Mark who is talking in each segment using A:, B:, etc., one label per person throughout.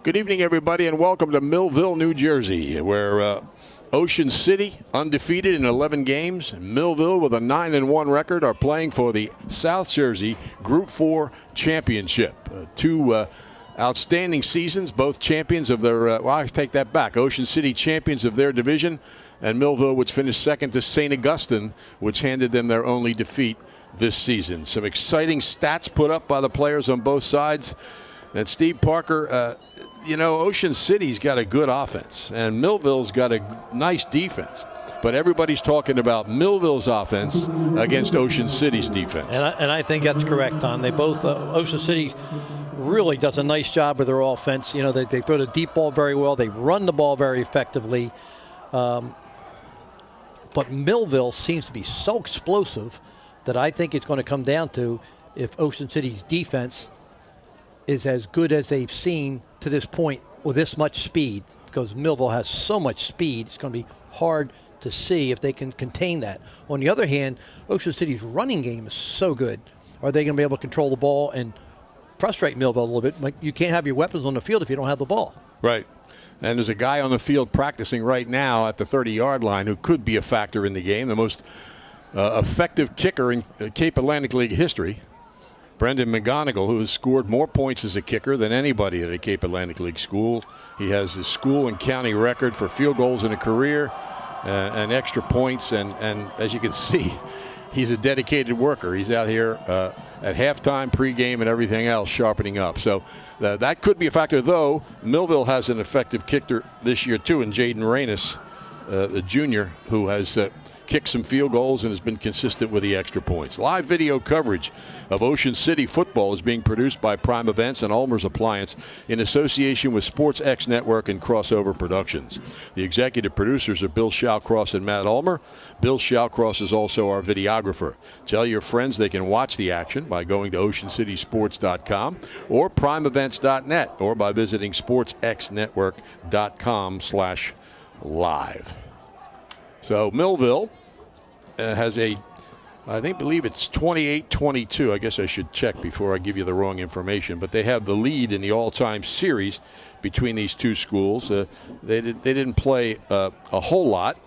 A: Good evening, everybody, and welcome to Millville, New Jersey, where Ocean City, undefeated in 11 games, Millville with a 9-1 record, are playing for the South Jersey Group 4 Championship. Two outstanding seasons, both champions of their, well, I take that back, Ocean City champions of their division, and Millville, which finished second to St. Augustine, which handed them their only defeat this season. Some exciting stats put up by the players on both sides. And Steve Parker, you know, Ocean City's got a good offense, and Millville's got a nice defense. But everybody's talking about Millville's offense against Ocean City's defense.
B: And I think that's correct, Tom. They both, Ocean City really does a nice job with their offense. You know, they throw the deep ball very well. They run the ball very effectively. But Millville seems to be so explosive that I think it's going to come down to if Ocean City's defense is as good as they've seen to this point with this much speed, because Millville has so much speed. It's going to be hard to see if they can contain that. On the other hand, Ocean City's running game is so good. Are they going to be able to control the ball and frustrate Millville a little bit? Like, you can't have your weapons on the field if you don't have the ball. Right.
A: And there's a guy on the field practicing right now at the 30-yard line who could be a factor in the game, the most effective kicker in Cape Atlantic League history, Brendan McGonigal, who has scored more points as a kicker than anybody at a Cape Atlantic League school. He has the school and county record for field goals in a career and extra points. And as you can see, he's a dedicated worker. He's out here at halftime, pregame, and everything else sharpening up. So that could be a factor, though. Millville has an effective kicker this year, too, in Jaden Reynes, the junior, who has kicked some field goals and has been consistent with the extra points. Live video coverage of Ocean City football is being produced by Prime Events and Ulmer's Appliance in association with Sports X Network and Crossover Productions. The executive producers are Bill Shawcross and Matt Ulmer. Bill Shawcross is also our videographer. Tell your friends they can watch the action by going to oceancitysports.com or primeevents.net or by visiting sportsxnetwork.com/live. So Millville has I believe it's 28-22. I guess I should check before I give you the wrong information. But they have the lead in the all-time series between these two schools. They didn't play a whole lot.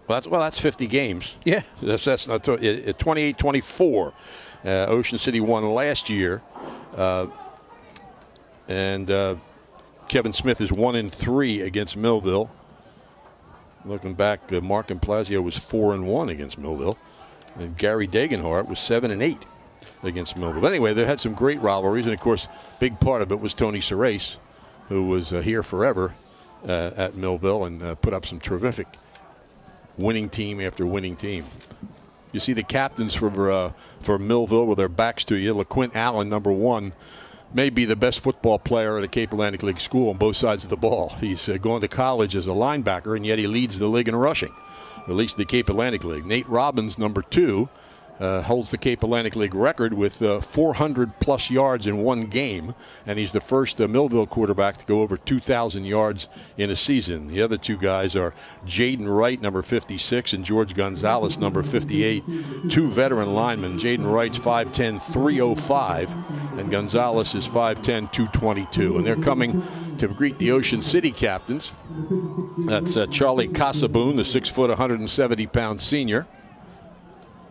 A: That's 50 games.
B: Yeah.
A: That's not 28-24. Ocean City won last year, and Kevin Smith is 1-3 against Millville. Looking back, Mark Implazio was 4-1 against Millville, and Gary Degenhart was 7-8 against Millville. But anyway, they had some great rivalries, and of course, big part of it was Tony Cerise, who was here forever at Millville and put up some terrific winning team after winning team. You see the captains for Millville with their backs to you. LaQuint Allen, number 1. May be the best football player at a Cape Atlantic League school on both sides of the ball. He's going to college as a linebacker, and yet he leads the league in rushing, at least the Cape Atlantic League. Nate Robbins, number 2, holds the Cape Atlantic League record with 400-plus yards in one game, and he's the first Millville quarterback to go over 2,000 yards in a season. The other two guys are Jaden Wright, number 56, and George Gonzalez, number 58, two veteran linemen. Jaden Wright's 5'10", 305, and Gonzalez is 5'10", 222. And they're coming to greet the Ocean City captains. That's Charlie Casaboon, the 6-foot, 170-pound senior.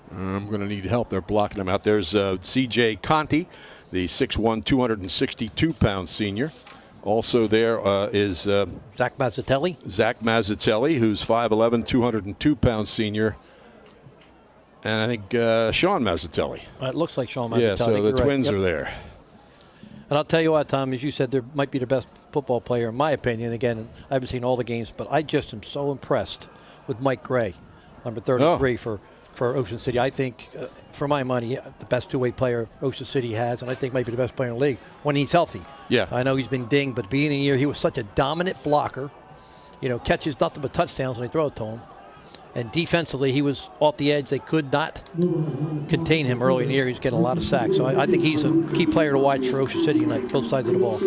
A: I'm going to need help. They're blocking him out. There's C.J. Conti, the 6'1", 262-pound senior. Also there is
B: Zach Mazzatelli.
A: Zach Mazzatelli, who's 5'11", 202-pound senior. And I think Sean Mazzatelli.
B: It looks like Sean Mazzatelli.
A: Yeah, so the twins are there.
B: And I'll tell you what, Tom, as you said, there might be the best football player, in my opinion. Again, I haven't seen all the games, but I just am so impressed with Mike Gray, number 33 for Ocean City. I think, for my money, the best two-way player Ocean City has, and I think might be the best player in the league when he's healthy. Yeah. I know he's been dinged, but beginning of the year, he was such a dominant blocker. You know, catches nothing but touchdowns when they throw it to him. And defensively, he was off the edge. They could not contain him early in the year. He's getting a lot of sacks. So I think he's a key player to watch for Ocean City tonight, both sides of the ball.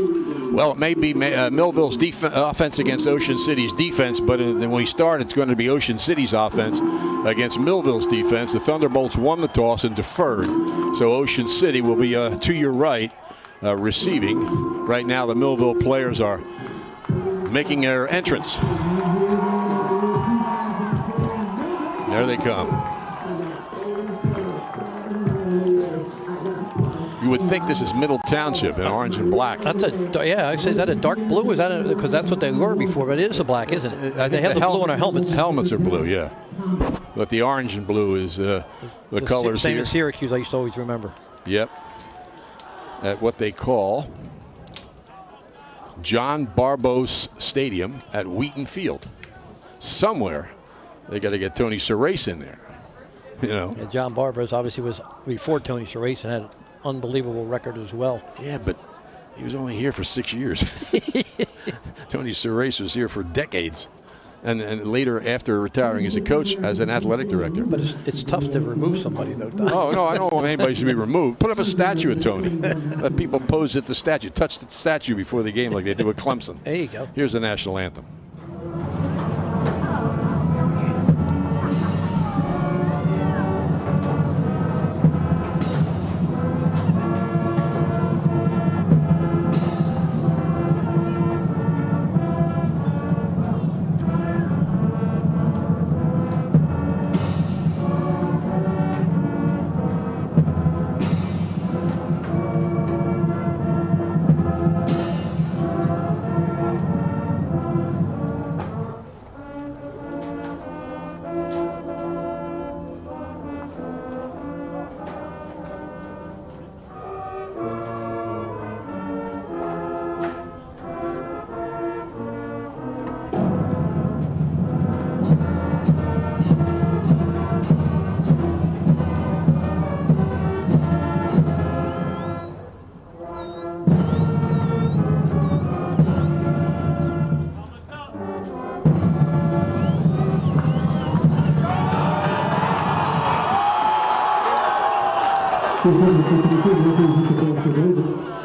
A: Well, it may be Millville's offense against Ocean City's defense, but when we start, it's going to be Ocean City's offense against Millville's defense. The Thunderbolts won the toss and deferred. So Ocean City will be, to your right, receiving. Right now, the Millville players are making their entrance. There they come. You would think this is Middle Township in orange and black.
B: That's I say, is that a dark blue? Is that because that's what they were before? But it is a black, isn't it? They have the blue on their helmets.
A: Helmets are blue, yeah. But the orange and blue is the colors
B: same
A: here.
B: as Syracuse, I used to always remember.
A: Yep. At what they call John Barbos Stadium at Wheaton Field. Somewhere they got to get Tony Cerace in there. You know.
B: Yeah, John Barbos obviously was before Tony Cerace and had an unbelievable record as well.
A: Yeah, but he was only here for 6 years. Tony Cerace was here for decades. And later, after retiring as a coach, as an athletic director.
B: But it's tough to remove somebody, though.
A: Oh, no, I don't want anybody to be removed. Put up a statue of Tony. Let people pose at the statue. Touch the statue before the game like they do at Clemson.
B: There you go.
A: Here's the national anthem.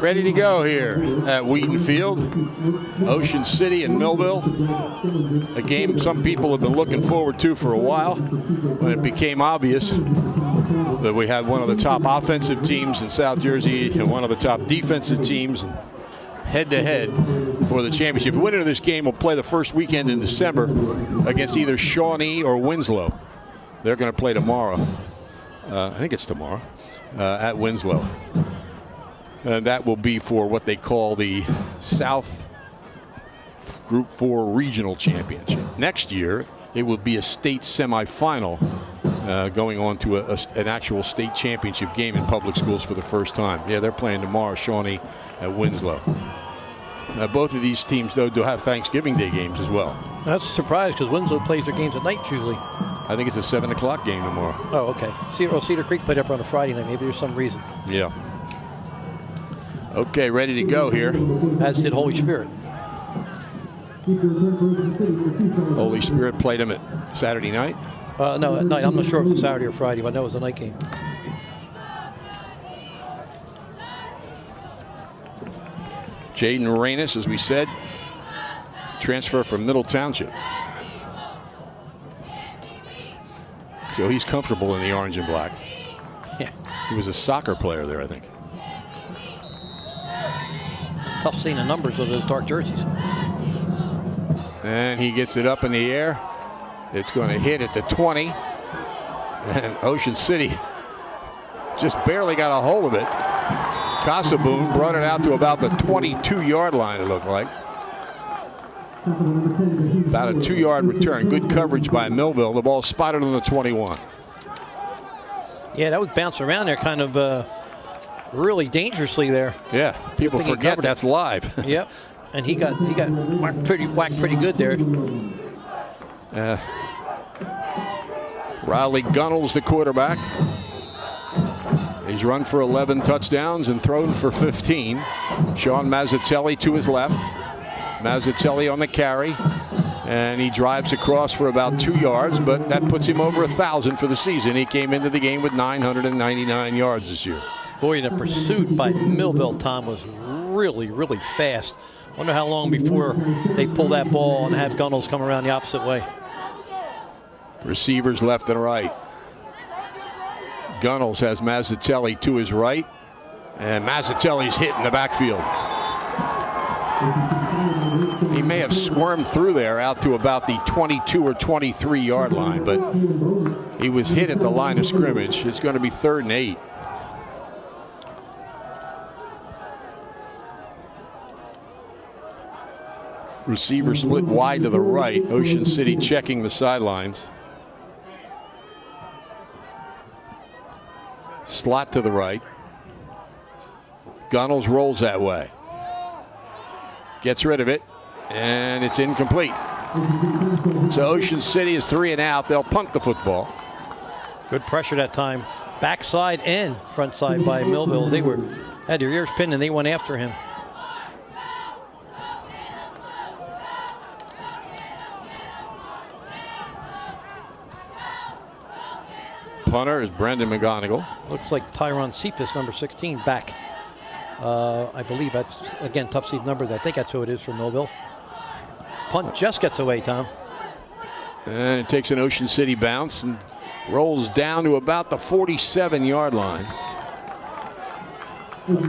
A: Ready to go here at Wheaton Field, Ocean City and Millville. A game some people have been looking forward to for a while when it became obvious that we had one of the top offensive teams in South Jersey and one of the top defensive teams head-to-head for the championship. The winner of this game will play the first weekend in December against either Shawnee or Winslow. They're going to play tomorrow. I think it's tomorrow at Winslow. And that will be for what they call the South Group 4 Regional Championship. Next year, it will be a state semifinal going on to an actual state championship game in public schools for the first time. Yeah, they're playing tomorrow, Shawnee at Winslow. Both of these teams, though, do have Thanksgiving Day games as well.
B: That's a surprise because Winslow plays their games at night usually.
A: I think it's a 7 o'clock game tomorrow.
B: Oh, okay. Cedar Creek played up on a Friday night. Maybe there's some reason.
A: Yeah. Okay, ready to go here.
B: As did Holy Spirit.
A: Holy Spirit played them at Saturday night?
B: No, at night. I'm not sure if it was Saturday or Friday, but I know it was a night game.
A: Jaden Reynes, as we said, transfer from Middle Township. So he's comfortable in the orange and black.
B: Yeah.
A: He was a soccer player there, I think.
B: Tough seeing the numbers of those dark jerseys.
A: And he gets it up in the air. It's going to hit at the 20. And Ocean City just barely got a hold of it. Casaboon brought it out to about the 22-yard line, it looked like. About a 2-yard return. Good coverage by Millville. The ball spotted on the 21.
B: Yeah, that was bouncing around there kind of really dangerously there.
A: Yeah, people forget that's live.
B: Yep, and he got whacked pretty good there.
A: Riley Gunnell's the quarterback. He's run for 11 touchdowns and thrown for 15. Sean Mazzatelli to his left. Mazzatelli on the carry. And he drives across for about 2 yards, but that puts him over 1,000 for the season. He came into the game with 999 yards this year.
B: Boy, the pursuit by Millville, Tom, was really, really fast. Wonder how long before they pull that ball and have Gunnels come around the opposite way.
A: Receivers left and right. Gunnels has Mazzatelli to his right. And Mazzatelli's hit in the backfield. He may have squirmed through there out to about the 22 or 23 yard line, but he was hit at the line of scrimmage. It's going to be 3rd and 8. Receiver split wide to the right. Ocean City checking the sidelines. Slot to the right. Gunnels rolls that way. Gets rid of it, and it's incomplete. So Ocean City is 3 and out. They'll punt the football.
B: Good pressure that time. Backside and front side by Millville. They had their ears pinned and they went after him.
A: Punter is Brendan McGonigal.
B: Looks like Tyron Cephas, number 16, back. I believe that's, again, tough Steve numbers. I think that's who it is for Millville. Punt just gets away, Tom.
A: And it takes an Ocean City bounce and rolls down to about the 47-yard line.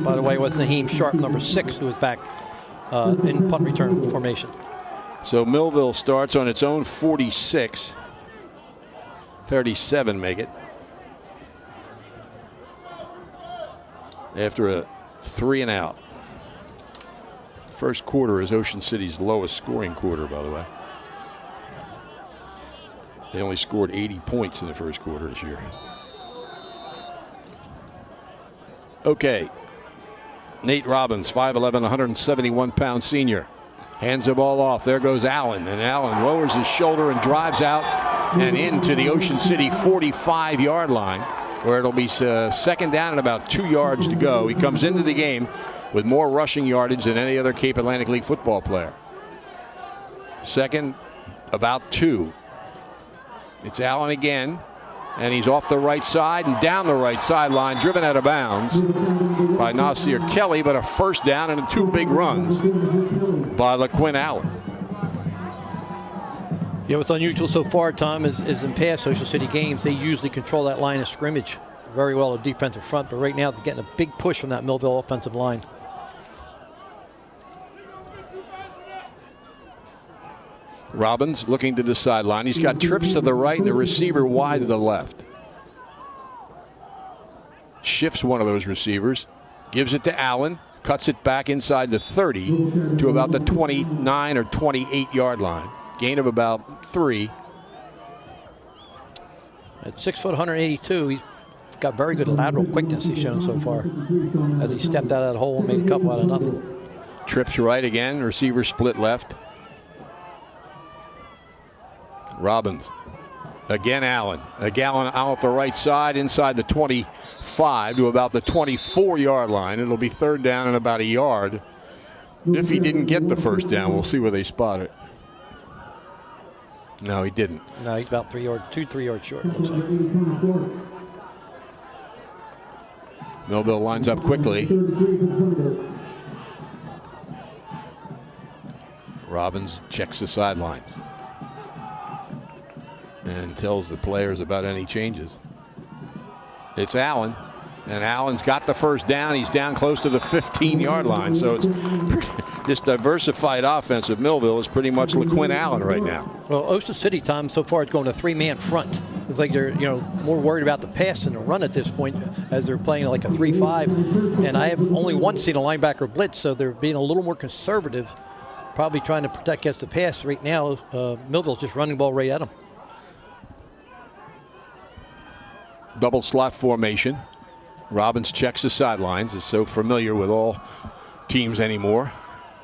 B: By the way, it was Naheem Sharp, number 6, who was back in punt return formation.
A: So Millville starts on its own 46. 37 make it. After a 3 and out. First quarter is Ocean City's lowest scoring quarter, by the way. They only scored 80 points in the first quarter this year. Okay. Nate Robbins, 5'11", 171-pound senior. Hands the ball off. There goes Allen. And Allen lowers his shoulder and drives out and into the Ocean City 45-yard line, where it'll be 2nd down and about 2 yards to go. He comes into the game with more rushing yardage than any other Cape Atlantic League football player. 2nd, about 2. It's Allen again, and he's off the right side and down the right sideline, driven out of bounds by Nasir Kelly, but a 1st down and 2 big runs by LaQuinn Allen.
B: Yeah, what's unusual so far, Tom, is in past Ocean City games, they usually control that line of scrimmage very well, the defensive front, but right now they're getting a big push from that Millville offensive line.
A: Robbins looking to the sideline. He's got trips to the right and the receiver wide to the left. Shifts one of those receivers, gives it to Allen, cuts it back inside the 30 to about the 29 or 28-yard line. Gain of about 3.
B: At 6 foot, 182, he's got very good lateral quickness he's shown so far as he stepped out of that hole and made a couple out of nothing.
A: Trips right again, receiver split left. Robbins. Again Allen. Allen out the right side inside the 25 to about the 24-yard line. It'll be 3rd down and about a yard. If he didn't get the 1st down, we'll see where they spot it. No, he didn't.
B: No, he's about 3 yards short, it looks like.
A: Millville lines up quickly. Robbins checks the sidelines and tells the players about any changes. It's Allen, and Allen's got the 1st down. He's down close to the 15-yard line, so it's this diversified offense of Millville is pretty much LaQuinn Allen right now.
B: Well, Ocean City, Tom, so far it's going to 3-man front. Looks like they're more worried about the pass than the run at this point, as they're playing like a 3-5. And I have only once seen a linebacker blitz, so they're being a little more conservative, probably trying to protect against the pass. Right now, Millville's just running the ball right at them.
A: Double slot formation. Robbins checks the sidelines. Is so familiar with all teams anymore.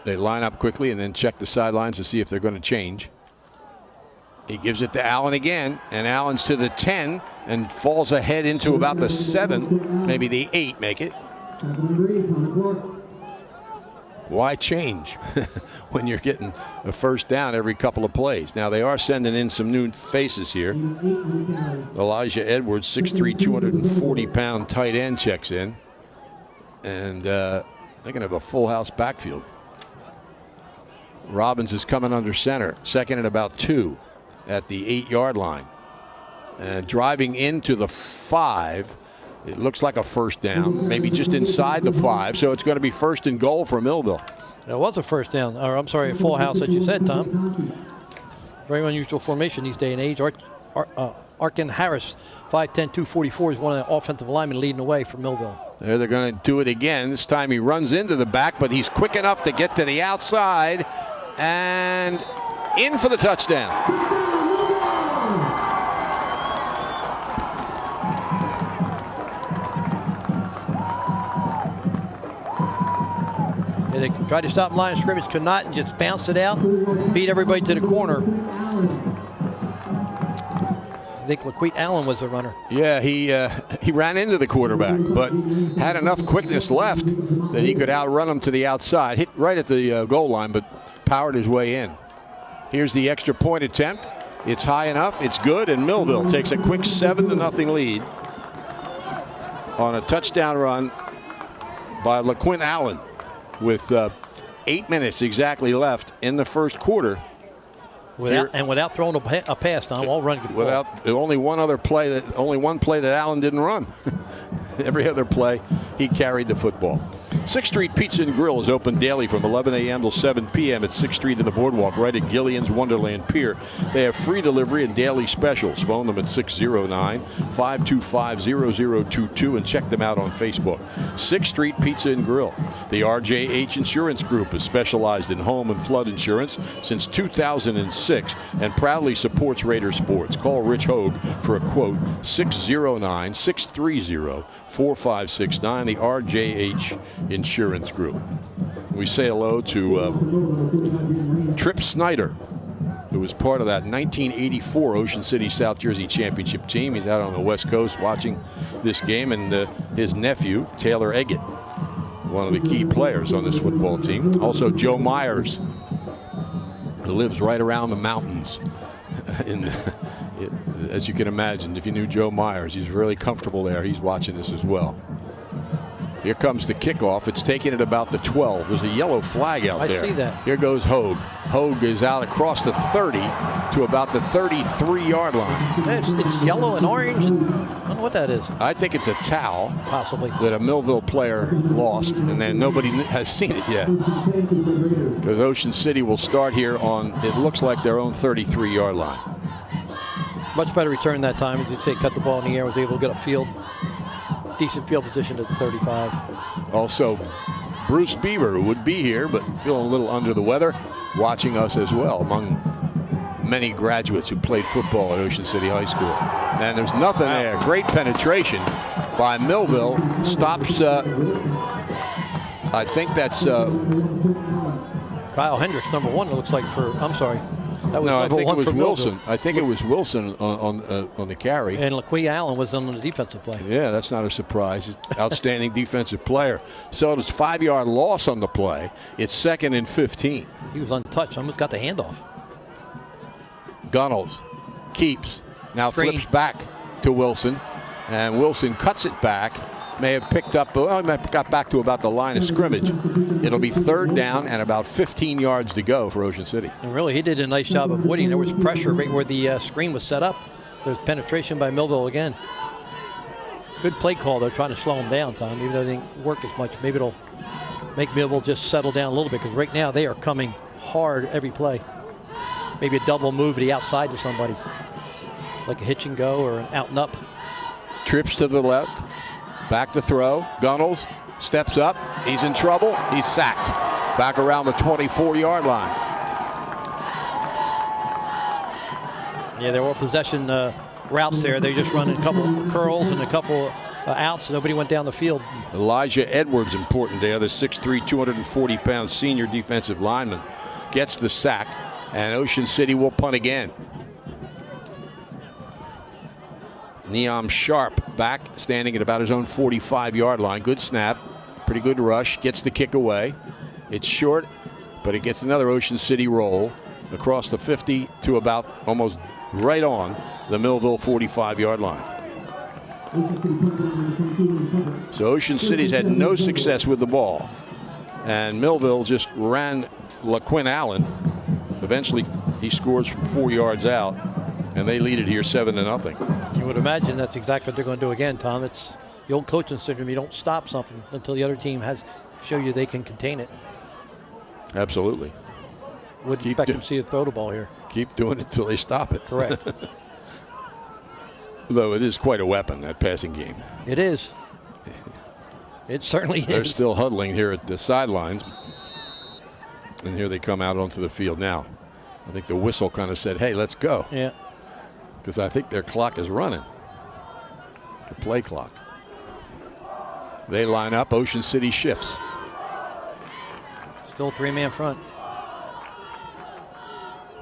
A: They line up quickly and then check the sidelines to see if they're going to change. He gives it to Allen again, and Allen's to the 10 and falls ahead into about the 7, maybe the 8 make it. Why change when you're getting a 1st down every couple of plays? Now they are sending in some new faces here. Elijah Edwards, 6'3", 240-pound tight end, checks in. And they're going to have a full house backfield. Robbins is coming under center. 2nd and about 2 at the 8-yard line. And driving into the 5 It looks like a first down, maybe just inside the 5, so it's going to be 1st and goal for Millville.
B: It was a first down, or I'm sorry, a full house, as you said, Tom. Very unusual formation these day and age. Arkin Harris, 5'10", 244, is one of the offensive linemen leading the way for Millville.
A: There they're going to do it again. This time he runs into the back, but he's quick enough to get to the outside and in for the touchdown.
B: They tried to stop line of scrimmage, could not, and just bounced it out, beat everybody to the corner. I think LaQuite Allen was the runner.
A: Yeah, he ran into the quarterback, but had enough quickness left that he could outrun him to the outside. Hit right at the goal line, but powered his way in. Here's the extra point attempt. It's high enough, it's good, and Millville takes a quick 7-0 lead on a touchdown run by LaQuint Allen with 8 minutes exactly left in the first quarter.
B: Without throwing a pass, Tom, all run good.
A: Without only one play that Allen didn't run. Every other play, he carried the football. 6th Street Pizza and Grill is open daily from 11 a.m. till 7 p.m. at 6th Street in the Boardwalk, right at Gillian's Wonderland Pier. They have free delivery and daily specials. Phone them at 609-525-0022 and check them out on Facebook. 6th Street Pizza and Grill. The RJH Insurance Group is specialized in home and flood insurance since 2006 and proudly supports Raider sports. Call Rich Hogue for a quote, 609-630-4569, the RJH Insurance Group. We say hello to Trip Snyder, who was part of that 1984 Ocean City South Jersey Championship team. He's out on the West Coast watching this game, and his nephew, Taylor Eggett, one of the key players on this football team. Also Joe Myers, who lives right around the mountains. As you can imagine, if you knew Joe Myers, he's really comfortable there. He's watching this as well. Here comes the kickoff. It's taken at about the 12. There's a yellow flag out there.
B: I see that.
A: Here goes Hogue. Hogue is out across the 30 to about the 33-yard line.
B: It's yellow and orange. And I don't know what that is.
A: I think it's a towel.
B: Possibly.
A: That a Millville player lost, and then nobody has seen it yet. Because Ocean City will start here on, it looks like their own 33-yard line.
B: Much better return that time. As you say, cut the ball in the air, was able to get upfield. Decent field position at the 35.
A: Also, Bruce Beaver, who would be here, but feeling a little under the weather, watching us as well, among many graduates who played football at Ocean City High School. And there's nothing there. Great penetration by Millville. Stops, I think that's...
B: Kyle Hendricks, number 1, it looks like for, I'm sorry. That was
A: no, I think it was Wilson.
B: Millville.
A: I think it was Wilson on the carry.
B: And LaQuite Allen was on the defensive play.
A: Yeah, that's not a surprise. Outstanding defensive player. So it's 5-yard loss on the play. It's 2nd and 15.
B: He was untouched. Almost got the handoff.
A: Gunnels keeps. Now
B: Screen.
A: Flips back to Wilson. And Wilson cuts it back. May have picked up, got back to about the line of scrimmage. It'll be 3rd down and about 15 yards to go for Ocean City.
B: And really, he did a nice job of avoiding. There was pressure right where the screen was set up. There's penetration by Millville again. Good play call, though, trying to slow him down, Tom, even though it didn't work as much. Maybe it'll make Millville just settle down a little bit, because right now they are coming hard every play. Maybe a double move to the outside to somebody, like a hitch and go or an out and up.
A: Trips to the left. Back to throw. Gunnels steps up. He's in trouble. He's sacked. Back around the 24-yard line.
B: Yeah, there were possession routes there. They just running a couple curls and a couple outs. Nobody went down the field.
A: Elijah Edwards, important there. The 6'3", 240-pound senior defensive lineman gets the sack, and Ocean City will punt again. Neom Sharp back, standing at about his own 45-yard line. Good snap, pretty good rush, gets the kick away. It's short, but it gets another Ocean City roll across the 50 to about almost right on the Millville 45-yard line. So Ocean City's had no success with the ball, and Millville just ran LaQuint Allen. Eventually, he scores from 4 yards out, and they lead it here 7-0.
B: You would imagine that's exactly what they're going to do again, Tom. the old coaching syndrome. You don't stop something until the other team has show you they can contain it.
A: Absolutely.
B: Wouldn't expect them to see a throw the ball here.
A: Keep doing it until they stop it.
B: Correct.
A: Though it is quite a weapon, that passing game.
B: It is. It certainly
A: They're
B: is.
A: still huddling here at the sidelines. And here they come out onto the field now. I think the whistle kind of said, hey, let's go.
B: Yeah.
A: Because I think their clock is running. The play clock. They line up. Ocean City shifts.
B: Still three-man front.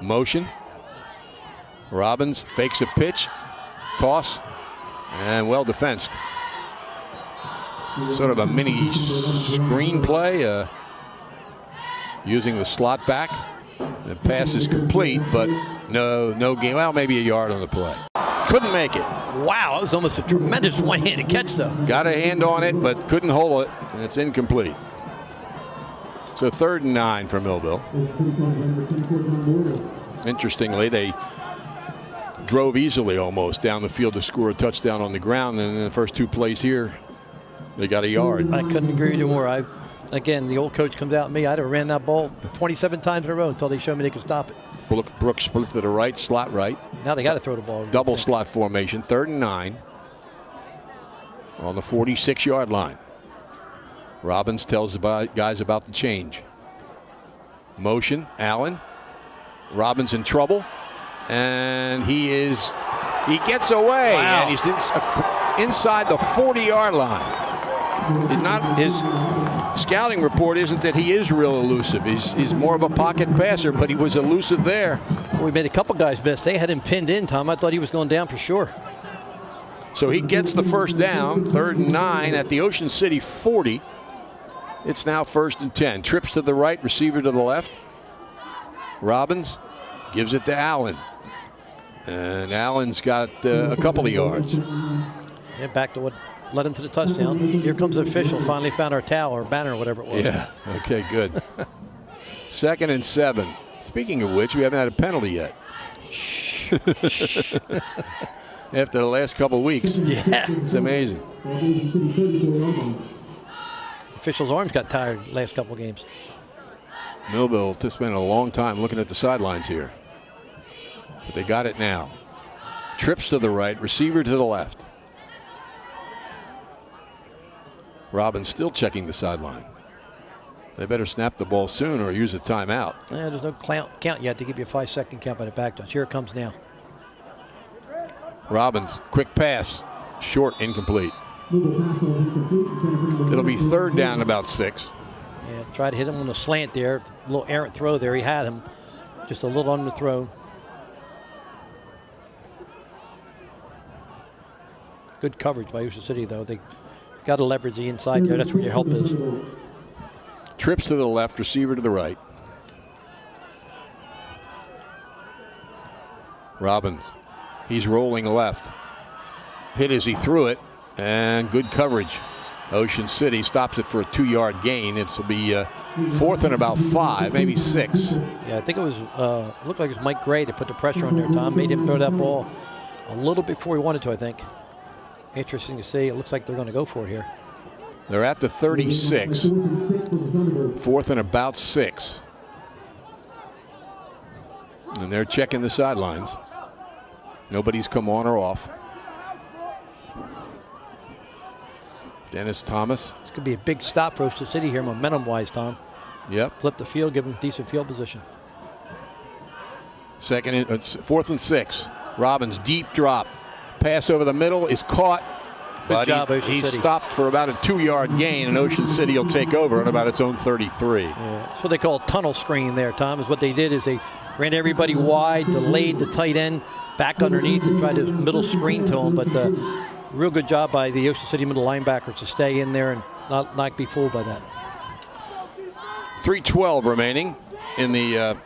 A: Motion. Robbins fakes a pitch. Toss. And well defensed. Sort of a mini screen play. Using the slot back. The pass is complete, but no game. Well, maybe a yard on the play. Couldn't make it.
B: Wow, that was almost a tremendous one-handed catch, though.
A: Got a hand on it, but couldn't hold it, and it's incomplete. So 3rd and 9 for Millville. Interestingly, they drove easily almost down the field to score a touchdown on the ground, and in the first 2 plays here, they got a yard.
B: I couldn't agree with you more. Again, the old coach comes out at me. I'd have ran that ball 27 times in a row until they showed me they could stop it.
A: Brooks split to the right, slot right.
B: Now they got to throw the ball.
A: Double slot formation, 3rd and 9 on the 46-yard line. Robbins tells the guys about the change. Motion, Allen. Robbins in trouble, and he gets away.
B: Wow.
A: And he's inside the 40-yard line. His scouting report isn't that he is real elusive. He's more of a pocket passer, but he was elusive there.
B: We made a couple guys miss. They had him pinned in, Tom. I thought he was going down for sure.
A: So he gets the first down, 3rd and 9 at the Ocean City 40. It's now 1st and 10. Trips to the right, receiver to the left. Robbins gives it to Allen. And Allen's got a couple of yards.
B: Yeah, back to what led him to the touchdown. Here comes the official. Finally found our towel or banner or whatever it was.
A: Yeah, okay, good. 2nd and 7. Speaking of which, we haven't had a penalty yet. After the last couple of weeks.
B: Yeah.
A: It's amazing.
B: Officials' arms got tired the last couple of games.
A: Millville just spent a long time looking at the sidelines here. But they got it now. Trips to the right, receiver to the left. Robbins still checking the sideline. They better snap the ball soon or use a timeout.
B: There's no count yet to give you a 5-second count by the back touch. Here it comes now.
A: Robbins, quick pass, short, incomplete. It'll be 3rd down, about 6.
B: Yeah, tried to hit him on the slant there. A little errant throw there. He had him just a little underthrown. Good coverage by Ocean City, though. They got to leverage the inside there. That's where your help is.
A: Trips to the left, receiver to the right. Robbins, he's rolling left. Hit as he threw it, and good coverage. Ocean City stops it for a 2-yard gain. It'll be 4th and about 5, maybe 6.
B: Yeah, I think it was. Looked like it was Mike Gray that put the pressure on there. Tom made him throw that ball a little before he wanted to, I think. Interesting to see. It looks like they're going to go for it here.
A: They're at the 36. 4th and about 6. And they're checking the sidelines. Nobody's come on or off. Dennis Thomas.
B: It's going to be a big stop for Ocean City here, momentum-wise, Tom.
A: Yep.
B: Flip the field, give them decent field position.
A: 4th and 6. Robbins, deep drop. Pass over the middle is caught.
B: Good job, Ocean
A: He's
B: City.
A: stopped for about a 2-yard gain, and Ocean City will take over at about its own 33.
B: Yeah, that's what they call a tunnel screen there, Tom. Is what they did is they ran everybody wide, delayed the tight end back underneath and tried to middle screen to him. But real good job by the Ocean City middle linebackers to stay in there and not be fooled by that.
A: 3:12 remaining in the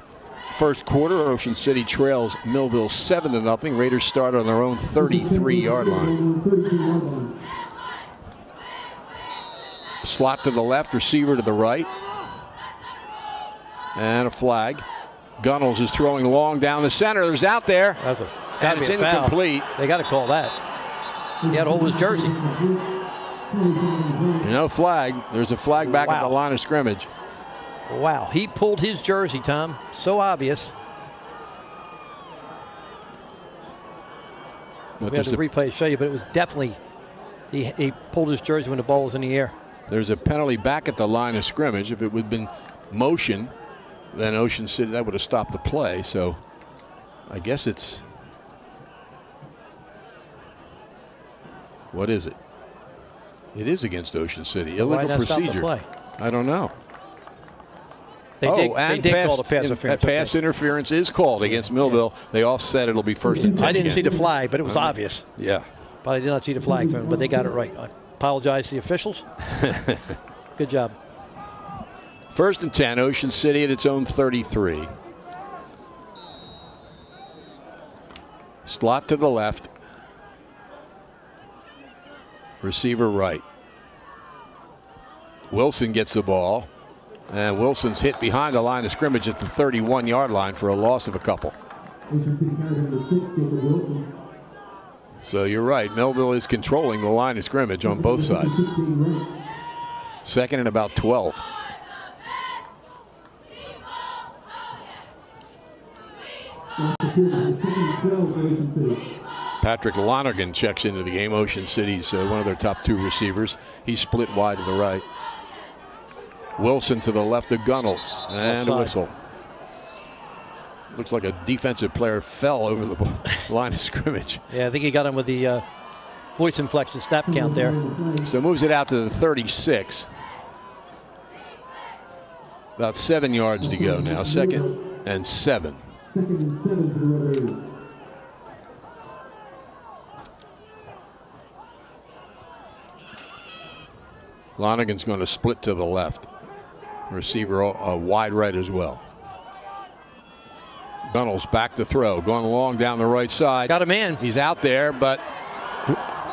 A: first quarter. Ocean City trails Millville 7-0. Raiders start on their own 33-yard line. Slot to the left, receiver to the right. And a flag. Gunnels is throwing long down the center. There's out there.
B: That's
A: and it's incomplete.
B: They got to call that. He had to hold his jersey.
A: No flag. There's a flag back at the line of scrimmage.
B: Wow, he pulled his jersey, Tom. So obvious.
A: But
B: we had the replay to show you, but it was definitely, he pulled his jersey when the ball was in the air.
A: There's a penalty back at the line of scrimmage. If it would have been motion, then Ocean City, that would have stopped the play. So I guess it's, what is it? It is against Ocean City. Illegal procedure. I don't know.
B: They did call the pass interference.
A: Pass interference is called against Millville. They offset. It'll be first and 10.
B: I didn't see the flag, but it was obvious.
A: Yeah.
B: But I did not see the flag thrown, but they got it right. I apologize to the officials. Good job.
A: First and 10, Ocean City at its own 33. Slot to the left. Receiver right. Wilson gets the ball. And Wilson's hit behind the line of scrimmage at the 31-yard line for a loss of a couple. So you're right. Millville is controlling the line of scrimmage on both sides. Second and about 12. Patrick Lonergan checks into the game. Ocean City's one of their top two receivers. He's split wide to the right. Wilson to the left of Gunnels, and a whistle. Looks like a defensive player fell over the line of scrimmage.
B: Yeah, I think he got him with the voice inflection snap count there.
A: So moves it out to the 36. About 7 yards to go now. Second and 7. Lonergan's going to split to the left. Receiver wide right as well. Gunnels back to throw, going along down the right side.
B: Got him in.
A: He's out there, but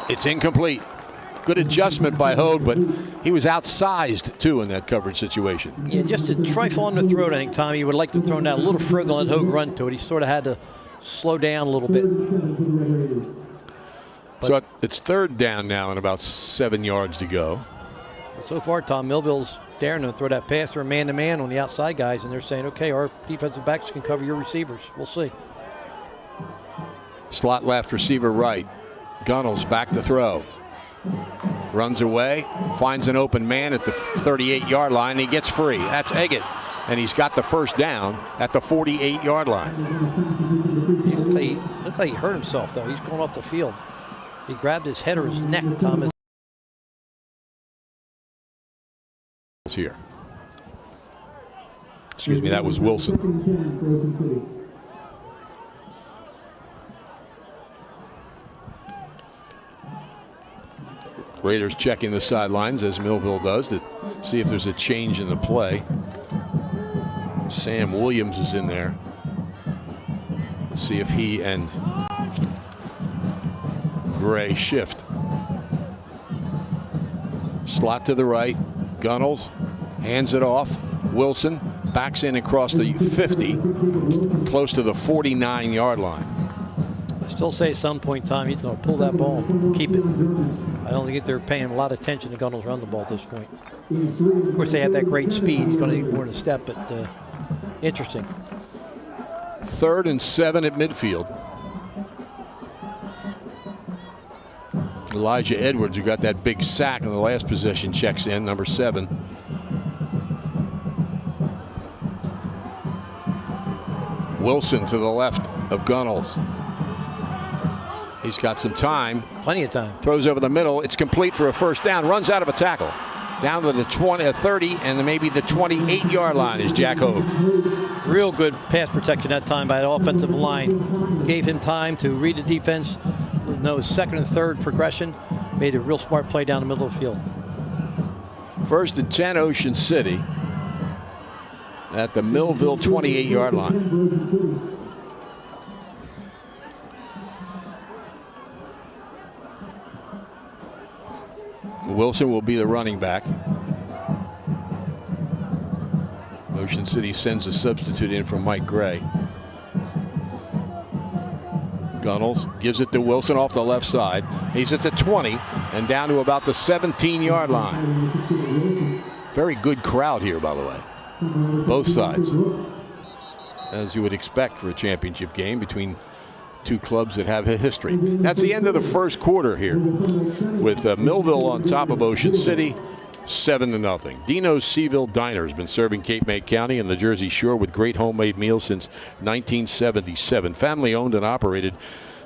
A: it's incomplete. Good adjustment by Hogue, but he was outsized too in that coverage situation.
B: Yeah, just a trifle on the throat, I think, Tommy. You would like to have thrown that a little further and let Hogue run to it. He sort of had to slow down a little bit.
A: So it's third down now and about 7 yards to go.
B: So far, Tom, Millville's daring to throw that pass or man-to-man on the outside guys, and they're saying, okay, our defensive backs can cover your receivers. We'll see.
A: Slot left, receiver right. Gunnels back to throw. Runs away, finds an open man at the 38-yard line. He gets free. That's Eggett, and he's got the first down at the 48-yard line.
B: He looked like he hurt himself, though. He's going off the field. He grabbed his head or his neck, Tom.
A: Here. Excuse me, that was Wilson. Raiders checking the sidelines as Millville does to see if there's a change in the play. Sam Williams is in there. Let's see if he and Gray shift. Slot to the right. Gunnels hands it off. Wilson backs in across the 50, close to the 49-yard line.
B: I still say at some point in time he's going to pull that ball and keep it. I don't think they're paying a lot of attention to Gunnels run the ball at this point. Of course, they have that great speed. He's going to need more than a step, but interesting.
A: 3rd and 7 at midfield. Elijah Edwards, who got that big sack in the last possession, checks in, number 7. Wilson to the left of Gunnels. He's got some time.
B: Plenty of time.
A: Throws over the middle. It's complete for a first down. Runs out of a tackle. Down to the 30 and maybe the 28-yard line is Jack Hogue.
B: Real good pass protection that time by the offensive line. Gave him time to read the defense. No, second and third progression. Made a real smart play down the middle of the field.
A: First and 10, Ocean City at the Millville 28-yard line. Wilson will be the running back. Ocean City sends a substitute in from Mike Gray. Gunnels gives it to Wilson off the left side. He's at the 20 and down to about the 17-yard line. Very good crowd here, by the way. Both sides. As you would expect for a championship game between two clubs that have a history. That's the end of the first quarter here with Millville on top of Ocean City, 7-0. Dino's Seaville Diner has been serving Cape May County and the Jersey Shore with great homemade meals since 1977. Family owned and operated.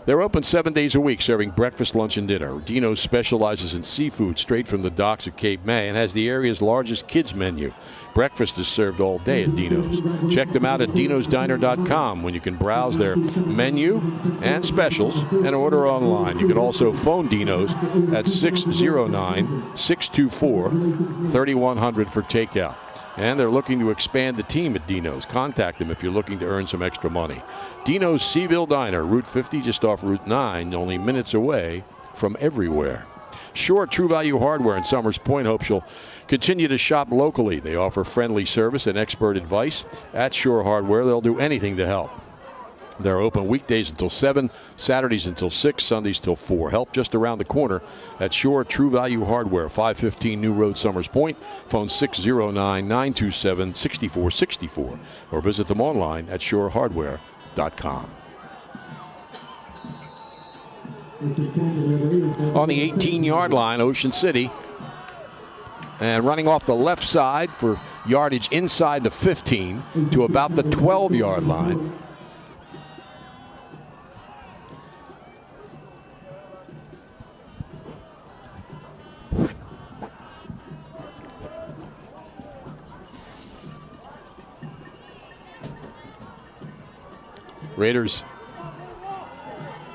A: They're open 7 days a week, serving breakfast, lunch, and dinner. Dino's specializes in seafood straight from the docks at Cape May and has the area's largest kids menu. Breakfast is served all day at Dino's. Check them out at dinosdiner.com when you can browse their menu and specials and order online. You can also phone Dino's at 609-624-3100 for takeout. And they're looking to expand the team at Dino's. Contact them if you're looking to earn some extra money. Dino's Seaville Diner, Route 50, just off Route 9, only minutes away from everywhere. Shore True Value Hardware in Summers Point hopes you'll continue to shop locally. They offer friendly service and expert advice. At Shore Hardware, they'll do anything to help. They're open weekdays until 7, Saturdays until 6, Sundays till 4. Help just around the corner at Shore True Value Hardware, 515 New Road, Summers Point. Phone 609-927-6464 or visit them online at shorehardware.com. On the 18-yard line, Ocean City. And running off the left side for yardage inside the 15 to about the 12-yard line. Raiders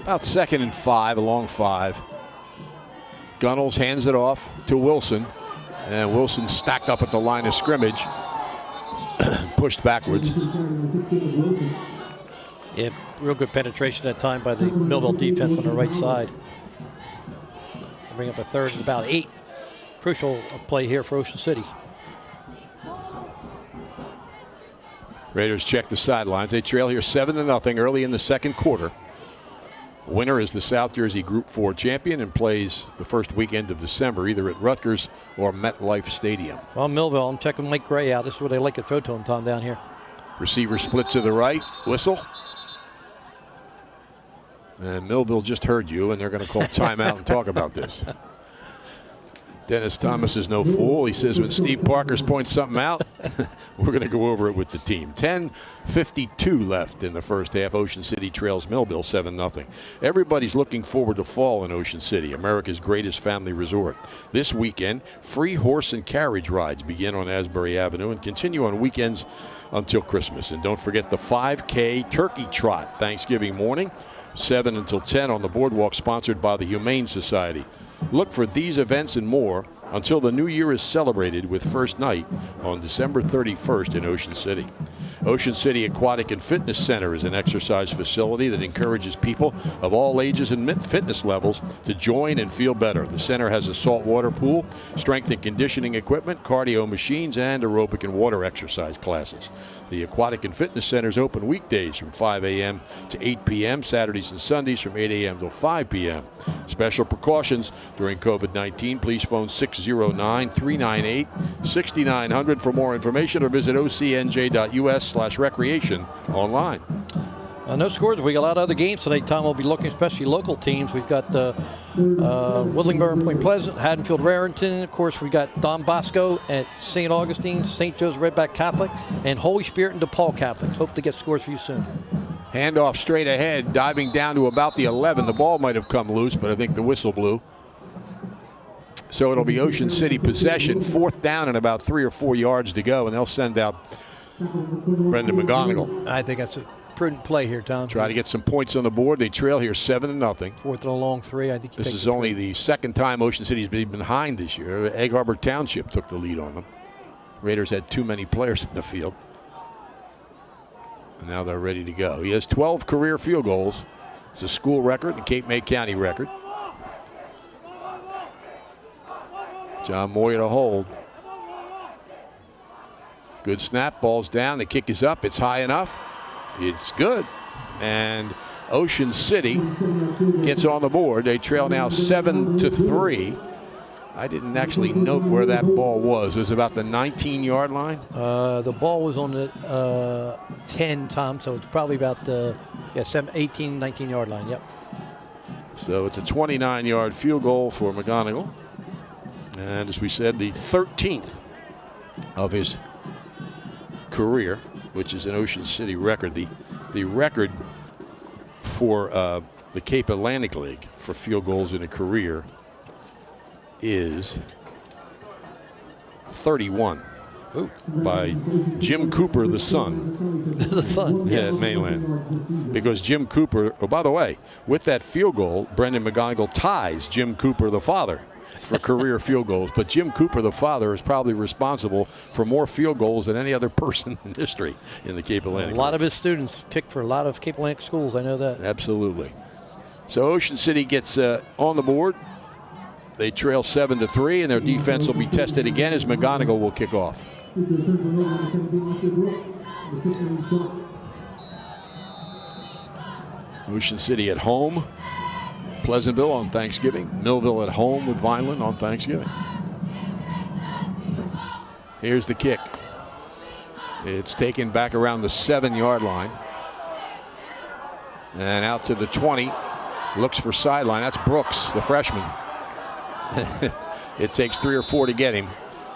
A: about 2nd and 5, a long 5. Gunnels hands it off to Wilson. And Wilson stacked up at the line of scrimmage. Pushed backwards.
B: Yeah, real good penetration that time by the Millville defense on the right side. Bring up a 3rd and about 8. Crucial play here for Ocean City.
A: Raiders check the sidelines. They trail here 7-0 early in the second quarter. Winner is the South Jersey Group 4 champion and plays the first weekend of December either at Rutgers or MetLife Stadium.
B: Well, Millville, I'm checking Mike Gray out. This is what they like to throw to him, Tom, down here.
A: Receiver split to the right. Whistle. And Millville just heard you, and they're going to call timeout and talk about this. Dennis Thomas is no fool. He says when Steve Parker's points something out, we're going to go over it with the team. 10:52 left in the first half. Ocean City trails Millville 7-0. Everybody's looking forward to fall in Ocean City, America's greatest family resort. This weekend, free horse and carriage rides begin on Asbury Avenue and continue on weekends until Christmas. And don't forget the 5K Turkey Trot Thanksgiving morning, 7 until 10 on the boardwalk, sponsored by the Humane Society. Look for these events and more until the new year is celebrated with first night on December 31st in Ocean City. Ocean City Aquatic and Fitness Center is an exercise facility that encourages people of all ages and fitness levels to join and feel better. The center has a saltwater pool, strength and conditioning equipment, cardio machines, and aerobic and water exercise classes. The Aquatic and Fitness Center is open weekdays from 5 a.m. to 8 p.m., Saturdays and Sundays from 8 a.m. to 5 p.m. Special precautions during COVID-19. Please phone 609-398-6900 for more information or visit ocnj.us/recreation online.
B: No scores. We got a lot of other games today. Tom will be looking, especially local teams. We've got Woodlingburg and Point Pleasant, Haddonfield, Raritan. Of course, we've got Don Bosco at St. Augustine, St. Joe's Redback Catholic, and Holy Spirit and DePaul Catholic. Hope to get scores for you soon.
A: Handoff straight ahead, diving down to about the 11. The ball might have come loose, but I think the whistle blew. So it'll be Ocean City possession, 4th down and about 3 or 4 yards to go, and they'll send out Brendan McGonigal.
B: I think that's a prudent play here, Tom.
A: Try to get some points on the board. They trail here 7-0.
B: 4th and a long 3. I think
A: this is only the second time Ocean City's been behind this year. Egg Harbor Township took the lead on them. Raiders had too many players in the field. And now they're ready to go. He has 12 career field goals. It's a school record and Cape May County record. John Moyer to hold. Good snap. Ball's down. The kick is up. It's high enough. It's good. And Ocean City gets on the board. They trail now 7-3. I didn't actually note where that ball was. It was about the 19-yard line.
B: The ball was on the 10, Tom, so it's probably about the 18, 19-yard line. Yep.
A: So it's a 29-yard field goal for McGonigal. And as we said, the 13th of his career, which is an Ocean City record. The record for the Cape Atlantic League for field goals in a career is 31.
B: Ooh.
A: By Jim Cooper, the son.
B: The son, yes.
A: At Mainland. Because Jim Cooper, oh, by the way, with that field goal, Brendan McGonigal ties Jim Cooper, the father, for career field goals. But Jim Cooper, the father, is probably responsible for more field goals than any other person in history in the Cape Atlantic.
B: A lot of his students kicked for a lot of Cape Atlantic schools. I know that.
A: Absolutely. So Ocean City gets on the board. They trail 7-3, and their defense will be tested again as McGonigal will kick off. Ocean City at home. Pleasantville on Thanksgiving. Millville at home with Vineland on Thanksgiving. Here's the kick. It's taken back around the 7-yard line. And out to the 20. Looks for sideline. That's Brooks, the freshman. It takes 3 or 4 to get him.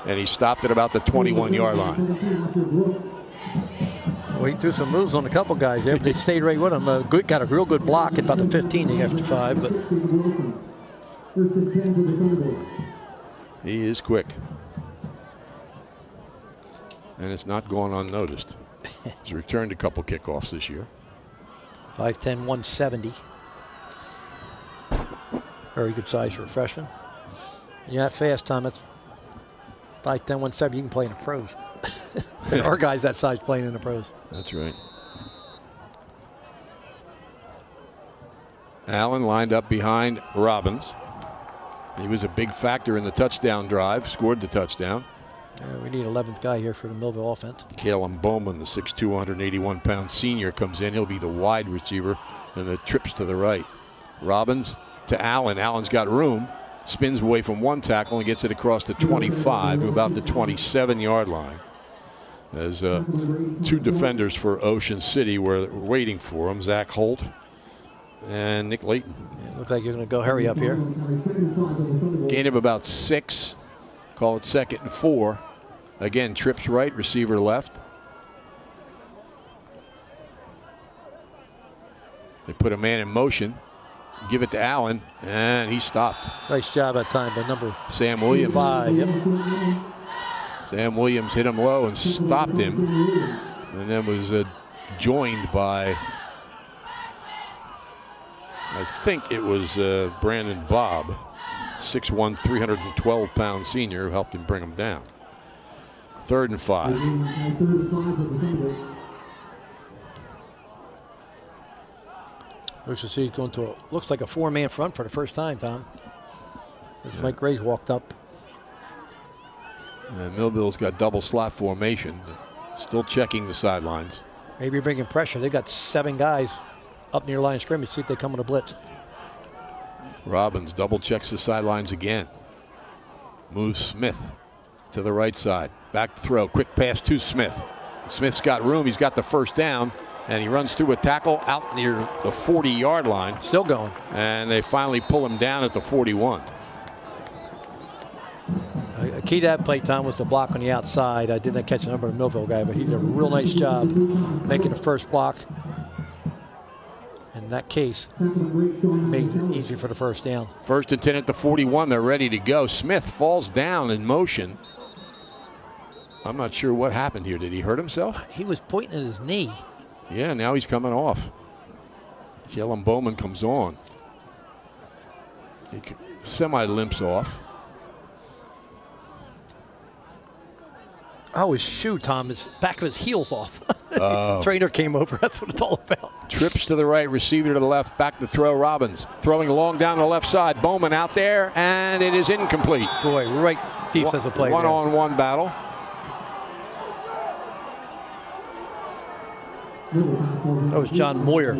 A: And he stopped at about the 21-yard line.
B: Well, he threw some moves on a couple guys there, but they stayed right with him. Got a real good block at about the 15, the extra 5. But
A: he is quick. And it's not going unnoticed. He's returned a couple kickoffs this year.
B: 5'10", 170. Very good size for a freshman. You're not fast, Tom. That's 5'10", 170. You can play in the pros. There are guys that size playing in the pros.
A: That's right. Allen lined up behind Robbins. He was a big factor in the touchdown drive, scored the touchdown.
B: We need 11th guy here for the Millville offense.
A: Caleb Bowman, the 6'2", 181-pound senior, comes in. He'll be the wide receiver, and the trips to the right. Robbins to Allen. Allen's got room. Spins away from one tackle and gets it across the 25 to about the 27-yard line. As 2 defenders for Ocean City were waiting for him, Zach Holt and Nick Layton.
B: Yeah, looks like you're going to go hurry up here.
A: Gain of about 6. Call it 2nd and 4. Again, trips right, receiver left. They put a man in motion. Give it to Allen, and he stopped.
B: Nice job that time by number
A: Sam Williams.
B: 5. Yep.
A: Sam Williams hit him low and stopped him, and then was joined by, I think it was Brandon Bobb, 6'1", 312-pound senior, who helped him bring him down. 3rd and 5.
B: Ocean City's going to looks like a 4-man front for the first time, Tom. As Mike Gray's walked up.
A: And Millville's got double slot formation. Still checking the sidelines.
B: Maybe bringing pressure. They got 7 guys up near line of scrimmage. See if they come with a blitz.
A: Robbins double checks the sidelines again. Moves Smith to the right side. Back throw. Quick pass to Smith. Smith's got room. He's got the first down. And he runs through a tackle out near the 40-yard line.
B: Still going.
A: And they finally pull him down at the 41.
B: A key to that play, Tom, was the block on the outside. I didn't catch the number of Millville guy, but he did a real nice job making the first block. In that case, made it easier for the first down.
A: 1st and 10 at the 41. They're ready to go. Smith falls down in motion. I'm not sure what happened here. Did he hurt himself?
B: He was pointing at his knee.
A: Yeah, now he's coming off. Kellen Bowman comes on. He semi-limps off.
B: Oh, his shoe, Tom, his back of his heel's off.
A: Oh.
B: Trainer came over. That's what it's all about.
A: Trips to the right, receiver to the left, back to throw. Robbins throwing long down the left side. Bowman out there, and it is incomplete.
B: Boy, right defensive play.
A: One-on-one battle.
B: That was John Moyer.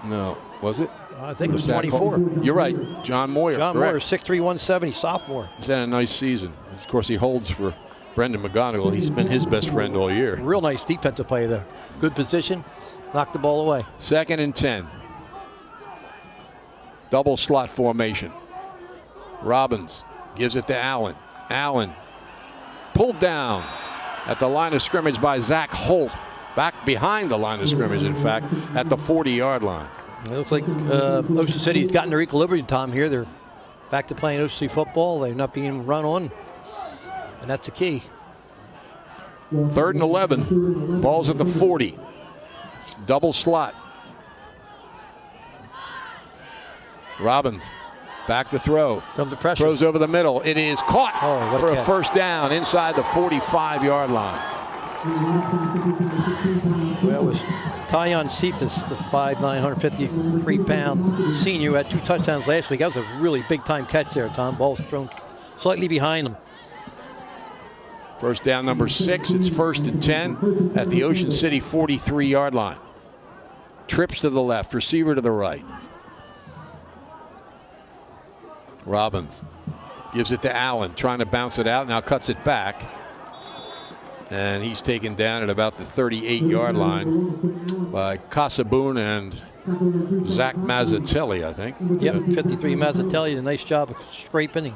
A: No, was it?
B: I think it was 24.
A: You're right, John Moyer.
B: John Moyer, 6'3", 170, sophomore.
A: He's had a nice season. Of course, he holds for Brendan McGonigal. He's been his best friend all year.
B: Real nice defensive play there. Good position, knocked the ball away.
A: 2nd and 10. Double slot formation. Robbins gives it to Allen. Allen pulled down at the line of scrimmage by Zach Holt. Back behind the line of scrimmage, in fact, at the 40-yard line.
B: It looks like Ocean City's gotten their equilibrium time here. They're back to playing OC football. They're not being run on, and that's the key.
A: 3rd and 11. Ball's at the 40. Double slot. Robbins back to throw.
B: Comes the pressure.
A: Throws over the middle. It is caught for a
B: catch.
A: first down inside the 45-yard line.
B: Well, it was Tyon Cephas, the 5'9", 153-pound senior who had 2 touchdowns last week. That was a really big-time catch there, Tom. Ball's thrown slightly behind him.
A: First down number 6. It's 1st and 10 at the Ocean City 43-yard line. Trips to the left, receiver to the right. Robbins gives it to Allen, trying to bounce it out, now cuts it back. And he's taken down at about the 38-yard line by Casaboon and Zach Mazzatelli, I think.
B: Yep, 53 Mazzatelli did a nice job of scraping and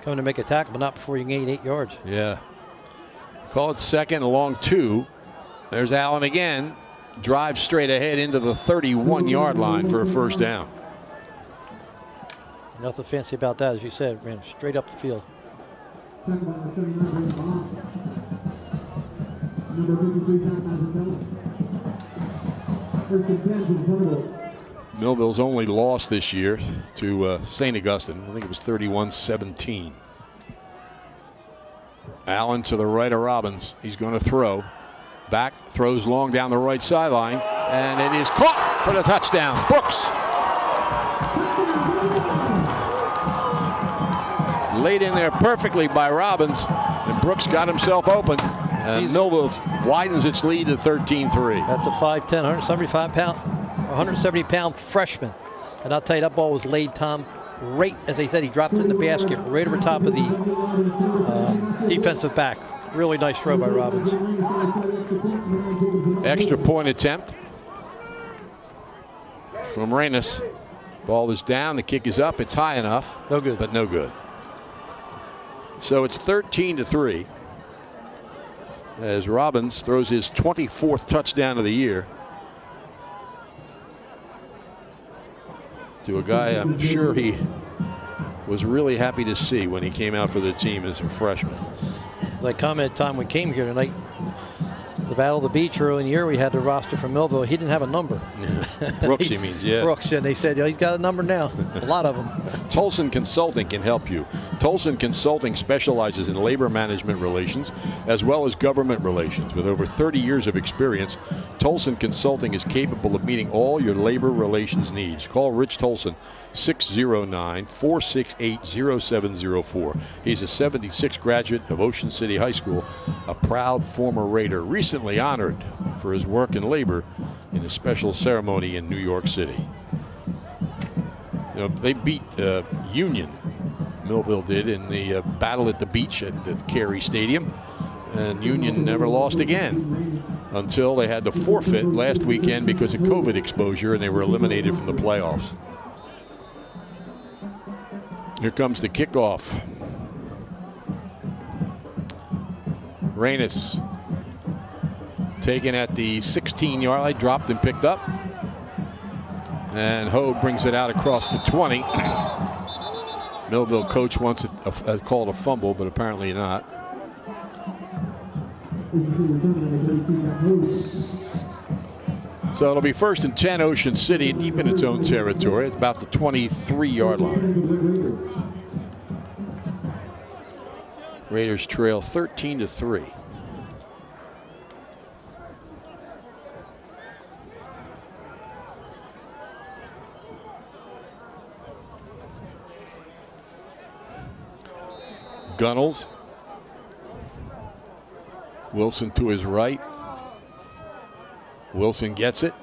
B: coming to make a tackle, but not before you gain 8 yards.
A: Yeah. Call it 2nd, along 2. There's Allen again. Drives straight ahead into the 31-yard line for a first down.
B: Nothing fancy about that, as you said. Ran straight up the field.
A: Millville's only lost this year to St. Augustine. I think it was 31-17. Allen to the right of Robbins. He's going to throw. Back, throws long down the right sideline, and it is caught for the touchdown. Brooks. Laid in there perfectly by Robbins, and Brooks got himself open. And Millville widens its lead to 13-3.
B: That's a 5'10", 170-pound freshman. And I'll tell you, that ball was laid, Tom, right, as they said, he dropped it in the basket, right over top of the defensive back. Really nice throw by Robbins.
A: Extra point attempt from Reynes. Ball is down, the kick is up, it's high enough.
B: No good.
A: But no good. So it's 13-3. As Robbins throws his 24th touchdown of the year to a guy I'm sure he was really happy to see when he came out for the team as a freshman.
B: As I commented, Tom, we came here tonight, the Battle of the Beach early in the year, we had the roster from Millville. He didn't have a number.
A: Brooks, he means, yeah.
B: Brooks, and they said, he's got a number now. A lot of them.
A: Tolson Consulting can help you. Tolson Consulting specializes in labor management relations as well as government relations. With over 30 years of experience, Tolson Consulting is capable of meeting all your labor relations needs. Call Rich Tolson, 609-468-0704. He's a 76 graduate of Ocean City High School, a proud former Raider, recently honored for his work in labor in a special ceremony in New York City. You know, they beat Union, Millville did, in the battle at the beach at the Carey Stadium, and Union never lost again until they had to forfeit last weekend because of COVID exposure, and they were eliminated from the playoffs. Here comes the kickoff. Reynes taken at the 16-yard line, dropped and picked up. And Ho brings it out across the 20. Millville coach wants it called a fumble, but apparently not. So it'll be 1st and 10, Ocean City, deep in its own territory. It's about the 23-yard line. Raiders trail 13-3. Gunnels. Wilson to his right. Wilson gets it,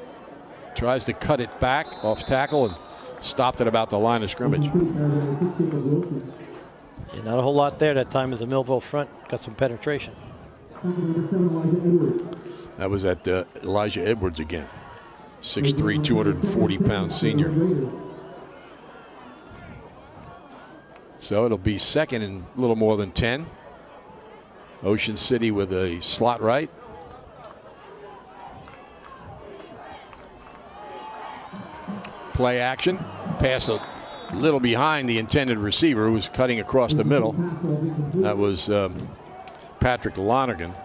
A: tries to cut it back off tackle and stopped at about the line of scrimmage.
B: Yeah, not a whole lot there that time as the Millville front got some penetration.
A: That was at Elijah Edwards again. 6'3", 240-pound senior. So it'll be second and a little more than 10. Ocean City with a slot right. Play action. Pass a little behind the intended receiver who was cutting across the middle. That was Patrick Lonergan.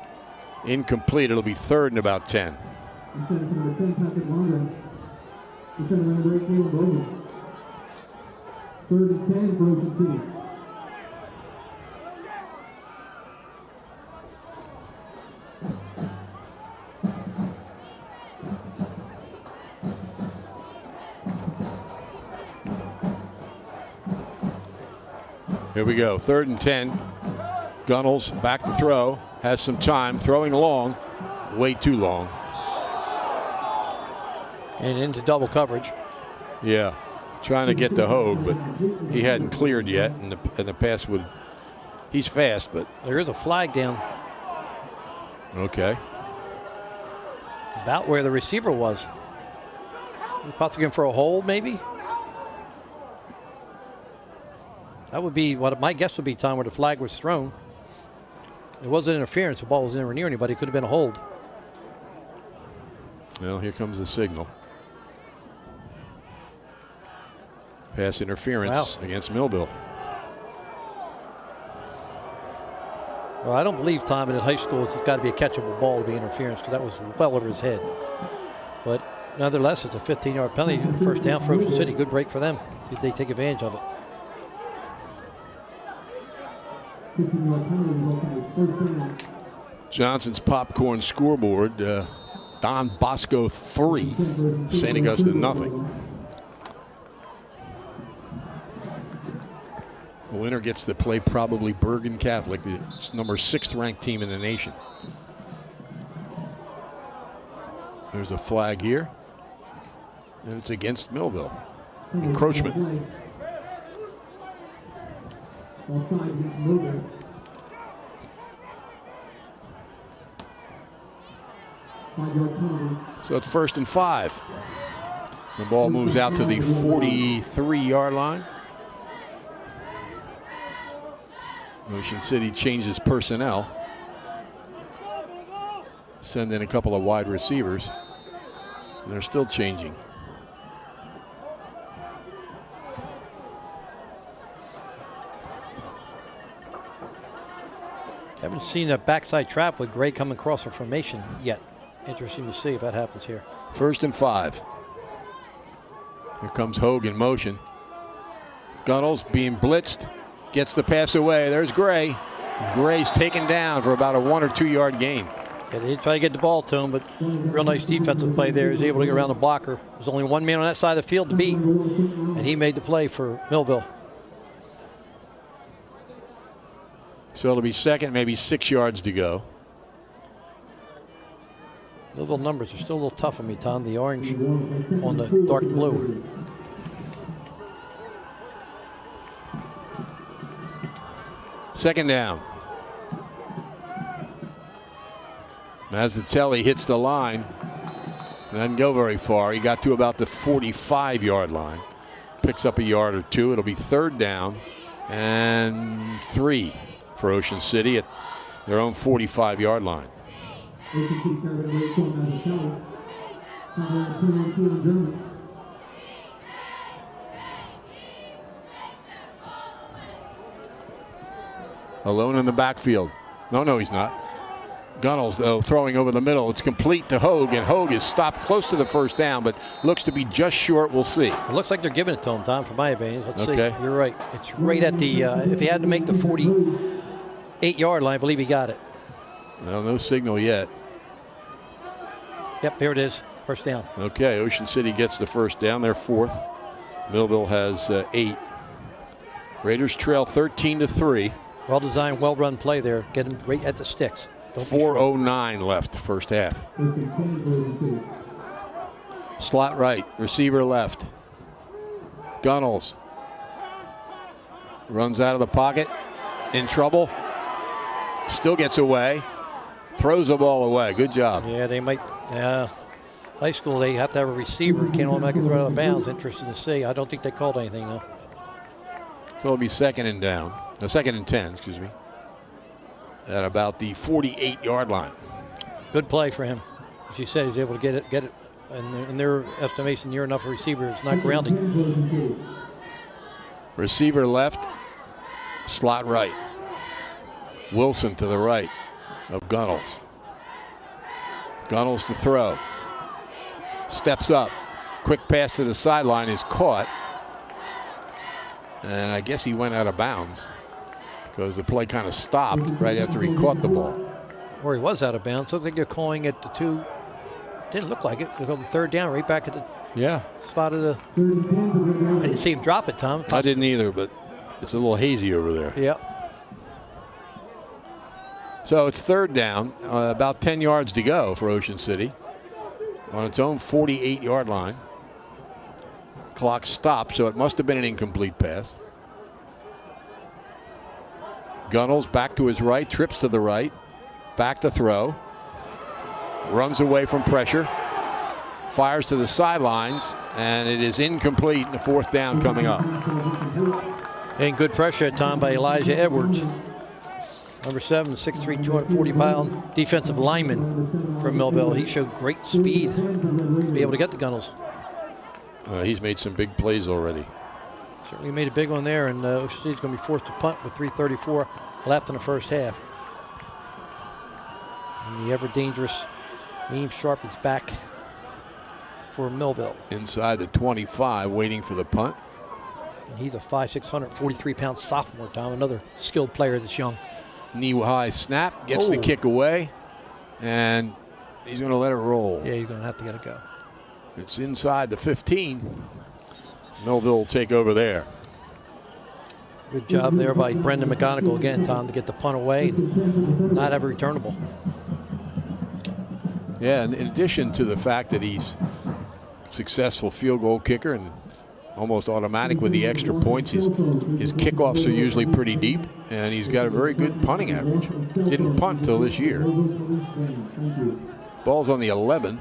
A: Incomplete. It'll be third and about 10.
C: Third and 10 for Ocean City.
A: Here we go. Third and 10. Gunnels back to throw. Has some time. Throwing long. Way too long.
B: And into double coverage.
A: Yeah. Trying to get to Hogue, but he hadn't cleared yet. And the pass would. He's fast, but.
B: There is a flag down.
A: Okay.
B: About where the receiver was. Possibly for a hold, maybe? That would be what my guess would be, Tom, where the flag was thrown. It wasn't interference. The ball was nowhere near anybody. It could have been a hold.
A: Well, here comes the signal. Pass interference against Millville.
B: Well, I don't believe, Tom, in high school it's got to be a catchable ball to be interference because that was well over his head. But nonetheless, it's a 15-yard penalty. First down for Ocean City. Good break for them. See if they take advantage of it.
A: Johnson's Popcorn scoreboard. Don Bosco 3, St. Augustine nothing. The winner gets to play probably Bergen Catholic, the number 6th ranked team in the nation. There's a flag here, and it's against Millville. Encroachment. So it's 1st and 5. The ball moves out to the 43-yard line. Ocean City changes personnel. Send in a couple of wide receivers. They're still changing.
B: Haven't seen a backside trap with Gray coming across a formation yet. Interesting to see if that happens here.
A: 1st and 5. Here comes Hogue in motion. Gunnels being blitzed. Gets the pass away. There's Gray. Gray's taken down for about a 1 or 2 yard gain.
B: Yeah, they try to get the ball to him, but real nice defensive play there. He's able to get around the blocker. There's only one man on that side of the field to beat, and he made the play for Millville.
A: So it'll be second, maybe 6 yards to go.
B: Millville numbers are still a little tough on me, Tom. The orange on the dark blue.
A: Second down. Mazzatelli hits the line. Doesn't go very far. He got to about the 45-yard line. Picks up a yard or two. It'll be 3rd down and 3 for Ocean City at their own 45-yard line. Alone in the backfield. No, he's not. Gunnels, though, throwing over the middle. It's complete to Hogue, and Hogue is stopped close to the 1st down, but looks to be just short. We'll see.
B: It looks like they're giving it to him, Tom, for my advantage. Let's see. You're right. It's right at the, if he had to make the 48-yard line, I believe he got it.
A: Well, no signal yet.
B: Yep, here it is. 1st down.
A: Okay, Ocean City gets the 1st down. They're 4th. Millville has 8. Raiders trail 13-3.
B: Well-designed, well-run play there. Get him right at the sticks.
A: 4:09 left first half.
C: First and 10, Trojan City.
A: Slot right, receiver left. Gunnels runs out of the pocket, in trouble. Still gets away. Throws the ball away. Good job.
B: Yeah, they might. High school, they have to have a receiver. Can't automatically throw it out of bounds. Interesting to see. I don't think they called anything, though.
A: So it'll be second and 10, excuse me, at about the 48-yard line.
B: Good play for him. As you said, he's able to get it. And in their estimation, near enough a receiver. It's not grounding.
A: Receiver left, slot right. Wilson to the right of Gunnels. Gunnels to throw. Steps up. Quick pass to the sideline is caught. And I guess he went out of bounds because the play kind of stopped right after he caught the ball.
B: Or he was out of bounds. Looked like they're calling it the two. Didn't look like it. They called the third down right back at the spot of the. I didn't see him drop it, Tom.
A: I didn't either, but it's a little hazy over there.
B: Yeah.
A: So it's third down, about 10 yards to go for Ocean City on its own 48-yard line. Clock stopped, so it must have been an incomplete pass. Gunnels back to his right, trips to the right, back to throw. Runs away from pressure, fires to the sidelines, and it is incomplete. The fourth down coming up.
B: And good pressure at time by Elijah Edwards. Number 7, 6'3", 240-pound defensive lineman from Millville. He showed great speed to be able to get the Gunnels.
A: He's made some big plays already.
B: Certainly made a big one there, and Ocean City's going to be forced to punt with 3:34 left in the first half. And the ever-dangerous Aim Sharp is back for Millville.
A: Inside the 25, waiting for the punt.
B: And he's a 5'6", 143-pound sophomore, Tom. Another skilled player that's young.
A: Knee-high snap, gets the kick away, and he's going to let it roll.
B: Yeah, you're going to have to get it go.
A: It's inside the 15. Millville will take over there.
B: Good job there by Brendan McGonigal again, Tom, to get the punt away and not have a returnable.
A: Yeah, and in addition to the fact that he's a successful field goal kicker and almost automatic with the extra points, his kickoffs are usually pretty deep, and he's got a very good punting average. Didn't punt till this year. Ball's on the 11.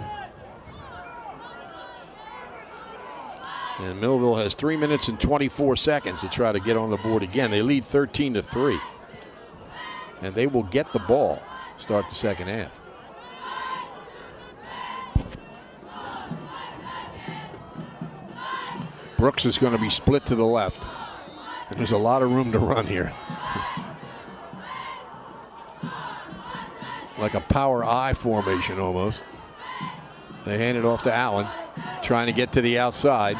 A: And Millville has 3 minutes and 24 seconds to try to get on the board again. They lead 13-3. And they will get the ball, start the second half. Brooks is going to be split to the left. And there's a lot of room to run here. Like a power I formation almost. They hand it off to Allen, trying to get to the outside.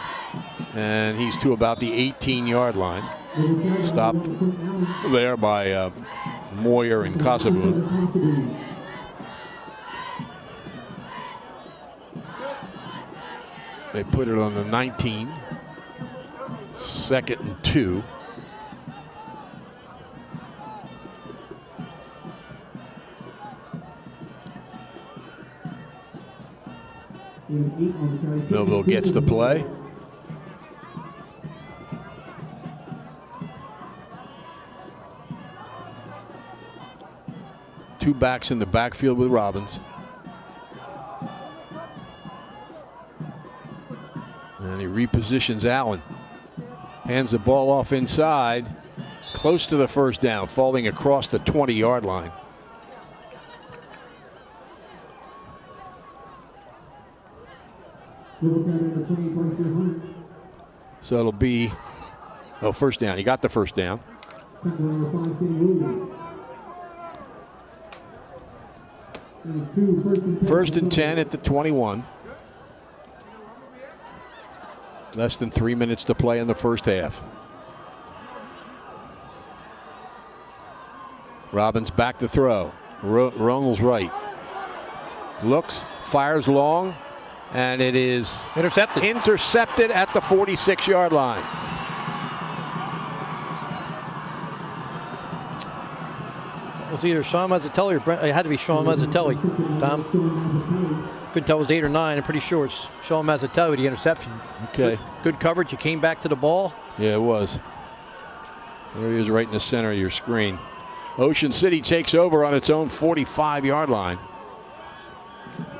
A: And he's to about the 18-yard line. Stopped there by Moyer and Casabun. They put it on the 19. Second and 2. Millville gets the play. Two backs in the backfield with Robbins. And he repositions Allen. Hands the ball off inside. Close to the first down, falling across the 20-yard line. So it'll be, first down. He got the first down. First and 10 at the 21. Less than 3 minutes to play in the first half. Robbins back to throw. Ronald's right. Looks, fires long, and it is intercepted at the 46-yard line.
B: It was either Sean Mazzatelli or Brent. It had to be Sean Mazzatelli, Tom. Couldn't tell it was 8 or 9. I'm pretty sure it's Sean Mazzatelli with the interception.
A: Okay.
B: Good coverage. You came back to the ball.
A: Yeah, it was. There he is right in the center of your screen. Ocean City takes over on its own 45-yard line.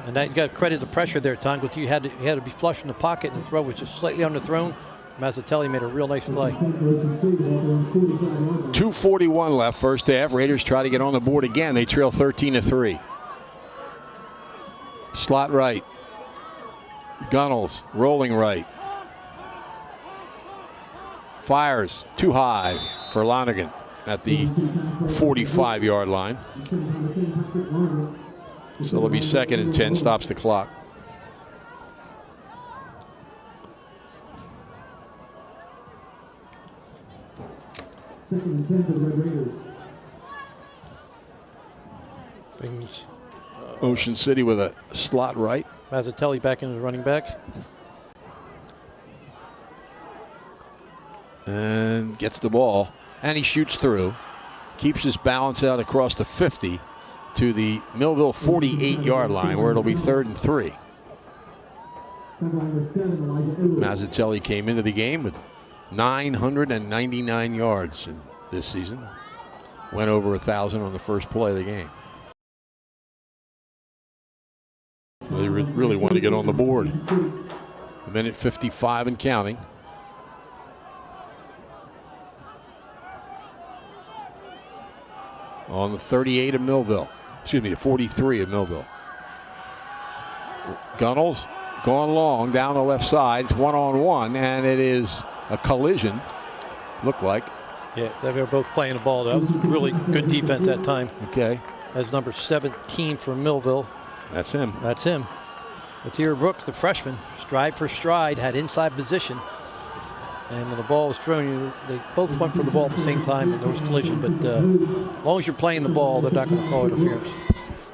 B: And that, you got to credit the pressure there, Tom, because you had to be flush in the pocket, and the throw was just slightly underthrown. Mazzatelli made a real nice play.
A: 2:41 left, first half. Raiders try to get on the board again. They trail 13-3. Slot right. Gunnels rolling right. Fires too high for Lonergan at the 45-yard line. So it'll be 2nd and 10, stops the clock.
B: Brings
A: Ocean City with a slot right.
B: Mazzatelli back in as running back.
A: And gets the ball. And he shoots through. Keeps his balance out across the 50 to the Millville 48-yard line, where it'll be 3rd and 3. Mazzatelli came into the game with 999 yards this season. Went over 1,000 on the first play of the game. So they really want to get on the board. 1:55 and counting. On the 38 of Millville. Excuse me, the 43 of Millville. Gunnels going long down the left side. It's 1-on-1, and it is a collision. Looked like.
B: Yeah, they were both playing the ball. That was really good defense that time.
A: Okay.
B: That's number 17 for Millville.
A: That's him.
B: That's him. Latier Brooks, the freshman, stride for stride, had inside position. And when the ball was thrown, they both went for the ball at the same time, and there was collision. But as long as you're playing the ball, they're not going to call interference.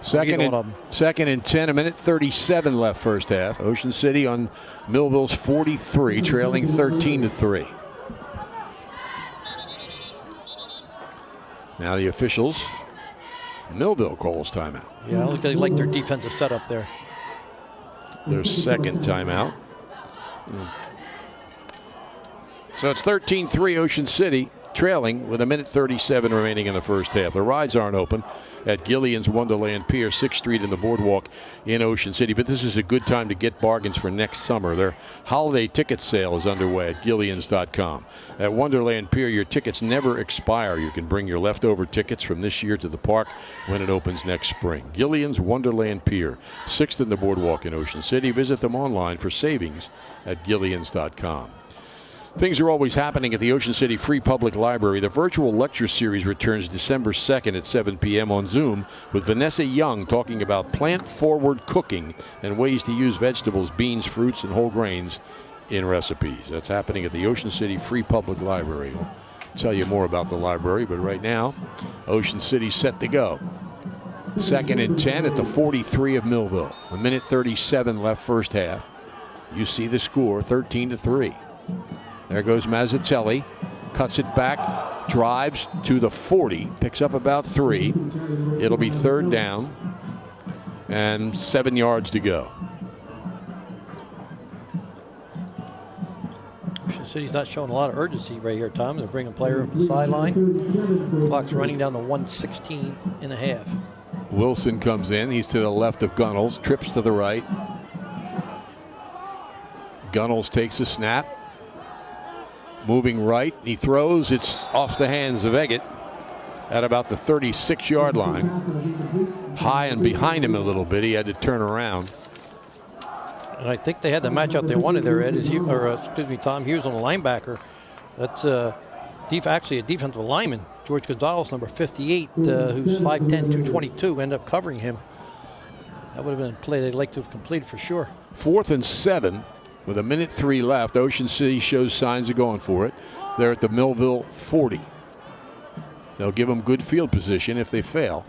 A: Second and 10, 1:37 left first half. Ocean City on Millville's 43, trailing 13-3. Now the officials, Millville calls timeout.
B: Yeah, I don't think they like their defensive setup there.
A: Their second timeout. So it's 13-3 Ocean City, trailing with 1:37 remaining in the first half. The rides aren't open at Gillian's Wonderland Pier, 6th Street in the Boardwalk in Ocean City. But this is a good time to get bargains for next summer. Their holiday ticket sale is underway at Gillians.com. At Wonderland Pier, your tickets never expire. You can bring your leftover tickets from this year to the park when it opens next spring. Gillian's Wonderland Pier, 6th in the Boardwalk in Ocean City. Visit them online for savings at Gillians.com. Things are always happening at the Ocean City Free Public Library. The virtual lecture series returns December 2nd at 7 p.m. on Zoom with Vanessa Young talking about plant-forward cooking and ways to use vegetables, beans, fruits, and whole grains in recipes. That's happening at the Ocean City Free Public Library. We'll tell you more about the library, but right now, Ocean City's set to go. 2nd and 10 at the 43 of Millville. 1:37 left first half. You see the score, 13-3. There goes Mazzatelli, cuts it back, drives to the 40, picks up about 3. It'll be 3rd down and 7 yards to go.
B: Ocean City's not showing a lot of urgency right here, Tom. They're bringing a player up the sideline. Clock's running down to 1:16 and a half.
A: Wilson comes in. He's to the left of Gunnels, trips to the right. Gunnels takes a snap. Moving right, he throws. It's off the hands of Eggett at about the 36-yard line. High and behind him a little bit. He had to turn around.
B: And I think they had the matchup they wanted there, Ed. Tom Hughes on the linebacker. That's actually a defensive lineman, George Gonzalez, number 58, who's 5'10", 222, ended up covering him. That would have been a play they'd like to have completed for sure.
A: 4th and 7. With 1:03 left, Ocean City shows signs of going for it. They're at the Millville 40. They'll give them good field position if they fail.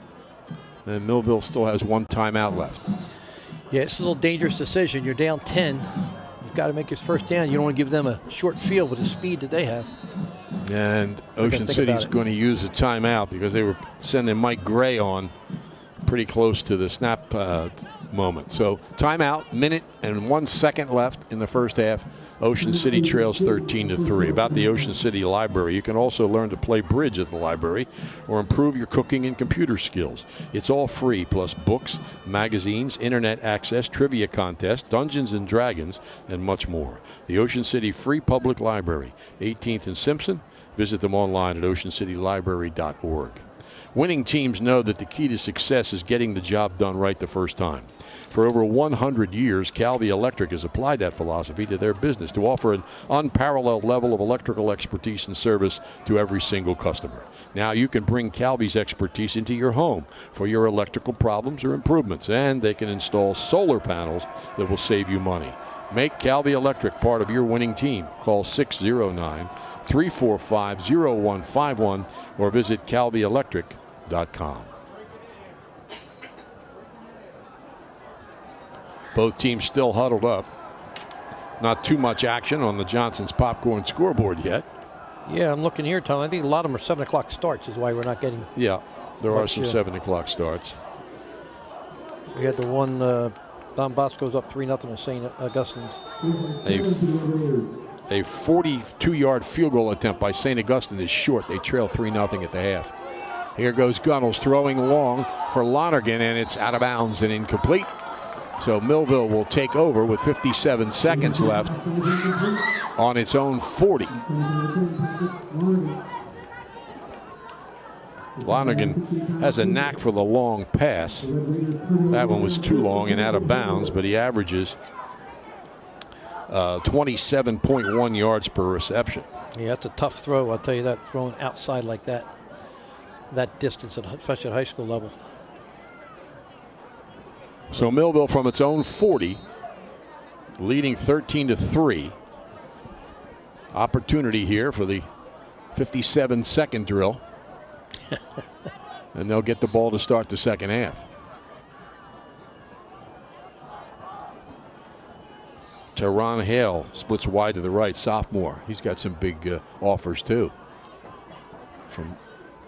A: And Millville still has 1 timeout left.
B: Yeah, it's a little dangerous decision. You're down 10. You've got to make your first down. You don't want to give them a short field with the speed that they have.
A: And
B: They're
A: Ocean
B: gonna think
A: City's
B: about it.
A: going to use a timeout because they were sending Mike Gray on pretty close to the snap moment. So timeout, minute and 1 second left in the first half. Ocean City trails 13-3. About the Ocean City Library, you can also learn to play bridge at the library or improve your cooking and computer skills. It's all free, plus books, magazines, internet access, trivia contests, Dungeons and Dragons, and much more. The Ocean City Free Public Library, 18th and Simpson. Visit them online at oceancitylibrary.org. Winning teams know that the key to success is getting the job done right the first time. For over 100 years, Calvi Electric has applied that philosophy to their business to offer an unparalleled level of electrical expertise and service to every single customer. Now you can bring Calvi's expertise into your home for your electrical problems or improvements, and they can install solar panels that will save you money. Make Calvi Electric part of your winning team. Call 609-345-0151 or visit calvielectric.com. Both teams still huddled up. Not too much action on the Johnson's Popcorn scoreboard yet.
B: Yeah, I'm looking here, Tom. I think a lot of them are 7 o'clock starts is why we're not getting.
A: Yeah, there are some
B: much,
A: 7 o'clock starts.
B: We had the one, Don Bosco's up 3-0 at St. Augustine's.
A: A 42-yard field goal attempt by St. Augustine is short. They trail 3-0 at the half. Here goes Gunnels throwing long for Lonergan, and it's out of bounds and incomplete. So Millville will take over with 57 seconds left on its own 40. Lonergan has a knack for the long pass. That one was too long and out of bounds, but he averages 27.1 yards per reception.
B: Yeah, that's a tough throw. I'll tell you that, throwing outside like that distance, especially at high school level.
A: So Millville from its own 40, leading 13-3. Opportunity here for the 57-second drill. And they'll get the ball to start the second half. Teron Hale splits wide to the right, sophomore. He's got some big offers too from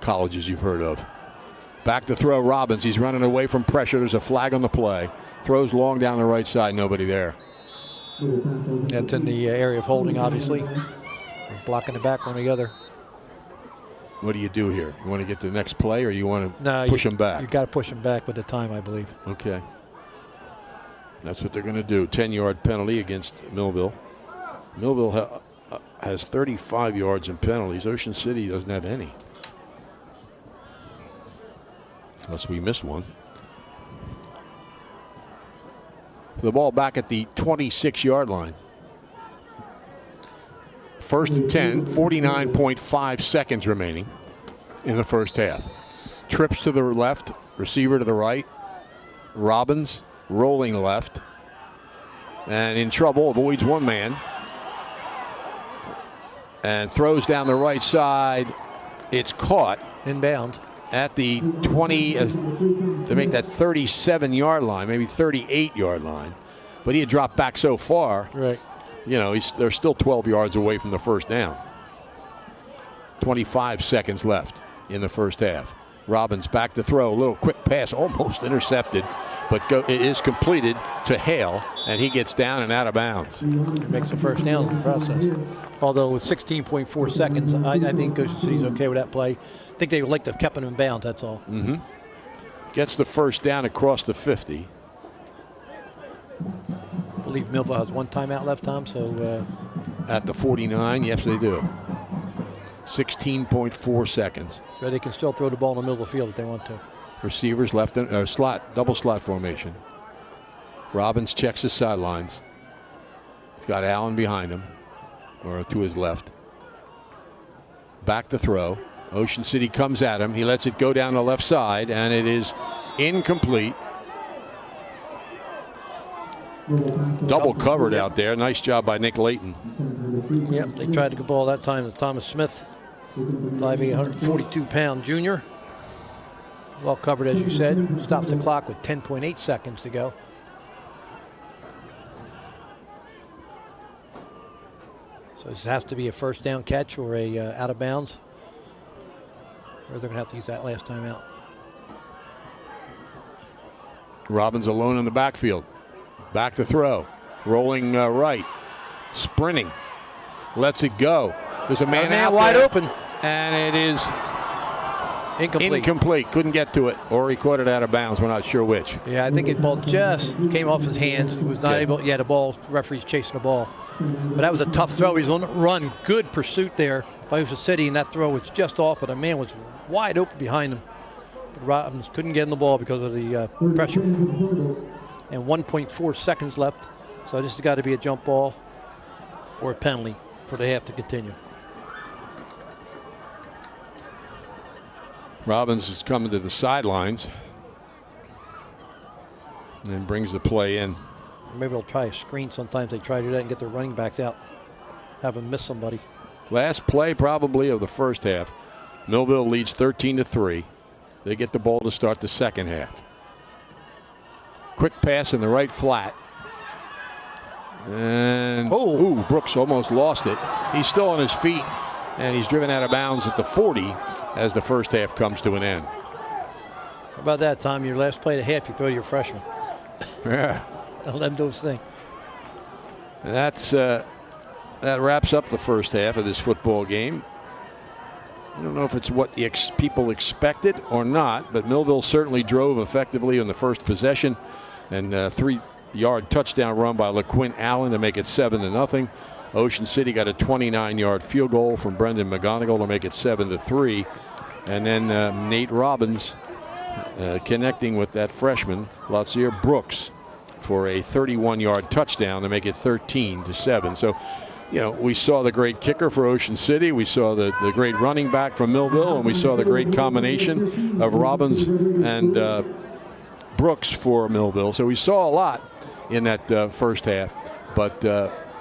A: colleges you've heard of. Back to throw Robbins. He's running away from pressure. There's a flag on the play. Throws long down the right side. Nobody there.
B: That's in the area of holding, obviously. Blocking the back, one or the other.
A: What do you do here? You want to get to the next play, or you want to push him back?
B: You got to push him back with the time, I believe.
A: Okay. That's what they're going to do. 10-yard penalty against Millville. Millville has 35 yards in penalties. Ocean City doesn't have any. Unless we missed one. The ball back at the 26-yard line. First and 10, 49.5 seconds remaining in the first half. Trips to the left, receiver to the right. Robbins rolling left. And in trouble, avoids one man. And throws down the right side. It's caught.
B: Inbound.
A: At the 20, to make that 37-yard line, maybe 38-yard line. But he had dropped back so far.
B: Right.
A: You know, they're still 12 yards away from the first down. 25 seconds left in the first half. Robbins back to throw. A little quick pass, almost intercepted. But it is completed to Hale, and he gets down and out of bounds.
B: He makes the first down in the process. Although with 16.4 seconds, I think Ocean City's okay with that play. I think they would like to have kept him in bounds, that's all.
A: Mm-hmm. Gets the first down across the 50.
B: I believe Millville has one timeout left, Tom, so.
A: At the 49, yes, they do. 16.4 seconds.
B: So they can still throw the ball in the middle of the field if they want to.
A: Receivers left in slot, double slot formation. Robbins checks his sidelines. He's got Allen behind him, or to his left. Back to throw. Ocean City comes at him. He lets it go down the left side, and it is incomplete. Double covered out there. Nice job by Nick Layton.
B: Yep, they tried to get the ball that time to Thomas Smith, 5'8", 142-pound junior. Well covered, as you said. Stops the clock with 10.8 seconds to go. So this has to be a first down catch or a out of bounds. Or they're going to have to use that last time out.
A: Robbins alone in the backfield. Back to throw. Rolling right. Sprinting. Lets it go. There's a man out
B: wide
A: there,
B: open.
A: And it is
B: Incomplete.
A: Couldn't get to it. Or he caught it out of bounds. We're not sure which.
B: Yeah, I think the ball just came off his hands. He was not able. Yeah, the ball. Referee's chasing the ball. But that was a tough throw. He was on the run. Good pursuit there by Ocean City, and that throw was just off, but the man was wide open behind him. But Robbins couldn't get in the ball because of the pressure. And 1.4 seconds left. So this has got to be a jump ball or a penalty for the half to continue.
A: Robbins is coming to the sidelines and then brings the play in.
B: Maybe they'll try a screen. Sometimes they try to do that and get their running backs out, have them miss somebody.
A: Last play probably of the first half. Millville leads 13-3. They get the ball to start the second half. Quick pass in the right flat. And Brooks almost lost it. He's still on his feet, and he's driven out of bounds at the 40 as the first half comes to an end.
B: How about that, Tom? Your last play of the half, you throw to your freshman.
A: Yeah.
B: Let them do his thing.
A: That wraps up the first half of this football game. I don't know if it's what people expected or not, but Millville certainly drove effectively on the first possession, and a 3-yard touchdown run by LaQuint Allen to make it 7-0. Ocean City got a 29-yard field goal from Brendan McGonigal to make it 7-3, and then Nate Robbins connecting with that freshman Latsier Brooks for a 31-yard touchdown to make it 13-7. So, you know, we saw the great kicker for Ocean City. We saw the great running back from Millville, and we saw the great combination of Robbins and Brooks for Millville. So we saw a lot in that first half, but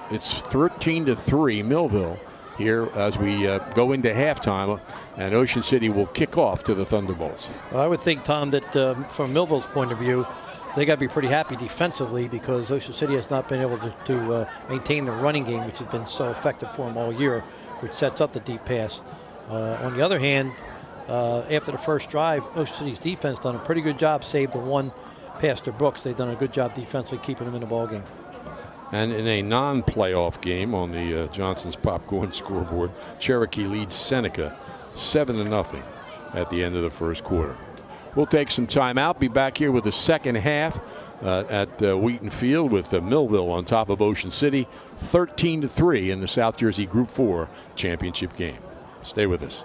A: it's 13-3 Millville here as we go into halftime, and Ocean City will kick off to the Thunderbolts.
B: Well, I would think, Tom, that from Millville's point of view, they got to be pretty happy defensively because Ocean City has not been able to maintain the running game, which has been so effective for them all year, which sets up the deep pass. On the other hand, after the first drive, Ocean City's defense done a pretty good job, saved the one pass to Brooks. They've done a good job defensively keeping them in the ball game.
A: And in a non-playoff game on the Johnson's Popcorn scoreboard, Cherokee leads Seneca 7-0 at the end of the first quarter. We'll take some time out. Be back here with the second half at Wheaton Field with Millville on top of Ocean City, 13-3 in the South Jersey Group 4 championship game. Stay with us.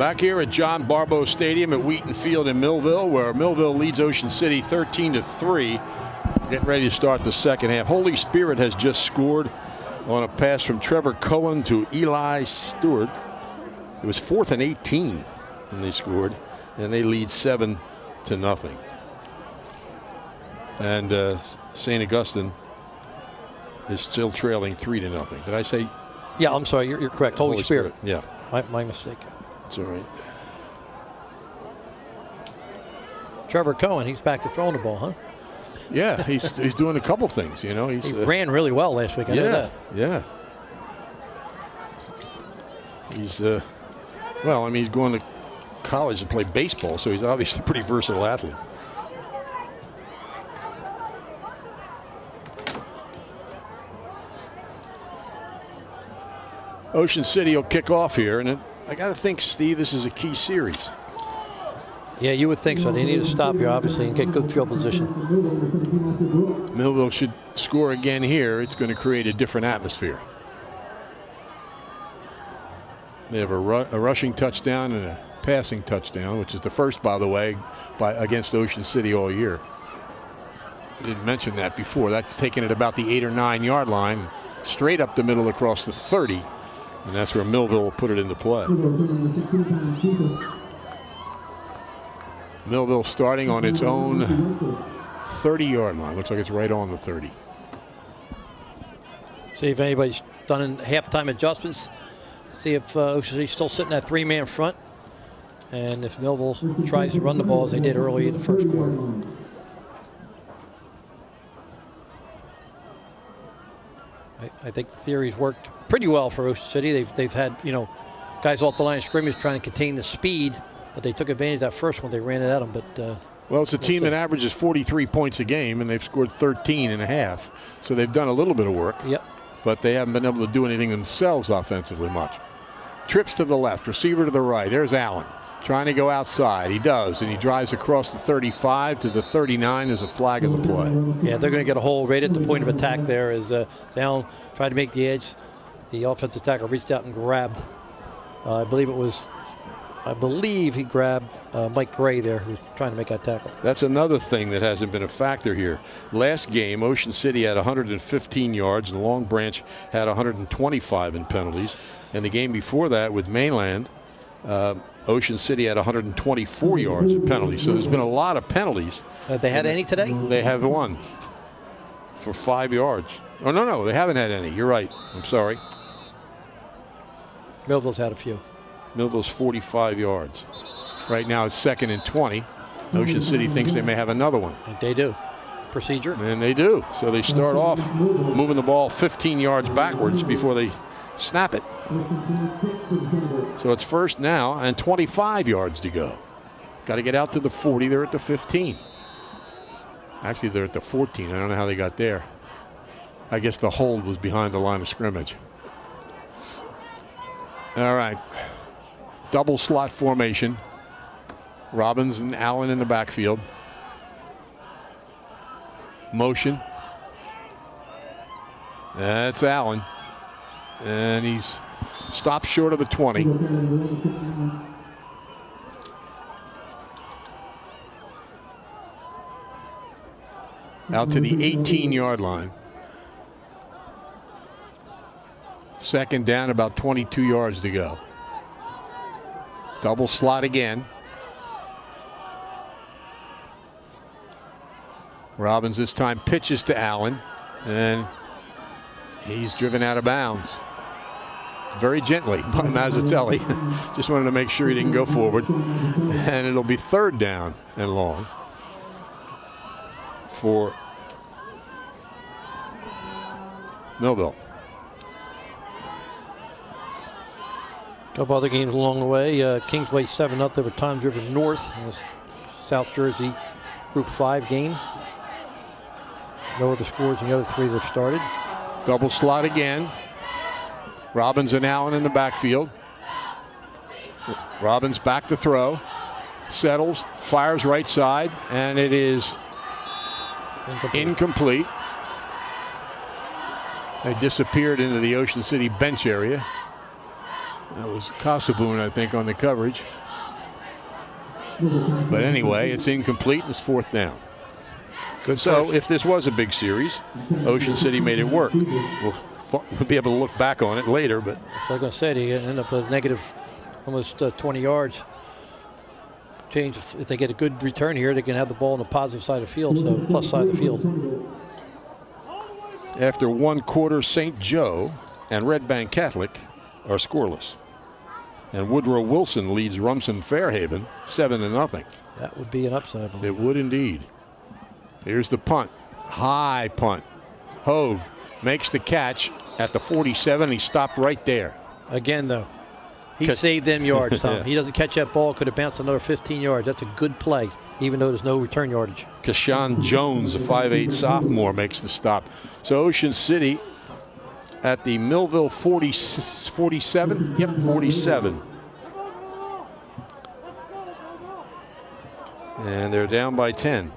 A: Back here at John Barbow Stadium at Wheaton Field in Millville, where Millville leads Ocean City 13-3. Getting ready to start the second half. Holy Spirit has just scored on a pass from Trevor Cohen to Eli Stewart. It was 4th and 18 when they scored, and they lead 7-0. And St. Augustine is still trailing 3-0. Did I say?
B: Yeah, I'm sorry. You're correct. Holy Spirit.
A: Yeah.
B: My mistake.
A: That's all right.
B: Trevor Cohen, he's back to throwing the ball, huh?
A: Yeah, he's doing a couple things, you know.
B: He ran really well last week. I know that.
A: Yeah. He's well, I mean, he's going to college to play baseball, so he's obviously a pretty versatile athlete. Ocean City will kick off here, and I got to think, Steve, this is a key series.
B: Yeah, you would think so. They need to stop here, obviously, and get good field position.
A: Millville should score again here. It's going to create a different atmosphere. They have a rushing touchdown and a passing touchdown, which is the first, by the way, against Ocean City all year. I didn't mention that before. That's taken at about the 8 or 9 yard line, straight up the middle across the 30. And that's where Millville will put it into play. Millville starting on its own 30-yard line. Looks like it's right on the 30.
B: See if anybody's done in halftime adjustments. See if Ocean City's still sitting at 3-man front. And if Millville tries to run the ball as they did early in the first quarter. I think the theory's worked pretty well for Ocean City. They've had, you know, guys off the line of scrimmage trying to contain the speed, but they took advantage of that first one. They ran it at them. But
A: well, it's a team that averages 43 points a game, and they've scored 13.5. So they've done a little bit of work.
B: Yep.
A: But they haven't been able to do anything themselves offensively much. Trips to the left, receiver to the right. There's Allen trying to go outside. He does, and he drives across the 35 to the 39. There's a flag in the play.
B: Yeah, they're going to get a hole right at the point of attack there as Allen tried to make the edge. The offensive tackle reached out and grabbed. I believe he grabbed Mike Gray there, who's trying to make that tackle.
A: That's another thing that hasn't been a factor here. Last game, Ocean City had 115 yards, and Long Branch had 125 in penalties. And the game before that with Mainland, Ocean City had 124 yards in penalties. So there's been a lot of penalties.
B: Have they had any today?
A: They have one for 5 yards. Oh, no, they haven't had any. You're right. I'm sorry.
B: Millville's had a few.
A: Millville's 45 yards. Right now it's 2nd and 20. Ocean City thinks they may have another one.
B: And they do. Procedure.
A: And they do. So they start off moving the ball 15 yards backwards before they snap it. So it's first now and 25 yards to go. Got to get out to the 40. They're at the 15. Actually, they're at the 14. I don't know how they got there. I guess the hold was behind the line of scrimmage. All right. Double slot formation. Robbins and Allen in the backfield. Motion. That's Allen. And he's stopped short of the 20. Out to the 18-yard line. Second down, about 22 yards to go. Double slot again. Robbins this time pitches to Allen, and he's driven out of bounds. Very gently by Mazzatelli. Just wanted to make sure he didn't go forward. And it'll be 3rd down and long for Millville.
B: A couple other games along the way. Kingsway 7-0 over Times River North in this South Jersey Group 5 game. No other scores in the other 3 that have started.
A: Double slot again. Robbins and Allen in the backfield. Robbins back to throw. Settles, fires right side, and it is incomplete. They disappeared into the Ocean City bench area. That was Casaboon, I think, on the coverage. But anyway, it's incomplete and it's 4th down.
B: Good.
A: So if this was a big series, Ocean City made it work. We'll be able to look back on it later, but
B: I was going to say, they end up with a negative almost 20 yards. Change if they get a good return here, they can have the ball on the positive side of the field, so plus side of the field.
A: after 1 quarter, St. Joe and Red Bank Catholic are scoreless. And Woodrow Wilson leads Rumson Fairhaven 7-0.
B: That would be an upset, I believe.
A: It would indeed. Here's the punt. High punt. Hogue makes the catch at the 47. He stopped right there.
B: Again, though, he saved them yards, Tom.
A: Yeah.
B: He doesn't catch that ball, could have bounced another 15 yards. That's a good play, even though there's no return yardage.
A: Kashawn Jones, a 5'8 sophomore, makes the stop. So Ocean City at the Millville 47? Yep, 47. And they're down by 10.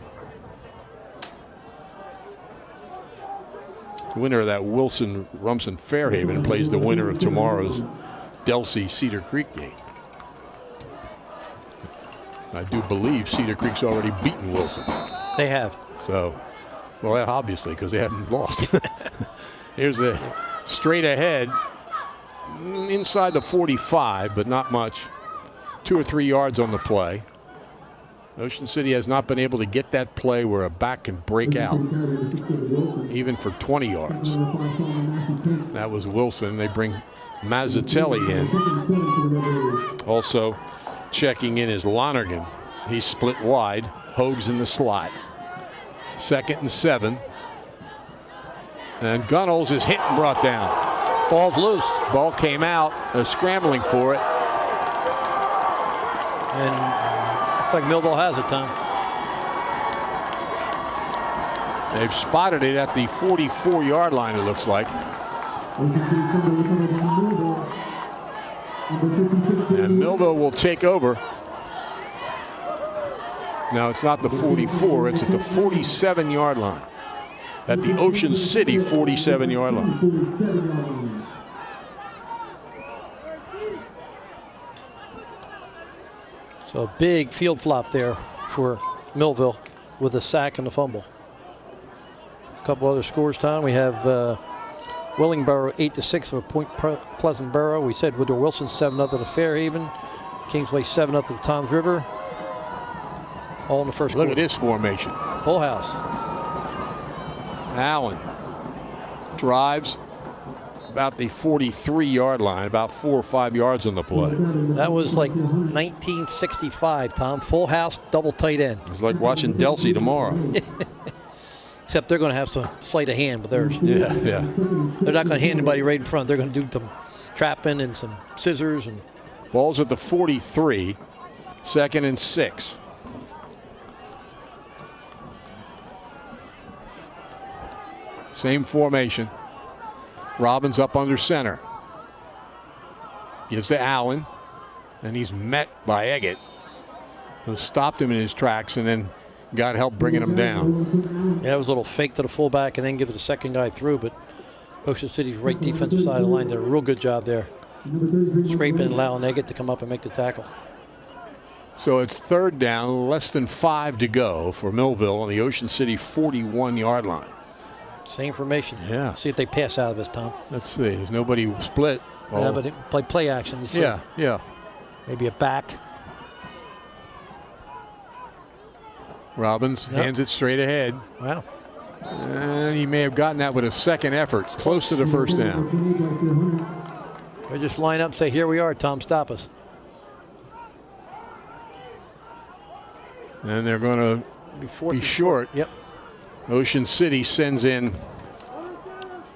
A: The winner of that Wilson-Rumson Fairhaven plays the winner of tomorrow's Delsea-Cedar Creek game. I do believe Cedar Creek's already beaten Wilson.
B: They have.
A: So, well, obviously, because they haven't lost. Here's a straight ahead inside the 45, but not much. 2 or 3 yards on the play. Ocean City has not been able to get that play where a back can break out, even for 20 yards. That was Wilson. They bring Mazzatelli in. Also checking in is Lonergan. He's split wide. Hogue's in the slot. 2nd and 7. And Gunnels is hit and brought down.
B: Ball's loose.
A: Ball came out. They're scrambling for it.
B: And looks like Millville has it, Tom.
A: They've spotted it at the 44-yard line, it looks like. And Millville will take over. Now it's not the 44, it's at the 47-yard line. At the Ocean City 47-yard line.
B: So a big field flop there for Millville with a sack and a fumble. A couple other scores, Tom. We have Willingboro 8-6 of a Point Pleasant Borough. We said Woodrow Wilson 7-0 to Fairhaven. Kingsway 7-0 to Toms River. All in the first quarter.
A: Look at this formation.
B: Full house.
A: Allen drives about the 43-yard line, about 4 or 5 yards on the play.
B: That was like 1965, Tom. Full house, double tight end.
A: It's like watching Delsea tomorrow.
B: Except they're going to have some sleight of hand with theirs.
A: Yeah.
B: They're not going to hand anybody right in front. They're going to do some trapping and some scissors. And
A: Ball's at the 43, 2nd and 6. Same formation. Robbins up under center. Gives to Allen, and he's met by Eggett, who stopped him in his tracks and then got help bringing him down.
B: yeah, it was a little fake to the fullback and then give it a second guy through, but Ocean City's right defensive side of the line did a real good job there. Scraping and allowing Eggett to come up and make the tackle.
A: So it's 3rd down, less than 5 to go for Millville on the Ocean City 41-yard line.
B: Same formation.
A: Yeah.
B: See if they pass out of this, Tom.
A: Let's see. There's nobody split.
B: Yeah, but play action. You see.
A: Yeah.
B: Maybe a back.
A: Robbins hands it straight ahead.
B: Wow.
A: And he may have gotten that with a second effort. Close to the first down.
B: They just line up and say, here we are, Tom, stop us.
A: And they're going to be short.
B: Yep.
A: Ocean City sends in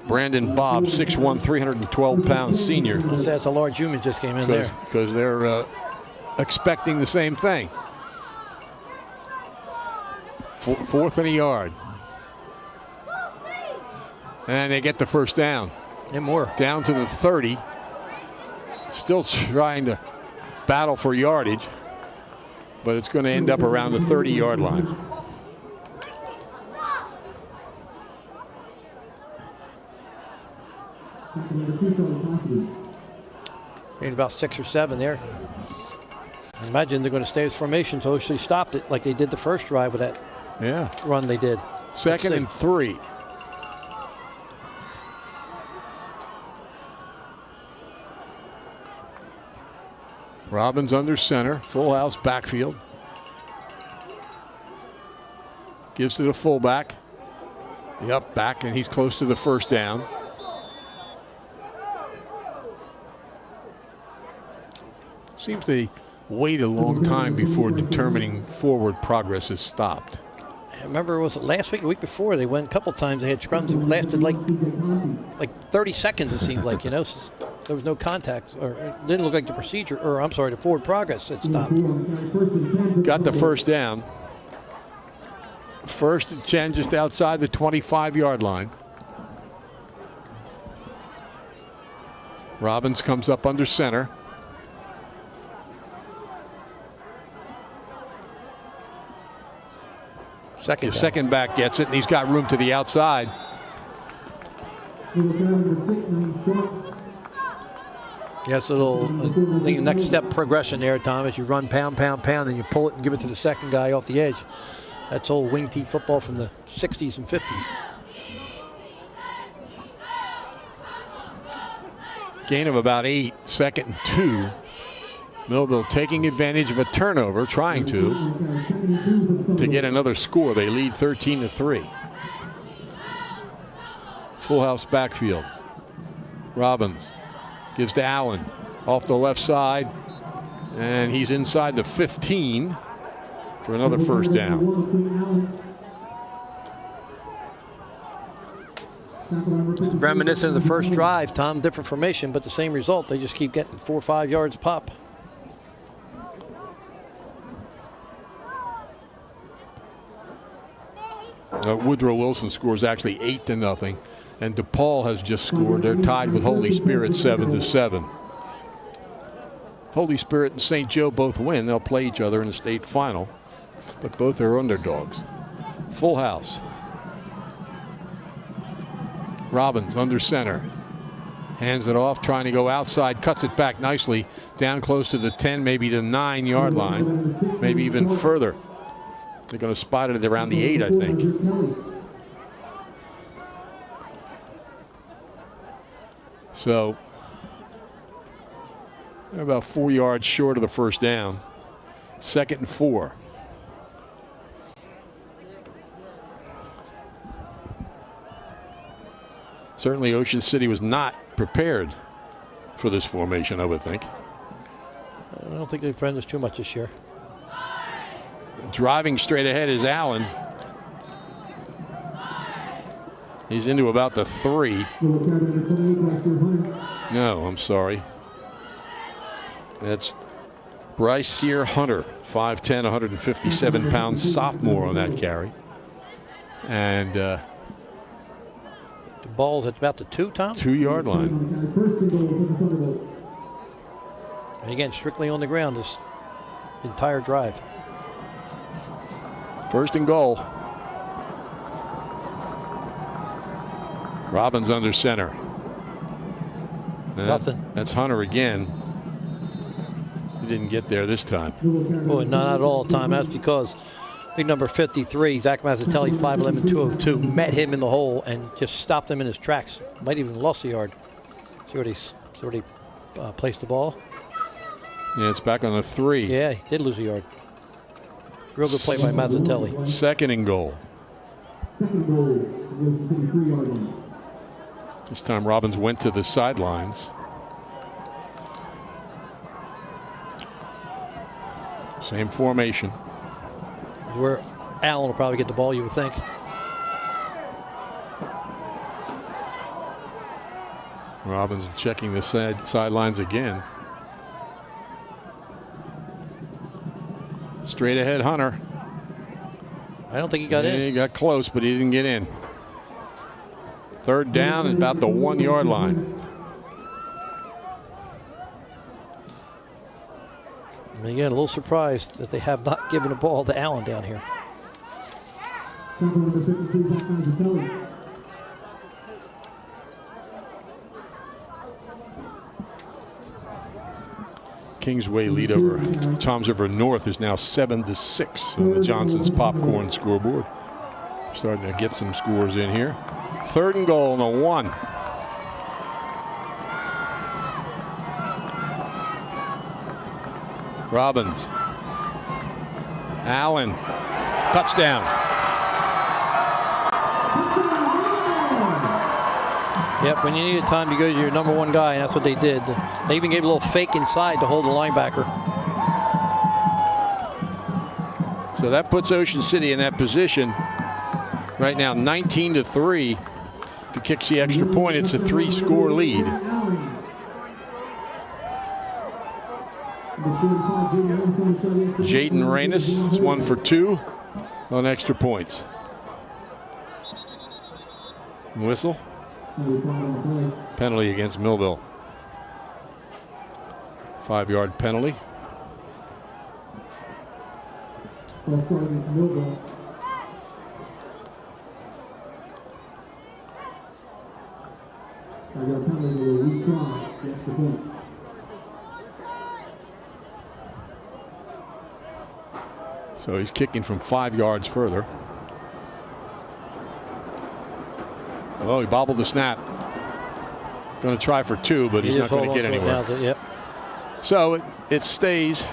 A: Brandon Bobb, 6'1", 312-pound senior.
B: That's a large human just came in there.
A: Because they're expecting the same thing. 4th and a yard. And they get the first down.
B: And more.
A: Down to the 30. Still trying to battle for yardage. But it's going to end up around the 30-yard line.
B: Maybe about 6 or 7 there. I imagine they're going to stay with formation until they stopped it like they did the first drive with that run they did.
A: Second and 3. Robbins under center, full house backfield. Gives to the fullback. Yep, back, and he's close to the first down. Seems they wait a long time before determining forward progress is stopped.
B: I remember, was it last week or the week before? They went a couple times. They had scrums that lasted like 30 seconds, it seemed like, you know. So there was no contact, or it didn't look like the procedure, or I'm sorry, the forward progress had stopped.
A: Got the first down. First and 10 just outside the 25-yard line. Robbins comes up under center.
B: Second down.
A: Second back gets it, and he's got room to the outside.
B: Yes, a little the next step progression there, Tom, as you run pound, pound, pound, and you pull it and give it to the second guy off the edge. That's old wing tee football from the 60s and 50s.
A: Gain of about 8, second and 2. Millville taking advantage of a turnover, trying to get another score. They lead 13-3. Full house backfield. Robbins gives to Allen off the left side, and he's inside the 15 for another first down.
B: It's reminiscent of the first drive, Tom. Different formation, but the same result. They just keep getting 4 or 5 yards pop.
A: Woodrow Wilson scores actually 8-0, and DePaul has just scored. They're tied with Holy Spirit 7-7. Holy Spirit and St. Joe both win. They'll play each other in the state final, but both are underdogs. Full house. Robbins under center. Hands it off, trying to go outside, cuts it back nicely, down close to the 10, maybe the 9-yard line, maybe even further. They're going to spot it around the 8, I think. So they're about 4 yards short of the first down. Second and 4. Certainly Ocean City was not prepared for this formation, I would think.
B: I don't think they've run this too much this year.
A: Driving straight ahead is Allen. He's into about the 3. No, I'm sorry. That's Bryce Sear Hunter, 5'10", 157 pounds, sophomore on that carry. And
B: the ball's at about the 2, Tom?
A: 2-yard line.
B: And again, strictly on the ground this entire drive.
A: First and goal. Robbins under center. And
B: Nothing.
A: That's Hunter again. He didn't get there this time.
B: Oh, not at all, Tom. That's because big number 53, Zach Mazzatelli, 5'11", 202, met him in the hole and just stopped him in his tracks. Might even lost the yard. See where he placed the ball?
A: Yeah, it's back on the 3.
B: Yeah, he did lose a yard. Real good play by Mazzatelli.
A: Second and goal. This time Robbins went to the sidelines. Same formation.
B: Where Allen will probably get the ball, you would think.
A: Robbins checking the sidelines again. Straight ahead, Hunter.
B: I don't think he got in.
A: He got close, but he didn't get in. Third down at about the 1-yard line.
B: And again, a little surprised that they have not given a ball to Allen down here.
A: Kingsway lead over Toms River North is now 7-6 on the Johnson's Popcorn scoreboard. Starting to get some scores in here. 3rd and goal and a 1. Robbins. Allen. Touchdown.
B: Yep, when you needed time, you go to your number 1 guy, and that's what they did. They even gave a little fake inside to hold the linebacker.
A: So that puts Ocean City in that position. Right now, 19-3. If he kicks the extra point, it's a 3-score lead. Jaden Reynes is 1 for 2 on extra points. Whistle. Penalty against Millville. 5-yard penalty. So he's kicking from 5 yards further. Oh, he bobbled the snap. Going to try for 2, but he's not going to get anywhere.
B: Yep.
A: So it stays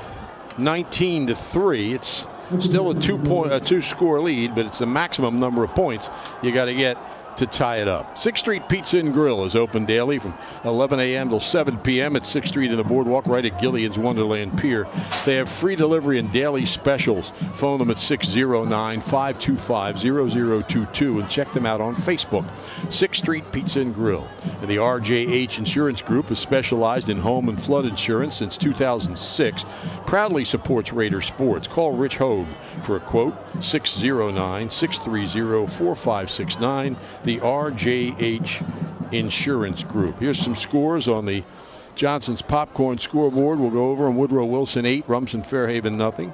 A: 19-3. It's still a 2-score lead, but it's the maximum number of points you got to get to tie it up. 6th Street Pizza and Grill is open daily from 11 a.m. till 7 p.m. at 6th Street in the Boardwalk, right at Gillian's Wonderland Pier. They have free delivery and daily specials. Phone them at 609-525-0022 and check them out on Facebook. 6th Street Pizza and Grill. And the RJH Insurance Group is specialized in home and flood insurance since 2006. Proudly supports Raider sports. Call Rich Hogue for a quote. 609-630-4569. The RJH Insurance Group. Here's some scores on the Johnson's Popcorn scoreboard. We'll go over them. Woodrow Wilson 8, Rumson Fairhaven nothing.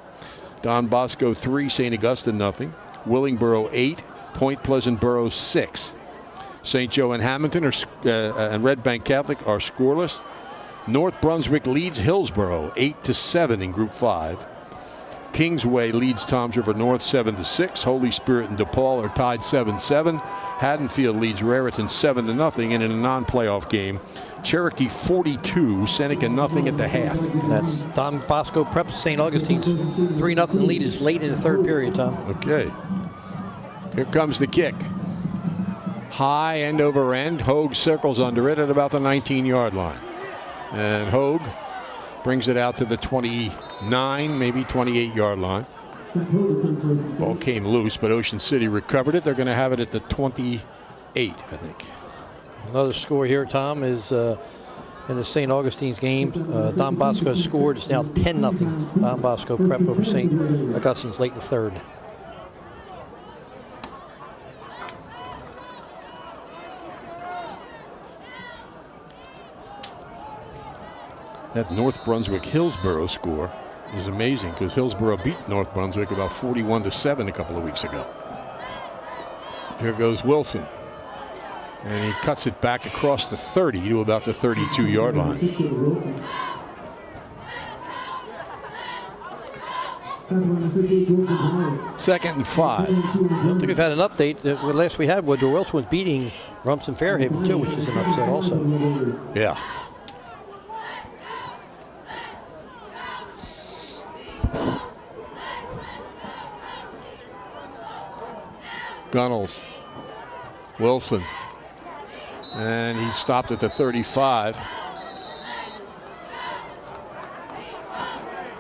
A: Don Bosco 3, St. Augustine nothing. Willingboro 8, Point Pleasant Borough 6. St. Joe and Hamilton and Red Bank Catholic are scoreless. North Brunswick leads Hillsborough 8-7 in Group 5. Kingsway leads Toms River North 7-6. Holy Spirit and DePaul are tied 7-7. Haddonfield leads Raritan 7-0. And in a non-playoff game, Cherokee 42, Seneca nothing at the half.
B: That's Don Bosco Prep St. Augustine's 3-0 lead is late in the 3rd period, Tom.
A: Okay. Here comes the kick. High end over end. Hogue circles under it at about the 19-yard line. And Hogue brings it out to the 29, maybe 28-yard line. Ball came loose, but Ocean City recovered it. They're going to have it at the 28, I think.
B: Another score here, Tom, is in the St. Augustine's game. Don Bosco has scored. It's now 10-0. Don Bosco Prep over St. Augustine's late in the 3rd.
A: That North Brunswick Hillsborough score is amazing because Hillsborough beat North Brunswick about 41-7 a couple of weeks ago. Here goes Wilson. And he cuts it back across the 30 to about the 32-yard line. Second and 5.
B: I don't think we've had an update. The last we had, Woodrow Wilson was beating Rumson Fairhaven, too, which is an upset also.
A: Yeah. Gunnels. Wilson. And he stopped at the 35.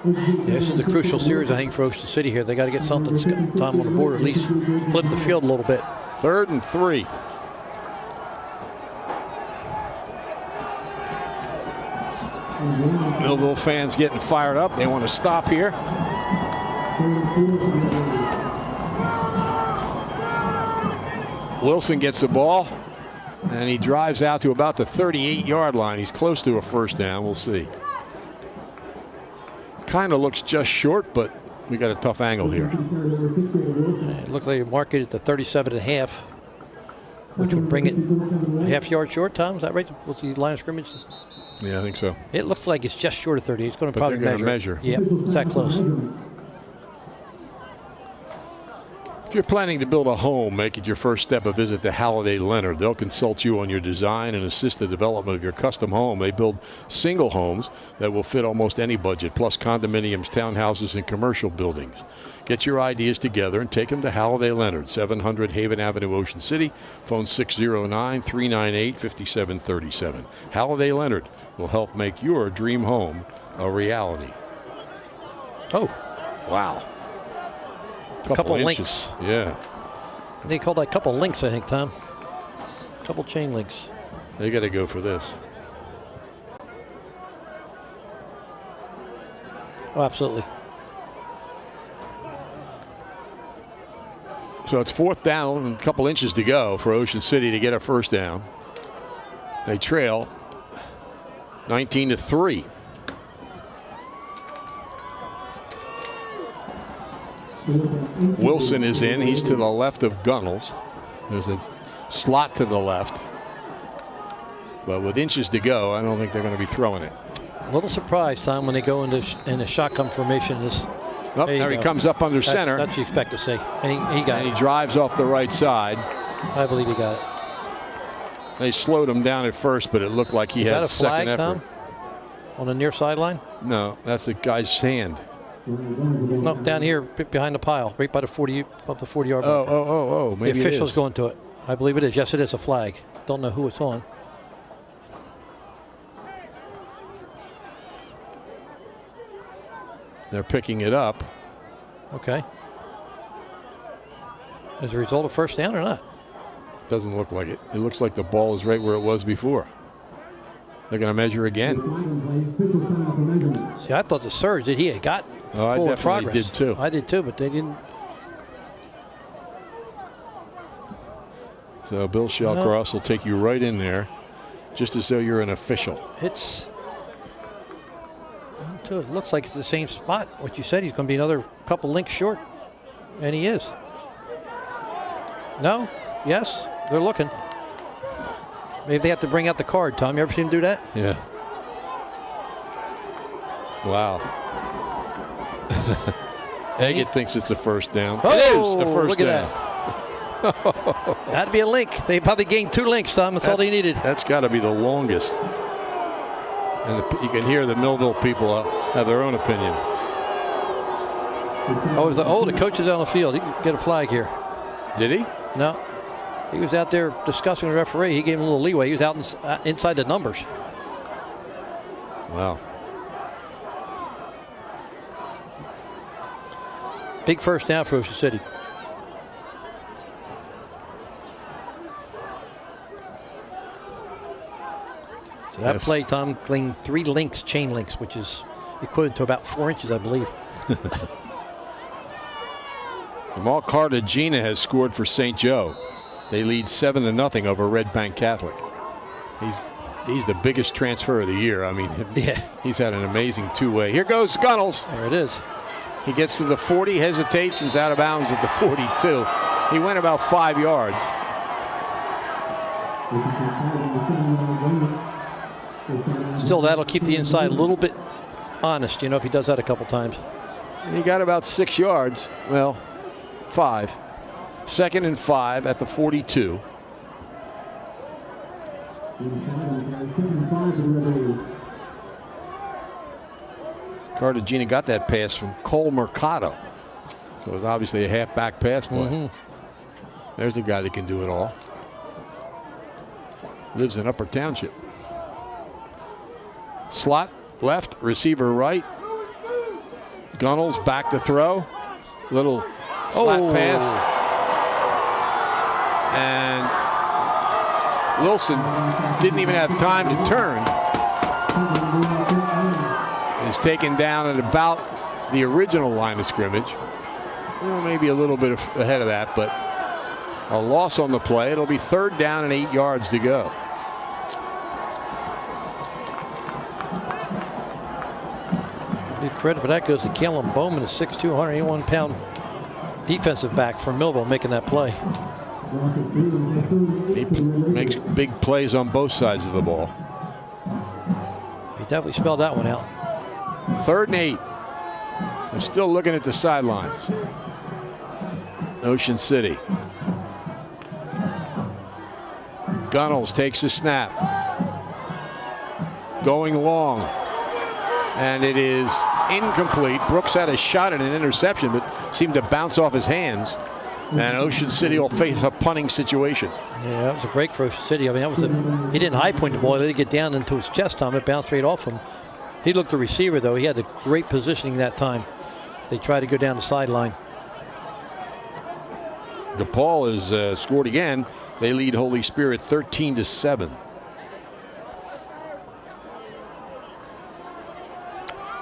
B: Yeah, this is a crucial series, I think, for Ocean City here. They got to get something, time on the board, or at least flip the field a little bit.
A: 3rd and 3. Millville fans getting fired up. They want to stop here. Wilson gets the ball, and he drives out to about the 38-yard line. He's close to a first down. We'll see. Kind of looks just short, but we got a tough angle here.
B: It looked like he marked it at the 37.5, which would bring it a half yard short, Tom. Is that right? What's the line of scrimmage?
A: Yeah, I think so.
B: It looks like it's just short of 38. It's going to
A: But
B: probably
A: they're gonna measure.
B: Yep, it's that close.
A: If you're planning to build a home, make it your first step a visit to Halliday Leonard. They'll consult you on your design and assist the development of your custom home. They build single homes that will fit almost any budget, plus condominiums, townhouses, and commercial buildings. Get your ideas together and take them to Halliday Leonard, 700 Haven Avenue, Ocean City. Phone 609-398-5737. Halliday Leonard will help make your dream home a reality.
B: Oh,
A: Wow.
B: couple
A: inches.
B: links.
A: Yeah.
B: They called that couple links, I think, Tom. Couple chain links.
A: They got to go for this.
B: Oh, absolutely.
A: So it's 4th down and a couple inches to go for Ocean City to get a first down. They trail 19-3. Wilson is in. He's to the left of Gunnels. There's a slot to the left. But with inches to go, I don't think they're going to be throwing it.
B: A little surprised, Tom, when they go in a shotgun formation.
A: Oh, there he comes up under center.
B: That's what you expect to see. And he got
A: And
B: it.
A: he drives off the right side.
B: I believe he got it.
A: They slowed him down at first, but it looked like he
B: Is
A: had
B: that a
A: second
B: flag,
A: effort.
B: Tom? On the near sideline?
A: No, that's the guy's hand.
B: No, down here behind the pile, right by the 40 up the 40-yard line.
A: Oh, maybe
B: the official's
A: it is.
B: going to it. I believe it is. Yes, it is a flag. Don't know who it's on.
A: They're picking it up.
B: Okay. As a result of first down or not?
A: Doesn't look like it. It looks like the ball is right where it was before. They're going to measure again.
B: See, I thought the surge that he had got
A: Oh, I
B: full
A: definitely
B: progress.
A: did too.
B: I did too, but they didn't.
A: So Bill Shellcross will take you right in there, just as though you're an official.
B: It looks like it's the same spot. What you said, he's going to be another couple links short, and he is. No? Yes? They're looking. Maybe they have to bring out the card, Tom. You ever seen him do that?
A: Yeah. Wow. Eggett thinks it's the first down.
B: Oh,
A: it is the first
B: look at
A: down.
B: that. That'd be a link. They probably gained 2 links, Tom. That's all they needed.
A: That's got to be the longest. And you can hear the Millville people have their own opinion.
B: The coach is on the field. He could get a flag here.
A: Did he?
B: No. He was out there discussing with the referee. He gave him a little leeway. He was out inside the numbers.
A: Wow.
B: Big first down for Ocean City. So that play, Tom, gleaned 3 links, chain links, which is equivalent to about 4 inches, I believe.
A: Jamal Cartagena has scored for St. Joe. They lead 7-0 over Red Bank Catholic. He's the biggest transfer of the year. I mean, he's had an amazing two-way. Here goes Gunnels.
B: There it is.
A: He gets to the 40, hesitates, and's out of bounds at the 42. He went about 5 yards.
B: Still, that'll keep the inside a little bit honest, if he does that a couple times.
A: He got about 6 yards. Well, 5. 2nd and 5 at the 42. Cartagena got that pass from Cole Mercado. So it was obviously a halfback pass play. There's a guy that can do it all. Lives in Upper Township. Slot left, receiver right. Gunnels back to throw. Little flat pass. And Wilson didn't even have time to turn. Is taken down at about the original line of scrimmage. Well, maybe a little bit ahead of that, but a loss on the play. It'll be 3rd down and 8 yards to go.
B: Big credit for that goes to Kellen Bowman, a 6'2", 181-pound defensive back from Millville, making that play.
A: He makes big plays on both sides of the ball.
B: He definitely spelled that one out.
A: 3rd and 8. They're still looking at the sidelines. Ocean City. Gunnels takes the snap. Going long. And it is incomplete. Brooks had a shot at an interception, but seemed to bounce off his hands. And Ocean City will face a punting situation.
B: Yeah, that was a break for Ocean City. I mean, he didn't high point the ball. He let it get down into his chest time. It bounced right off him. He looked the receiver, though. He had the great positioning that time. They tried to go down the sideline.
A: DePaul has scored again. They lead Holy Spirit 13-7.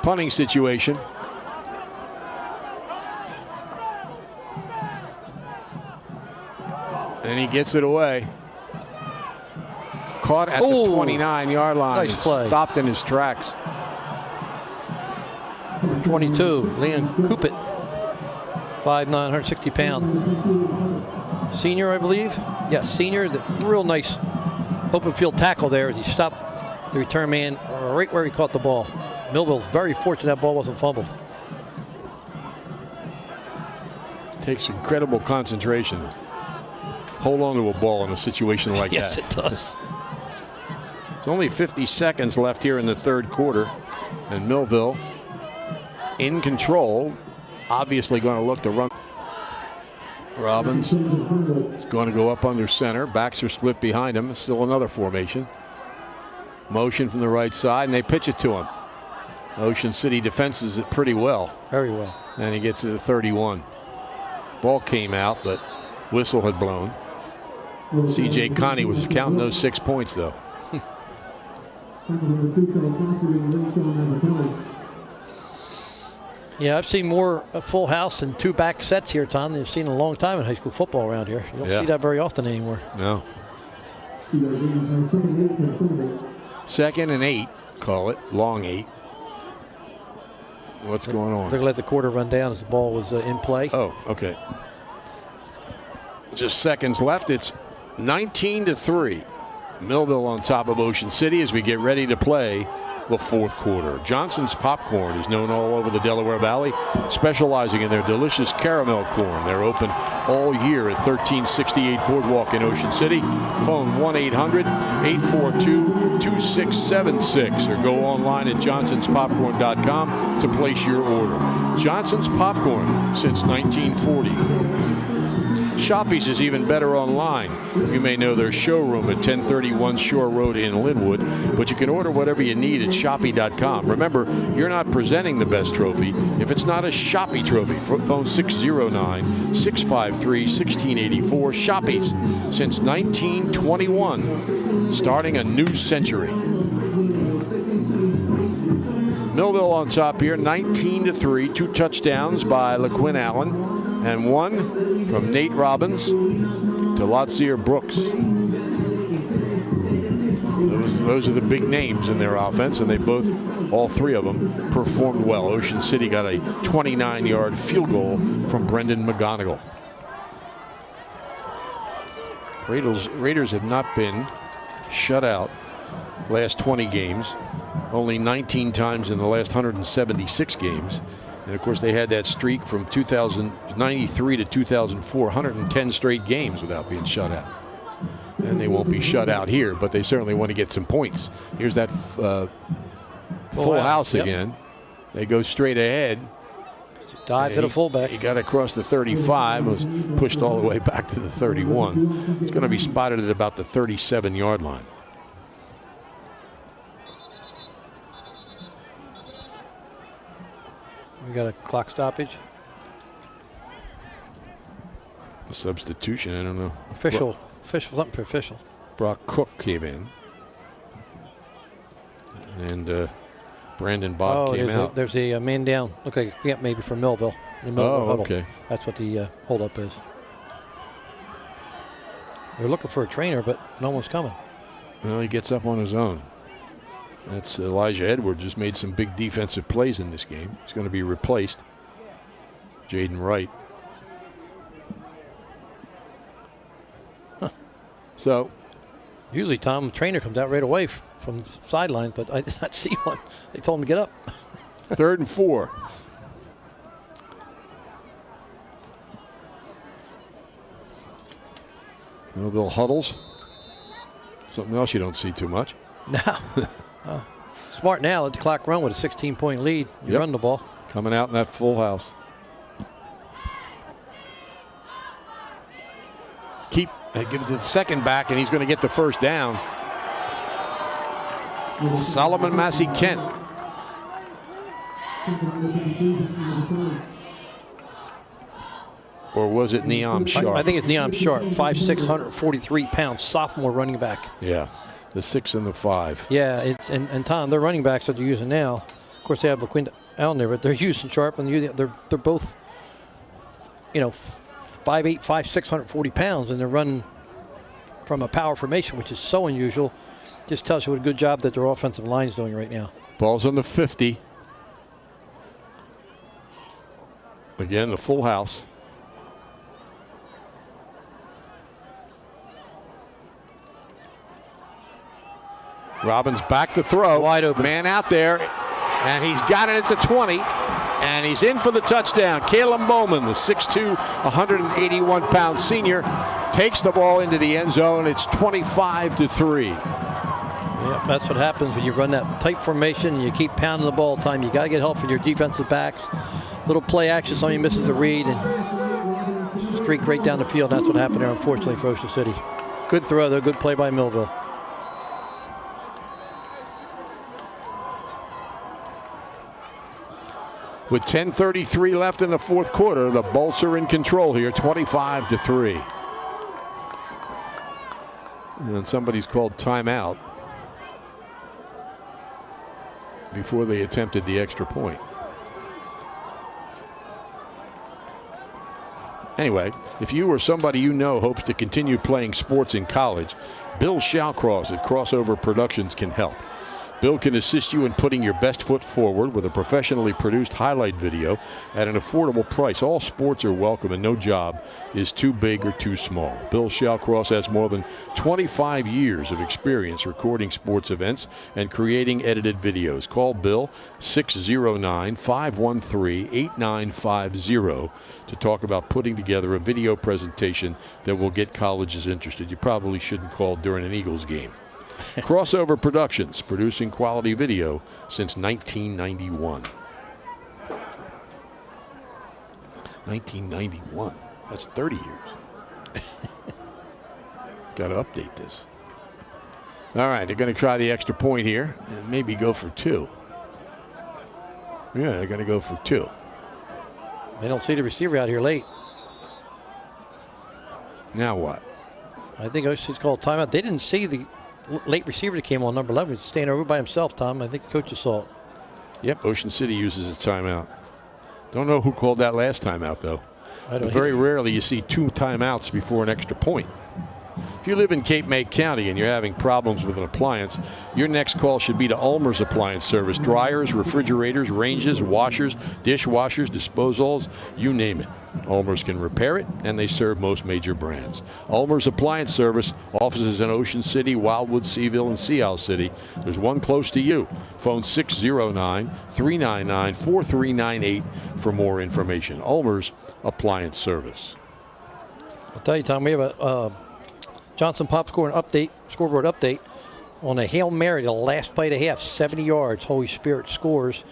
A: Punting situation. And he gets it away. Caught at the 29-yard line.
B: Nice play.
A: Stopped in his tracks.
B: 22, Leon Coopit. 5'9", 160-pound. Senior, I believe. Yes, senior. The real nice open field tackle there as he stopped the return man right where he caught the ball. Millville's very fortunate that ball wasn't fumbled.
A: Takes incredible concentration. Hold on to a ball in a situation like
B: yes,
A: that.
B: Yes, it does.
A: It's only 50 seconds left here in the 3rd quarter. And Millville in control. Obviously going to look to run. Robbins is going to go up under center. Backs are split behind him. Still another formation. Motion from the right side, and they pitch it to him. Ocean City defenses it pretty well.
B: Very well.
A: And he gets to the 31. Ball came out, but whistle had blown. C.J. Connie was counting those 6 points, though.
B: Yeah, I've seen more a full house and 2 back sets here, Tom, than I've seen in a long time in high school football around here. You don't see that very often anymore.
A: No. 2nd and 8, call it. Long 8. What's going on?
B: They're going to let the quarter run down as the ball was in play.
A: Oh, okay. Just seconds left. It's 19-3. Millville on top of Ocean City as we get ready to play the 4th quarter. Johnson's Popcorn is known all over the Delaware Valley, specializing in their delicious caramel corn. They're open all year at 1368 Boardwalk in Ocean City. Phone 1-800-842-2676 or go online at johnsonspopcorn.com to place your order. Johnson's Popcorn since 1940. Shoppies is even better online. You may know their showroom at 1031 Shore Road in Linwood, but you can order whatever you need at Shoppy.com. Remember, you're not presenting the best trophy if it's not a Shoppy trophy. Phone 609-653-1684. Shoppies since 1921, starting a new century. Millville on top here, 19-3. 2 touchdowns by LaQuinn Allen. And 1 from Nate Robbins to Lotsier Brooks. Those are the big names in their offense, and they both, all 3 of them, performed well. Ocean City got a 29-yard field goal from Brendan McGonigal. Raiders have not been shut out last 20 games, only 19 times in the last 176 games. And of course, they had that streak from 1993 to 2004, 110 straight games without being shut out. And they won't be shut out here, but they certainly want to get some points. Here's that full house again. They go straight ahead.
B: Dive to the fullback.
A: He got across the 35, was pushed all the way back to the 31. It's going to be spotted at about the 37-yard line.
B: We got a clock stoppage.
A: A substitution, I don't know.
B: Official, something for official.
A: Brock Cook came in. And Brandon Bob came out.
B: There's a man down. Look like a camp maybe from Millville. The Millville huddle.
A: Okay.
B: That's what the holdup is. They're looking for a trainer, but no one's coming.
A: Well, he gets up on his own. That's Elijah Edwards, just made some big defensive plays in this game. He's going to be replaced. Jaden Wright. So.
B: Usually, Tom, the trainer comes out right away from the sideline, but I did not see one. They told him to get up.
A: 3rd and 4. Millville huddles. Something else you don't see too much.
B: Now, smart now. Let the clock run with a 16-point lead. You run the ball.
A: Coming out in that full house. Give it to the second back, and he's going to get the first down. Solomon Massey Kent. Or was it Neom Sharp?
B: I think it's Neom Sharp, 5'6", 143 pounds, sophomore running back.
A: Yeah, the 6 and the 5.
B: Yeah, it's and Tom, their running backs that they're using now. Of course, they have LaQuinta Allen there, but they're using Sharp, and they're both, 5'8", 5'6", 140 pounds, and they're running from a power formation, which is so unusual. Just tells you what a good job that their offensive line is doing right now.
A: Ball's on the 50. Again, the full house. Robbins back to throw.
B: Wide open.
A: Man out there, and he's got it at the 20, and he's in for the touchdown. Caleb Bowman, the 6'2", 181-pound senior, takes the ball into the end zone. It's 25-3.
B: Yep, that's what happens when you run that tight formation and you keep pounding the ball all the time. You got to get help from your defensive backs. Little play action, somebody misses a read, and streak right down the field. That's what happened there, unfortunately, for Ocean City. Good throw, though. Good play by Millville.
A: With 10:33 left in the fourth quarter, the Bolts are in control here, 25-3. And somebody's called timeout before they attempted the extra point. Anyway, if you or somebody you know hopes to continue playing sports in college, Bill Shawcross at Crossover Productions can help. Bill can assist you in putting your best foot forward with a professionally produced highlight video at an affordable price. All sports are welcome, and no job is too big or too small. Bill Shawcross has more than 25 years of experience recording sports events and creating edited videos. Call Bill 609-513-8950 to talk about putting together a video presentation that will get colleges interested. You probably shouldn't call during an Eagles game. Crossover Productions, producing quality video since 1991. 1991. That's 30 years. Got to update this. All right, they're going to try the extra point here and maybe go for 2. Yeah, they're going to go for 2.
B: They don't see the receiver out here late.
A: Now what?
B: I think Ocean City's called timeout. They didn't see the late receiver that came on, number 11. He's staying over by himself, Tom. I think the coach saw it.
A: Yep, Ocean City uses a timeout. Don't know who called that last timeout, though. Very rarely you see 2 timeouts before an extra point. If you live in Cape May County and you're having problems with an appliance, your next call should be to Ulmer's Appliance Service. Dryers, refrigerators, ranges, washers, dishwashers, disposals, you name it. Ulmer's can repair it, and they serve most major brands. Ulmer's Appliance Service, offices in Ocean City, Wildwood, Seaville, and Sea Isle City. There's one close to you. Phone 609-399-4398 for more information. Ulmer's Appliance Service.
B: I'll tell you, Tom, we have a Johnson Pop scoreboard update on a Hail Mary, the last play of the half, 70 yards. Holy Spirit scores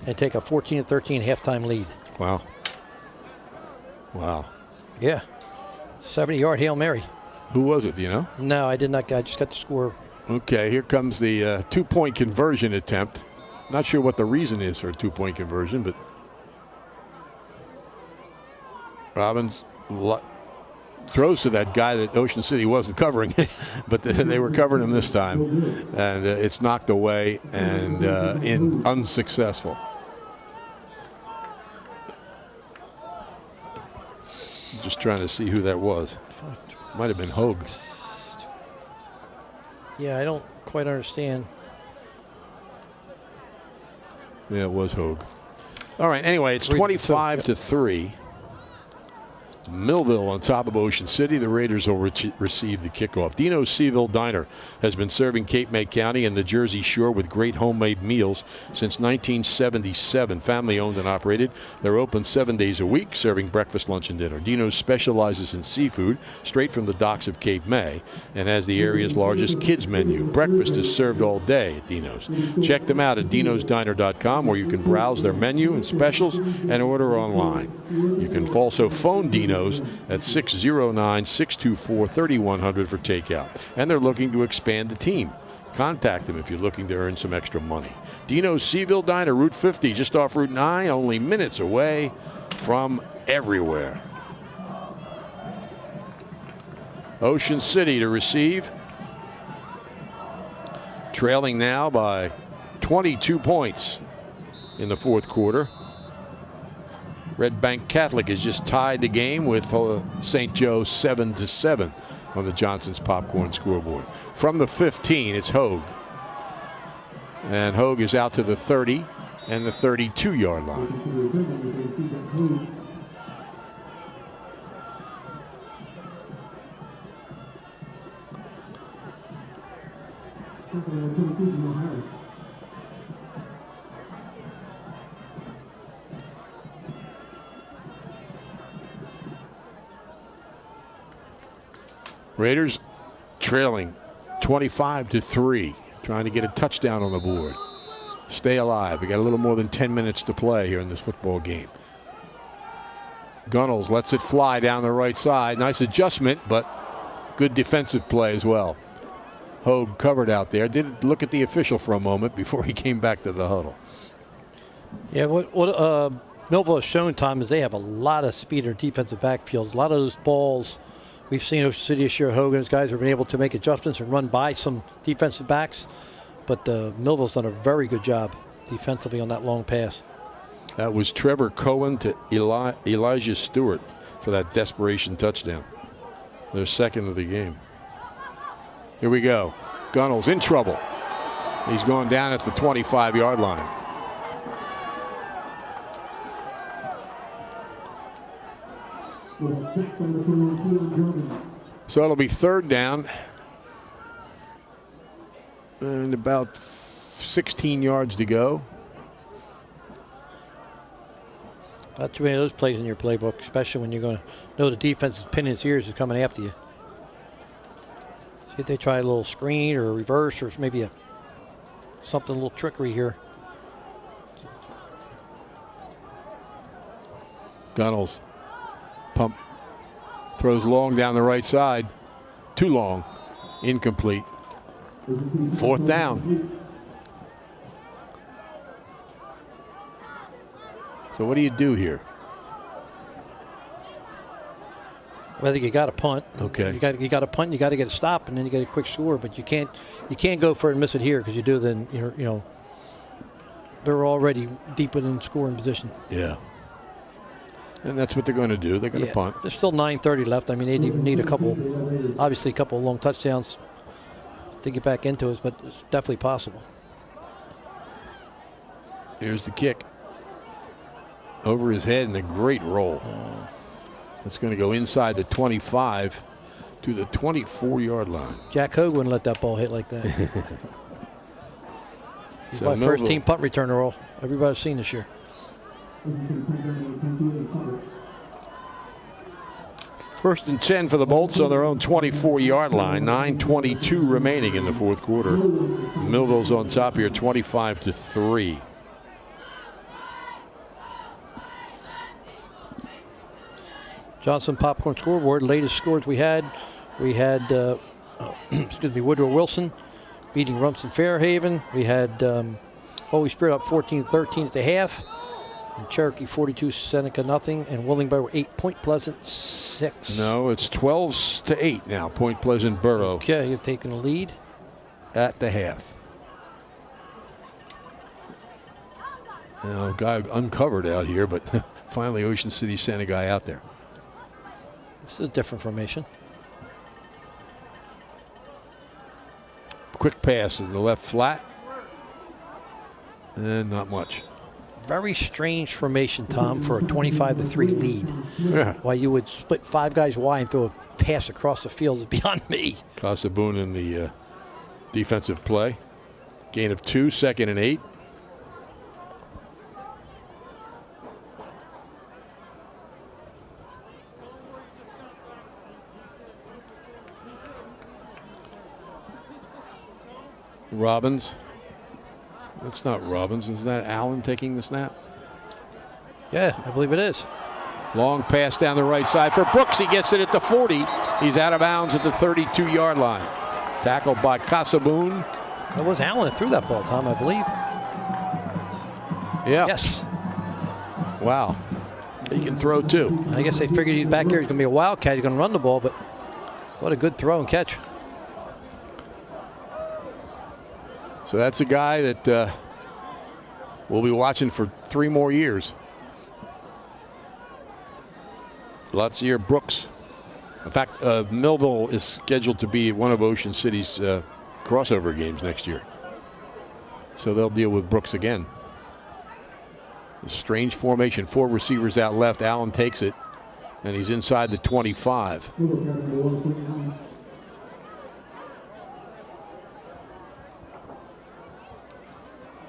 B: and take a 14-13 halftime lead.
A: Wow. Wow.
B: Yeah. 70-yard Hail Mary.
A: Who was it, do you know?
B: No, I did not. I just got the score.
A: Okay, here comes the 2-point conversion attempt. Not sure what the reason is for a 2-point conversion, but Robbins throws to that guy that Ocean City wasn't covering, but they were covering him this time, and it's knocked away and unsuccessful. Just trying to see who that was. Might have been Hogue.
B: Yeah, I don't quite understand.
A: Yeah, it was Hogue. All right, anyway, it's 25-3. Millville on top of Ocean City. The Raiders will receive the kickoff. Dino's Seaville Diner has been serving Cape May County and the Jersey Shore with great homemade meals since 1977. Family owned and operated. They're open 7 days a week, serving breakfast, lunch, and dinner. Dino's specializes in seafood straight from the docks of Cape May and has the area's largest kids menu. Breakfast is served all day at Dino's. Check them out at dinosdiner.com, where you can browse their menu and specials and order online. You can also phone Dino's at 609-624-3100 for takeout. And they're looking to expand the team. Contact them if you're looking to earn some extra money. Dino's Seaville Diner, Route 50, just off Route 9, only minutes away from everywhere. Ocean City to receive. Trailing now by 22 points in the fourth quarter. Red Bank Catholic has just tied the game with St. Joe 7-7 on the Johnson's Popcorn scoreboard. From the 15, it's Hogue. And Hogue is out to the 30 and the 32-yard line. Raiders trailing 25-3, trying to get a touchdown on the board. Stay alive. We got a little more than 10 minutes to play here in this football game. Gunnels lets it fly down the right side. Nice adjustment, but good defensive play as well. Hogue covered out there. Did look at the official for a moment before he came back to the huddle.
B: Yeah, what Millville has shown, Tom, is they have a lot of speed in their defensive backfields. A lot of those balls we've seen Ocean City this year. Hogan's guys have been able to make adjustments and run by some defensive backs. But Millville's done a very good job defensively on that long pass.
A: That was Trevor Cohen to Elijah Stewart for that desperation touchdown. Their second of the game. Here we go. Gunnels in trouble. He's going down at the 25-yard line. So it'll be third down and about 16 yards to go.
B: Not too many of those plays in your playbook, especially when you're going to know the defense is pinning its ears is coming after you. See if they try a little screen or a reverse or maybe something a little trickery here.
A: Gunnels pump, throws long down the right side. Too long. Incomplete. Fourth down. So what do you do here?
B: Well, I think you got to punt.
A: Okay.
B: You got to punt. You got to get a stop, and then you get a quick score. But you can't go for it and miss it here, because you do, then they're already deep within scoring position.
A: Yeah. And that's what they're going to do. They're going to punt.
B: There's still 9:30 left. I mean, they need a couple, obviously a couple of long touchdowns to get back into it, but it's definitely possible.
A: Here's the kick. Over his head, and a great roll. It's going to go inside the 25 to the 24-yard line.
B: Jack Hogue wouldn't let that ball hit like that. He's my first team punt returner all everybody's seen this year.
A: First and 10 for the Bolts on their own 24-yard line. 9:22 remaining in the fourth quarter. Millville's on top here, 25-3.
B: Johnson Popcorn scoreboard. Latest scores we had Woodrow Wilson beating Rumson Fairhaven. We had Holy Spirit up 14-13 at the half. And Cherokee 42, Seneca nothing, and Willingburg 8, Point Pleasant 6.
A: No, it's 12-8 now. Point Pleasant Borough.
B: Okay, you're taking the lead
A: at the half. Now, guy uncovered out here, but finally Ocean City sent a guy out there.
B: This is a different formation.
A: Quick pass in the left flat. And not much.
B: very strange formation, Tom, for a 25-3 lead.
A: Yeah.
B: Why you would split 5 guys wide and throw a pass across the field is beyond me.
A: Casabun in the defensive play. Gain of 2, 2nd and 8. Robbins. That's not Robbins. Is that Allen taking the snap?
B: Yeah, I believe it is.
A: Long pass down the right side for Brooks. He gets it at the 40. He's out of bounds at the 32-yard line. Tackled by Casabun.
B: It was Allen that threw that ball, Tom, I believe.
A: Yeah.
B: Yes.
A: Wow. He can throw too.
B: I guess they figured he's back here. He's going to be a wildcat. He's going to run the ball, but what a good throw and catch.
A: So that's a guy that we'll be watching for 3 more years. Latsier Brooks. In fact, Millville is scheduled to be one of Ocean City's crossover games next year. So they'll deal with Brooks again. A strange formation. 4 receivers out left. Allen takes it, and he's inside the 25.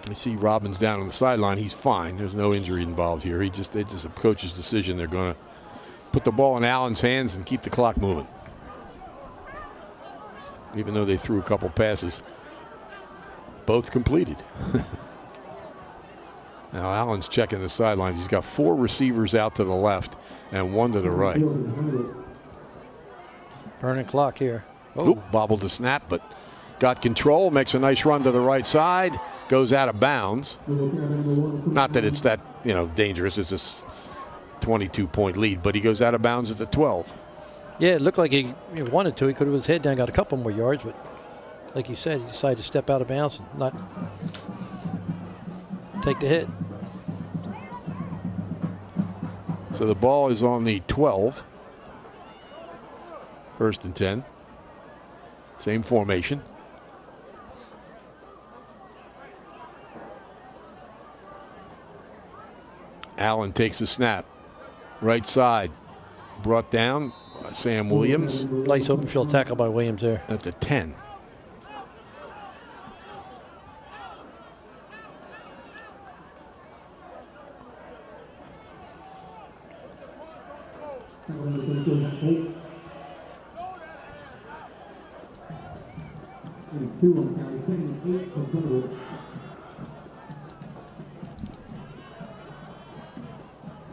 A: You see Robbins down on the sideline. He's fine. There's no injury involved here. It's just a coach's decision. They're going to put the ball in Allen's hands and keep the clock moving. Even though they threw a couple passes, both completed. Now Allen's checking the sidelines. He's got 4 receivers out to the left and 1 to the right.
B: Burning clock here.
A: Oh. Oop, bobbled the snap, but got control. Makes a nice run to the right side. Goes out of bounds. Not that it's that dangerous. It's just 22-point lead, but he goes out of bounds at the 12.
B: Yeah, it looked like he wanted to. He could have his head down, got a couple more yards, but like you said, he decided to step out of bounds and not take the hit.
A: So the ball is on the 12. 1st and 10. Same formation. Allen takes the snap. Right side. Brought down by Sam Williams.
B: Nice open field tackle by Williams there.
A: At the 10.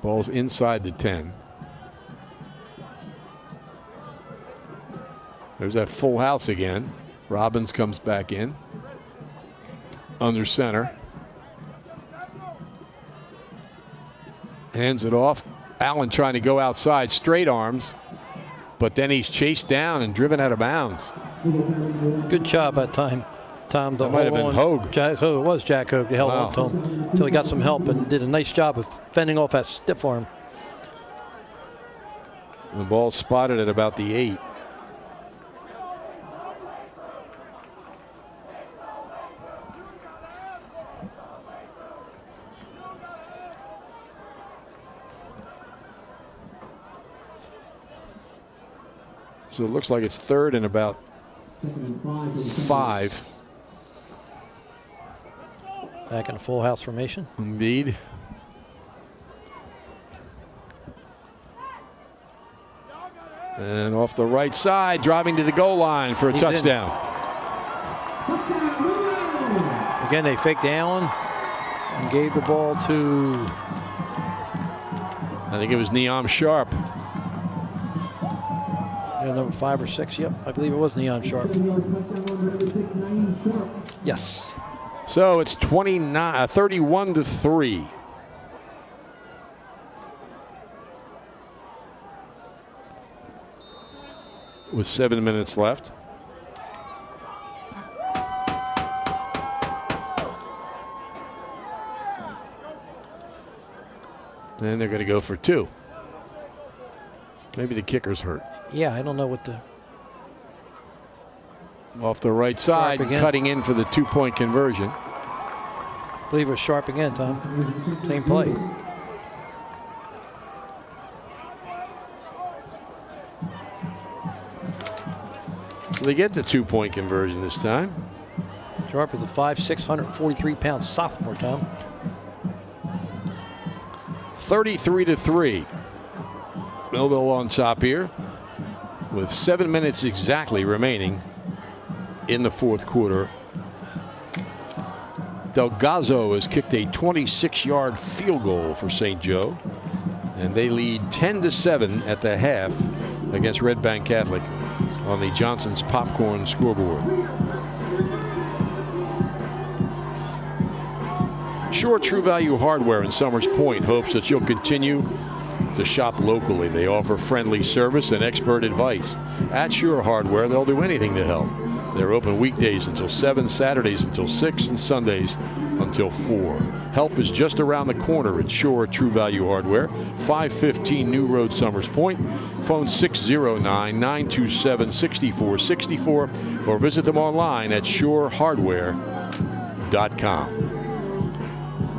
A: Ball's inside the 10. There's that full house again. Robbins comes back in. Under center. Hands it off. Allen trying to go outside, straight arms. But then he's chased down and driven out of bounds.
B: Good job that time, Tom.
A: That might have been Hogue.
B: It was Jack Hogue. They held on to him until he got some help and did a nice job of fending off that stiff arm.
A: The ball spotted at about the 8. So it looks like it's 3rd and about 5.
B: Back in a full house formation.
A: Indeed. And off the right side, driving to the goal line for a touchdown.
B: Again, they faked Allen and gave the ball to,
A: I think it was Neon Sharp.
B: number 5 or 6. Yep, I believe it was Neon Sharp. Yes.
A: So it's 31-3. With 7 minutes left. And they're going to go for 2. Maybe the kicker's hurt.
B: Yeah, I don't know what the.
A: Off the right side, cutting in for the 2-point conversion.
B: believe it was Sharp again, Tom. Same play.
A: So they get the 2-point conversion this time.
B: Sharp is a 5'6", 143-pound sophomore, Tom.
A: 33-3. Millville on top here with 7 minutes exactly remaining in the fourth quarter. Delgazo has kicked a 26-yard field goal for St. Joe, and they lead 10-7 at the half against Red Bank Catholic on the Johnson's Popcorn scoreboard. Sure True Value Hardware in Summers Point hopes that you'll continue to shop locally. They offer friendly service and expert advice. At Sure Hardware, they'll do anything to help. They're open weekdays until 7, Saturdays until 6, and Sundays until 4. Help is just around the corner at Sure True Value Hardware, 515 New Road, Summers Point. Phone 609-927-6464 or visit them online at surehardware.com.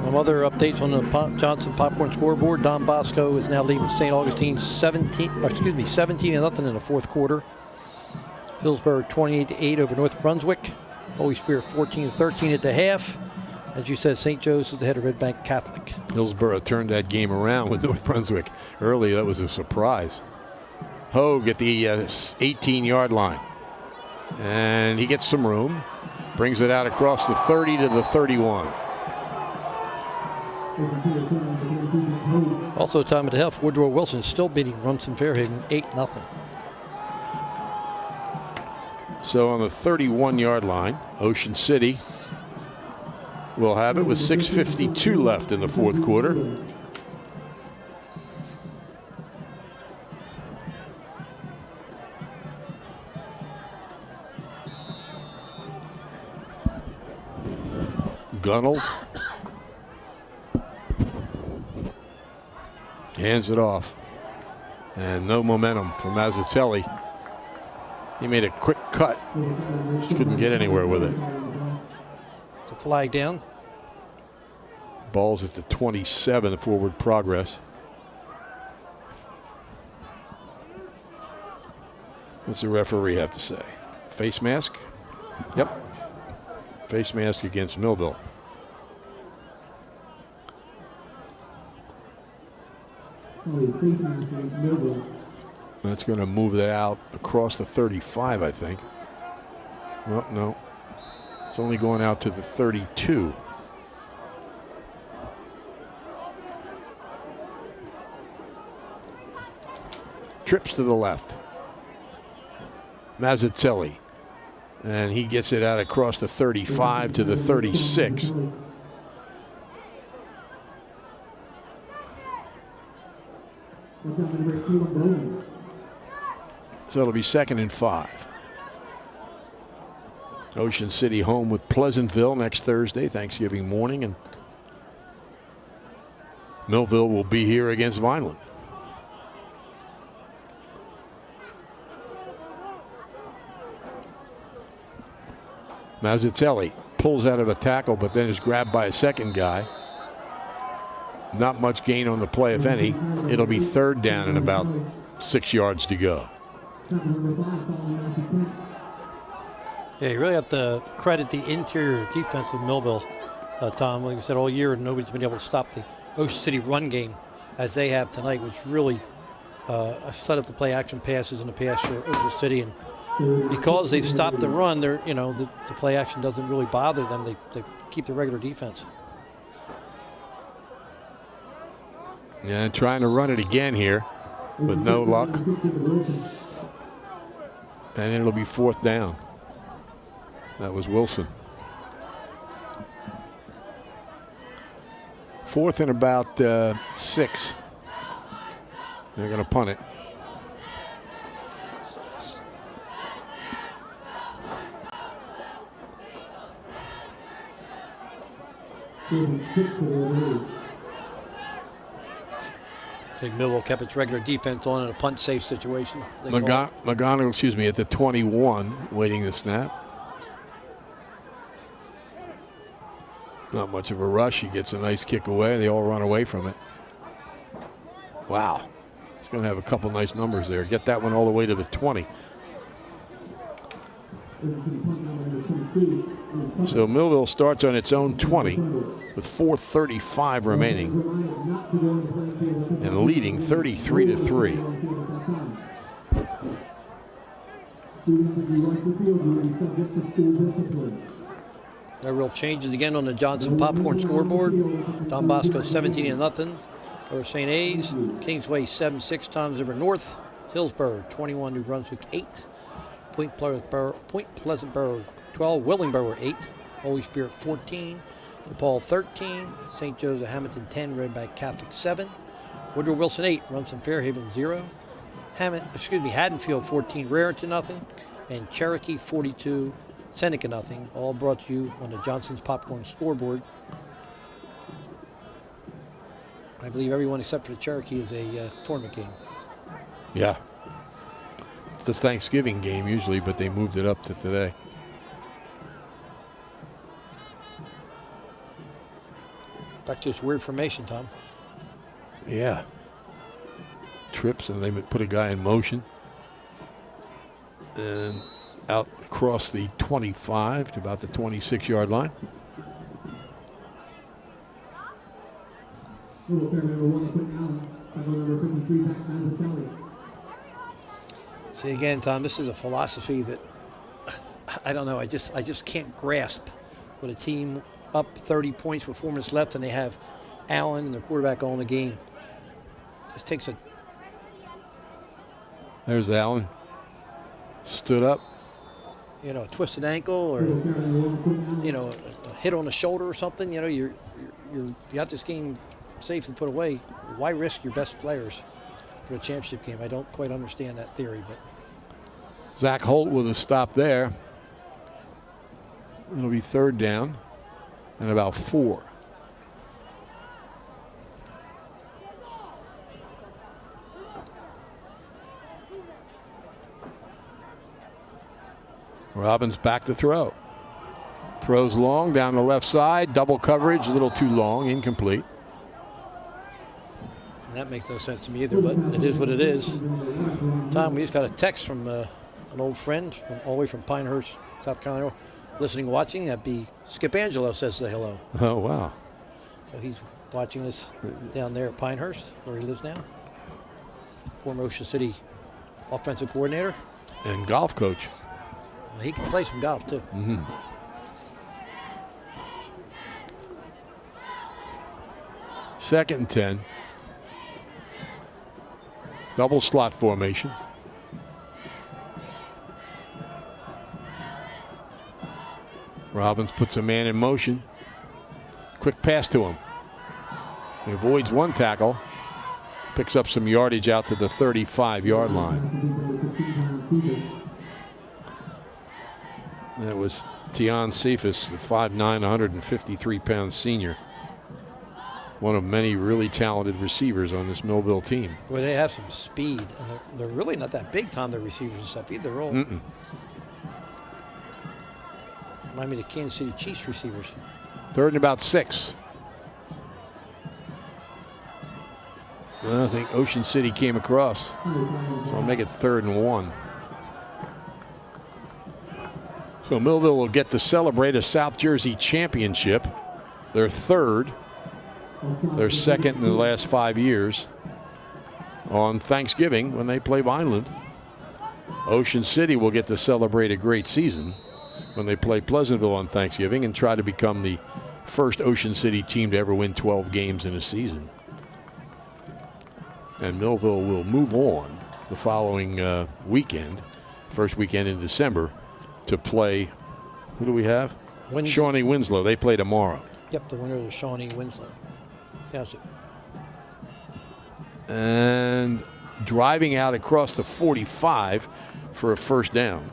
B: Some other updates on the Johnson Popcorn scoreboard. Don Bosco is now leading St. Augustine 17-0 in the fourth quarter. Hillsborough 28-8 over North Brunswick. Holy Spirit 14-13 at the half. As you said, St. Joe's is ahead of Red Bank Catholic.
A: Hillsborough turned that game around with North Brunswick early. That was a surprise. Hogue at the 18-yard line. And he gets some room. Brings it out across the 30 to the 31.
B: Also, time at the half, Woodrow Wilson is still beating Rumson Fairhaven 8-0.
A: So on the 31-yard line, Ocean City will have it with 6:52 left in the fourth quarter. Gunnels hands it off, and no momentum for Mazzatelli. He made a quick cut, just couldn't get anywhere with it.
B: The flag down.
A: Ball's at the 27, forward progress. What's the referee have to say? Face mask? Yep. Face mask against Millville. That's going to move that out across the 35, I think. Well, no. It's only going out to the 32. Trips to the left. Mazzatelli. And he gets it out across the 35 to the 36. So it'll be 2nd and 5. Ocean City home with Pleasantville next Thursday, Thanksgiving morning, and Millville will be here against Vineland. Mazzatelli pulls out of a tackle, but then is grabbed by a second guy. Not much gain on the play, if any. It'll be 3rd down and about 6 yards to go.
B: Yeah, you really have to credit the interior defense of Millville, Tom. Like you said, all year nobody's been able to stop the Ocean City run game as they have tonight, which really set up the play action passes in the past for Ocean City. And because they've stopped the run, they're, the play action doesn't really bother them. They keep the regular defense.
A: Yeah, trying to run it again here, but no luck. And it'll be 4th down. That was Wilson. 4th and about 6. They're going to punt it.
B: I think Millville kept its regular defense on in a punt safe situation.
A: McGonigal, at the 21, waiting the snap. Not much of a rush. He gets a nice kick away. They all run away from it. Wow. He's going to have a couple nice numbers there. Get that one all the way to the 20. So Millville starts on its own 20 with 4:35 remaining and leading 33-3.
B: No real changes again on the Johnson Popcorn scoreboard. Don Bosco 17-0 over St. A's. Kingsway 7-6 Toms River North. Hillsborough 21, New Brunswick 8. Point Pleasant Borough 12, Willingboro 8. Holy Spirit 14. DePaul 13. St. Joseph Hamilton 10, Redback Catholic 7. Woodrow Wilson 8, Rumson Fairhaven 0. Haddonfield 14, Raritan 0. And Cherokee 42, Seneca 0. All brought to you on the Johnson's Popcorn scoreboard. I believe everyone except for the Cherokee is a tournament game.
A: Yeah. It's the Thanksgiving game usually, but they moved it up to today.
B: Back to this weird formation, Tom.
A: Yeah. Trips, and they put a guy in motion. And out across the 25 to about the 26-yard line.
B: See, again, Tom, this is a philosophy that I don't know. I just can't grasp with a team up 30 points with 4 minutes left and they have Allen and the quarterback all in the game. Just takes a...
A: There's Allen. Stood up.
B: You know, a twisted ankle or, you know, a hit on the shoulder or something. You know, you got this game safe to put away. Why risk your best players for a championship game? I don't quite understand that theory, but...
A: Zach Holt with a stop there. It'll be 3rd down and about 4. Robbins back to throw. Throws long down the left side. Double coverage, a little too long, incomplete.
B: And that makes no sense to me either, but it is what it is. Tom, we just got a text from an old friend from all the way from Pinehurst, South Carolina, listening, watching. That'd be Skip Angelo says say hello.
A: Oh, wow.
B: So he's watching us down there at Pinehurst, where he lives now. Former Ocean City offensive coordinator.
A: And golf coach.
B: He can play some golf, too.
A: Mm-hmm. Second and 10. Double slot formation. Robbins puts a man in motion. Quick pass to him. He avoids one tackle. Picks up some yardage out to the 35-yard line. That was Tian Cephas, the 5'9", 153-pound senior. One of many really talented receivers on this Millville team.
B: Well, they have some speed, and they're really not that big, Tom, their receivers and stuff either. They're all remind me of the Kansas City Chiefs receivers.
A: 3rd and about 6. I think Ocean City came across, so I'll make it 3rd and 1. So Millville will get to celebrate a South Jersey championship, their 3rd, their 2nd in the last 5 years, on Thanksgiving when they play Vineland. Ocean City will get to celebrate a great season when they play Pleasantville on Thanksgiving and try to become the first Ocean City team to ever win 12 games in a season. And Millville will move on the following weekend, first weekend in December, to play, who do we have? Shawnee Winslow. They play tomorrow.
B: Yep, the winner is Shawnee Winslow. That's it.
A: And driving out across the 45 for a 1st down.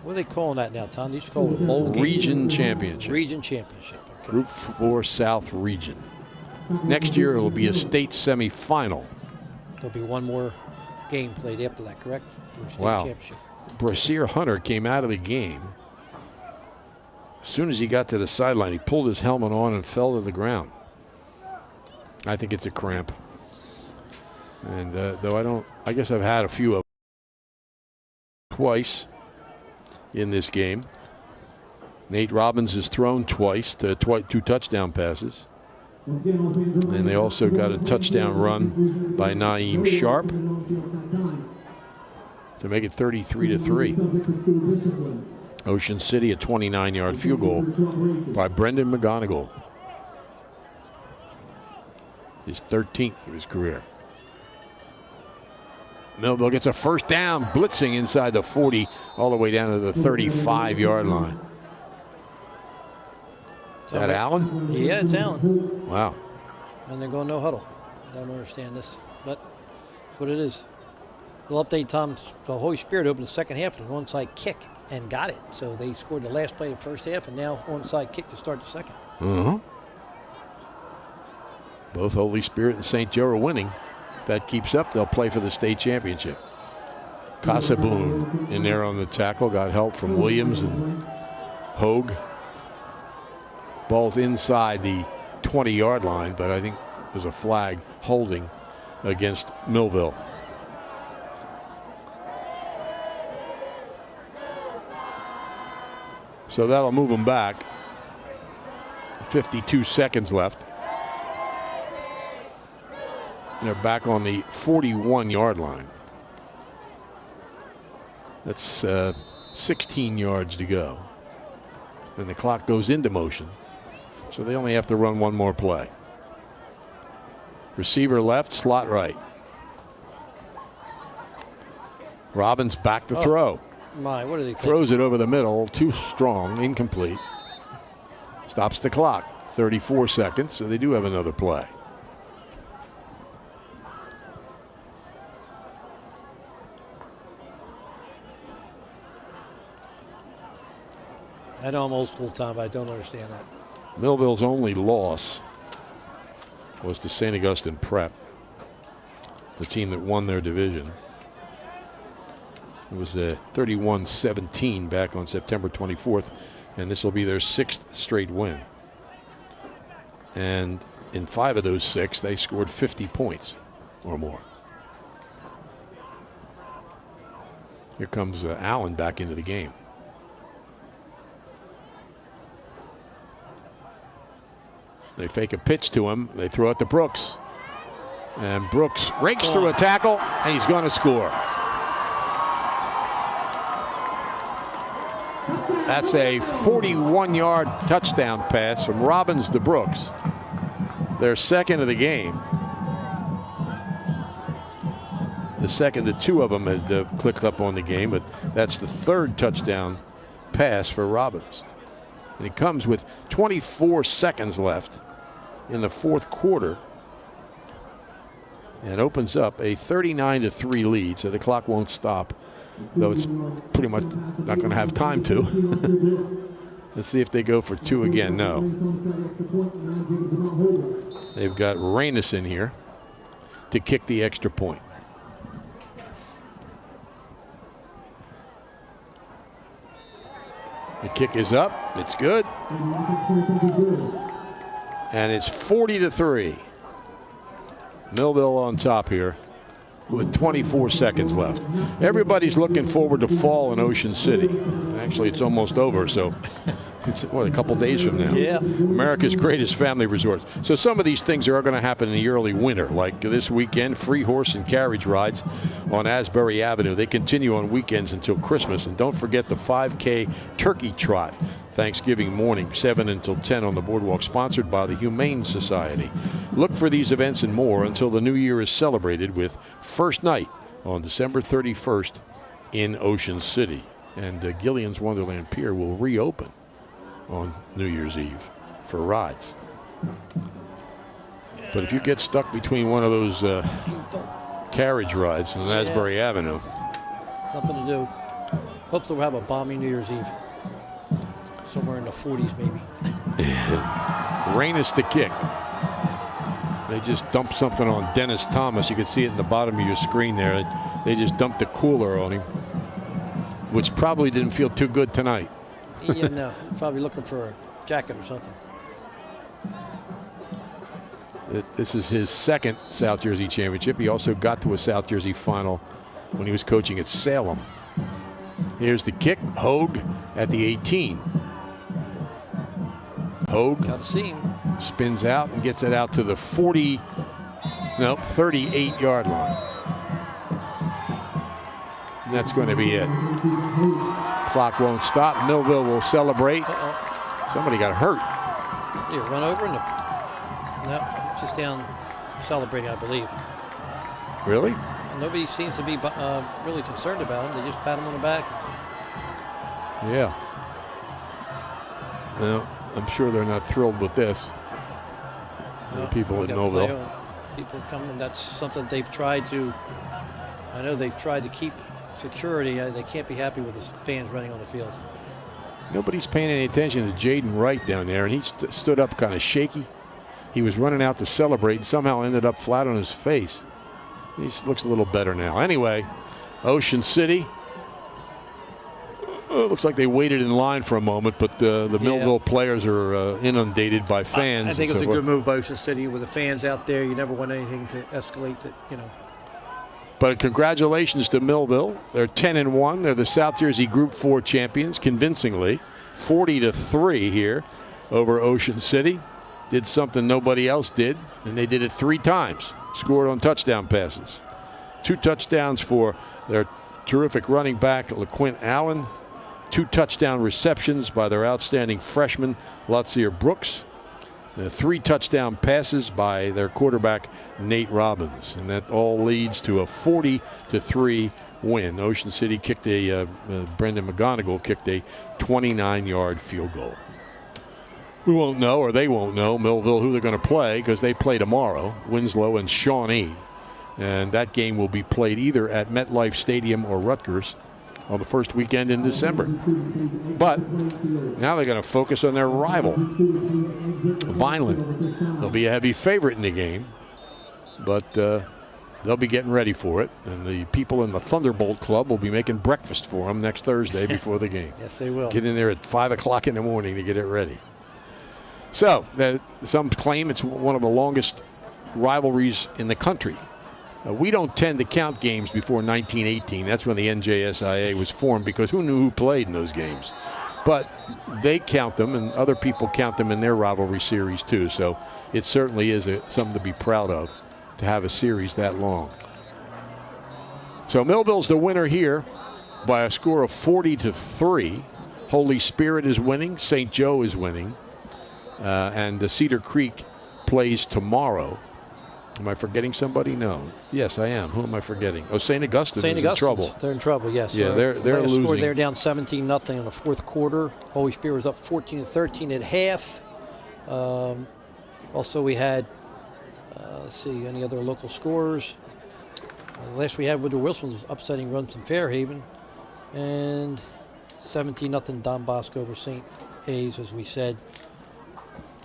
B: What are they calling that now, Tom? They used to call it a bowl game.
A: Region Championship.
B: Region Championship. Okay.
A: Group 4 South Region. Next year it will be a state semifinal.
B: There'll be one more game played after that, correct? State
A: wow.
B: championship.
A: Brashear Hunter came out of the game As soon as he got to the sideline, he pulled his helmet on and fell to the ground. I think it's a cramp. And though I guess I've had a few of them twice in this game. Nate Robbins has thrown twice, two touchdown passes. And they also got a touchdown run by Naeem Sharp to make it 33-3. Ocean City, a 29-yard field goal by Brendan McGonigal. His 13th of his career. Millville gets a first down, blitzing inside the 40, all the way down to the 35-yard line. Is that Allen?
B: Yeah, it's Allen.
A: Wow.
B: And they're going no huddle. Don't understand this, but that's what it is. We'll update Tom. The Holy Spirit opened the second half with an onside kick and got it. So they scored the last play of the first half and now onside kick to start the second.
A: Both Holy Spirit and St. Joe are winning. If that keeps up, they'll play for the state championship. Casabloon in there on the tackle. Got help from Williams and Hogue. Ball's inside the 20-yard line, but I think there's a flag holding against Millville. So that'll move them back. 52 seconds left. They're back on the 41-yard line. That's 16 yards to go. And the clock goes into motion. So they only have to run one more play. Receiver left, slot right. Robbins back to throw.
B: My, what are they thinking?
A: Throws it over the middle, too strong, incomplete. Stops the clock, 34 seconds, so they do have another play.
B: I know I'm old school, Tom, but I don't understand that.
A: Millville's only loss was to St. Augustine Prep, the team that won their division. It was 31-17 back on September 24th, and this will be their 6th straight win. And in 5 of those 6, they scored 50 points or more. Here comes Allen back into the game. They fake a pitch to him. They throw it to Brooks. And Brooks rakes through a tackle, and he's going to score. That's a 41-yard touchdown pass from Robbins to Brooks. Their second of the game. The second that 2 of them had clicked up on the game, but that's the 3rd touchdown pass for Robbins. And he comes with 24 seconds left in the 4th quarter and opens up a 39-3 lead, so the clock won't stop, though it's pretty much not going to have time to. Let's see if they go for 2 again. No. They've got Rainus in here to kick the extra point. The kick is up. It's good. And it's 40-3. Millville on top here with 24 seconds left. Everybody's looking forward to fall in Ocean City. Actually, it's almost over, so it's what, a couple days from now.
B: Yeah.
A: America's greatest family resort. So some of these things are going to happen in the early winter, like this weekend, free horse and carriage rides on Asbury Avenue. They continue on weekends until Christmas. And don't forget the 5K Turkey Trot, Thanksgiving morning, 7 until 10 on the boardwalk, sponsored by the Humane Society. Look for these events and more until the new year is celebrated with First Night on December 31st in Ocean City. And Gillian's Wonderland Pier will reopen on New Year's Eve for rides. But if you get stuck between one of those carriage rides on Asbury Avenue.
B: Something to do. Hopes they'll have a balmy New Year's Eve. Somewhere in the 40s, maybe.
A: Rainus to kick. They just dumped something on Dennis Thomas. You can see it in the bottom of your screen there. They just dumped a cooler on him, which probably didn't feel too good tonight.
B: Yeah, no, probably looking for a jacket or something.
A: This is his second South Jersey championship. He also got to a South Jersey final when he was coaching at Salem. Here's the kick. Hogue at the 18. Hogue
B: Got to see him.
A: spins out and gets it out to the 38-yard line. And that's going to be it. Clock won't stop. Millville will celebrate. Somebody got hurt.
B: You run over and no, just down celebrating, I believe.
A: Really?
B: Nobody seems to be really concerned about him. They just pat him on the back.
A: Yeah. Well, I'm sure they're not thrilled with this. The people at Millville.
B: People coming. That's something they've tried to. I know they've tried to keep security. They can't be happy with the fans running on the field.
A: Nobody's paying any attention to Jaden Wright down there, and he stood up kind of shaky. He was running out to celebrate and somehow ended up flat on his face. He looks a little better now. Anyway, Ocean City. It looks like they waited in line for a moment, but the Millville players are inundated by fans.
B: I think it was a good move by Ocean City with the fans out there. You never want anything to escalate,
A: But congratulations to Millville. They're 10-1. They're the South Jersey Group 4 champions, convincingly. 40-3 here over Ocean City. Did something nobody else did, and they did it 3 times. Scored on touchdown passes. 2 touchdowns for their terrific running back, LaQuint Allen. 2 touchdown receptions by their outstanding freshman, Latsier Brooks. 3 touchdown passes by their quarterback, Nate Robbins. And that all leads to a 40-3 win. Ocean City kicked Brendan McGonigal kicked a 29-yard field goal. We won't know, or they won't know, Millville, who they're going to play, because they play tomorrow, Winslow and Shawnee. And that game will be played either at MetLife Stadium or Rutgers on the first weekend in December. But now they're going to focus on their rival, Vineland. They'll be a heavy favorite in the game, but they'll be getting ready for it. And the people in the Thunderbolt Club will be making breakfast for them next Thursday before the game.
B: Yes, they will.
A: Get in there at 5 o'clock in the morning to get it ready. So some claim it's one of the longest rivalries in the country. We don't tend to count games before 1918. That's when the NJSIAA was formed, because who knew who played in those games? But they count them, and other people count them in their rivalry series too. So it certainly is something to be proud of, to have a series that long. So Millville's the winner here by a score of 40-3. Holy Spirit is winning. St. Joe is winning. And the Cedar Creek plays tomorrow. Am I forgetting somebody? No. Yes, I am. Who am I forgetting? Oh, St. Augustine is in trouble.
B: They're in trouble, yes.
A: Yeah, they're losing.
B: Score, they're down 17-0 in the fourth quarter. Holy Spirit was up 14-13 at half. Also, we had, let's see, any other local scores. The last we had, Woodrow Wilson was upsetting runs from Fairhaven. And 17-0 Don Bosco over St. A's, as we said.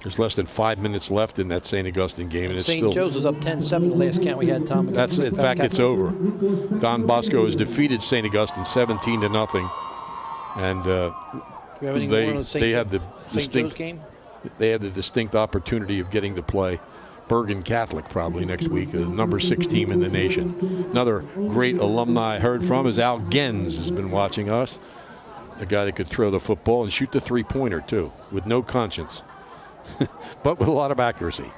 A: There's less than 5 minutes left in that St. Augustine game, and it's
B: St.
A: still.
B: Joe's was up 10-7 the last count we had, Tom.
A: That's in fact it's over. Don Bosco has defeated St. Augustine 17-0, and they have the distinct
B: game.
A: They have the distinct opportunity of getting to play Bergen Catholic probably next week, the number 6 team in the nation. Another great alumni I heard from is Al Gens, has been watching us. A guy that could throw the football and shoot the 3-pointer too, with no conscience. But with a lot of accuracy.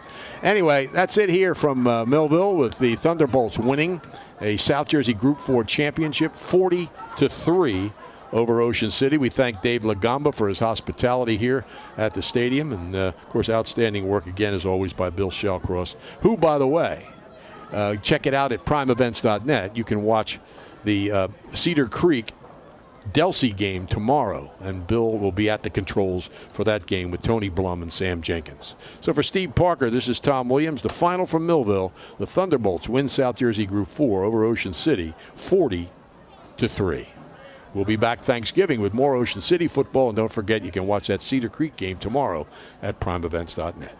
A: Anyway, that's it here from Millville, with the Thunderbolts winning a South Jersey Group 4 championship 40-3 over Ocean City. We thank Dave Lagamba for his hospitality here at the stadium. And, of course, outstanding work again, as always, by Bill Shellcross, who, by the way, check it out at primeevents.net. You can watch the Cedar Creek Delsey game tomorrow, and Bill will be at the controls for that game with Tony Blum and Sam Jenkins. So for Steve Parker, this is Tom Williams. The final from Millville: the Thunderbolts win South Jersey Group 4 over Ocean City 40-3. We'll be back Thanksgiving with more Ocean City football, and don't forget you can watch that Cedar Creek game tomorrow at primeevents.net.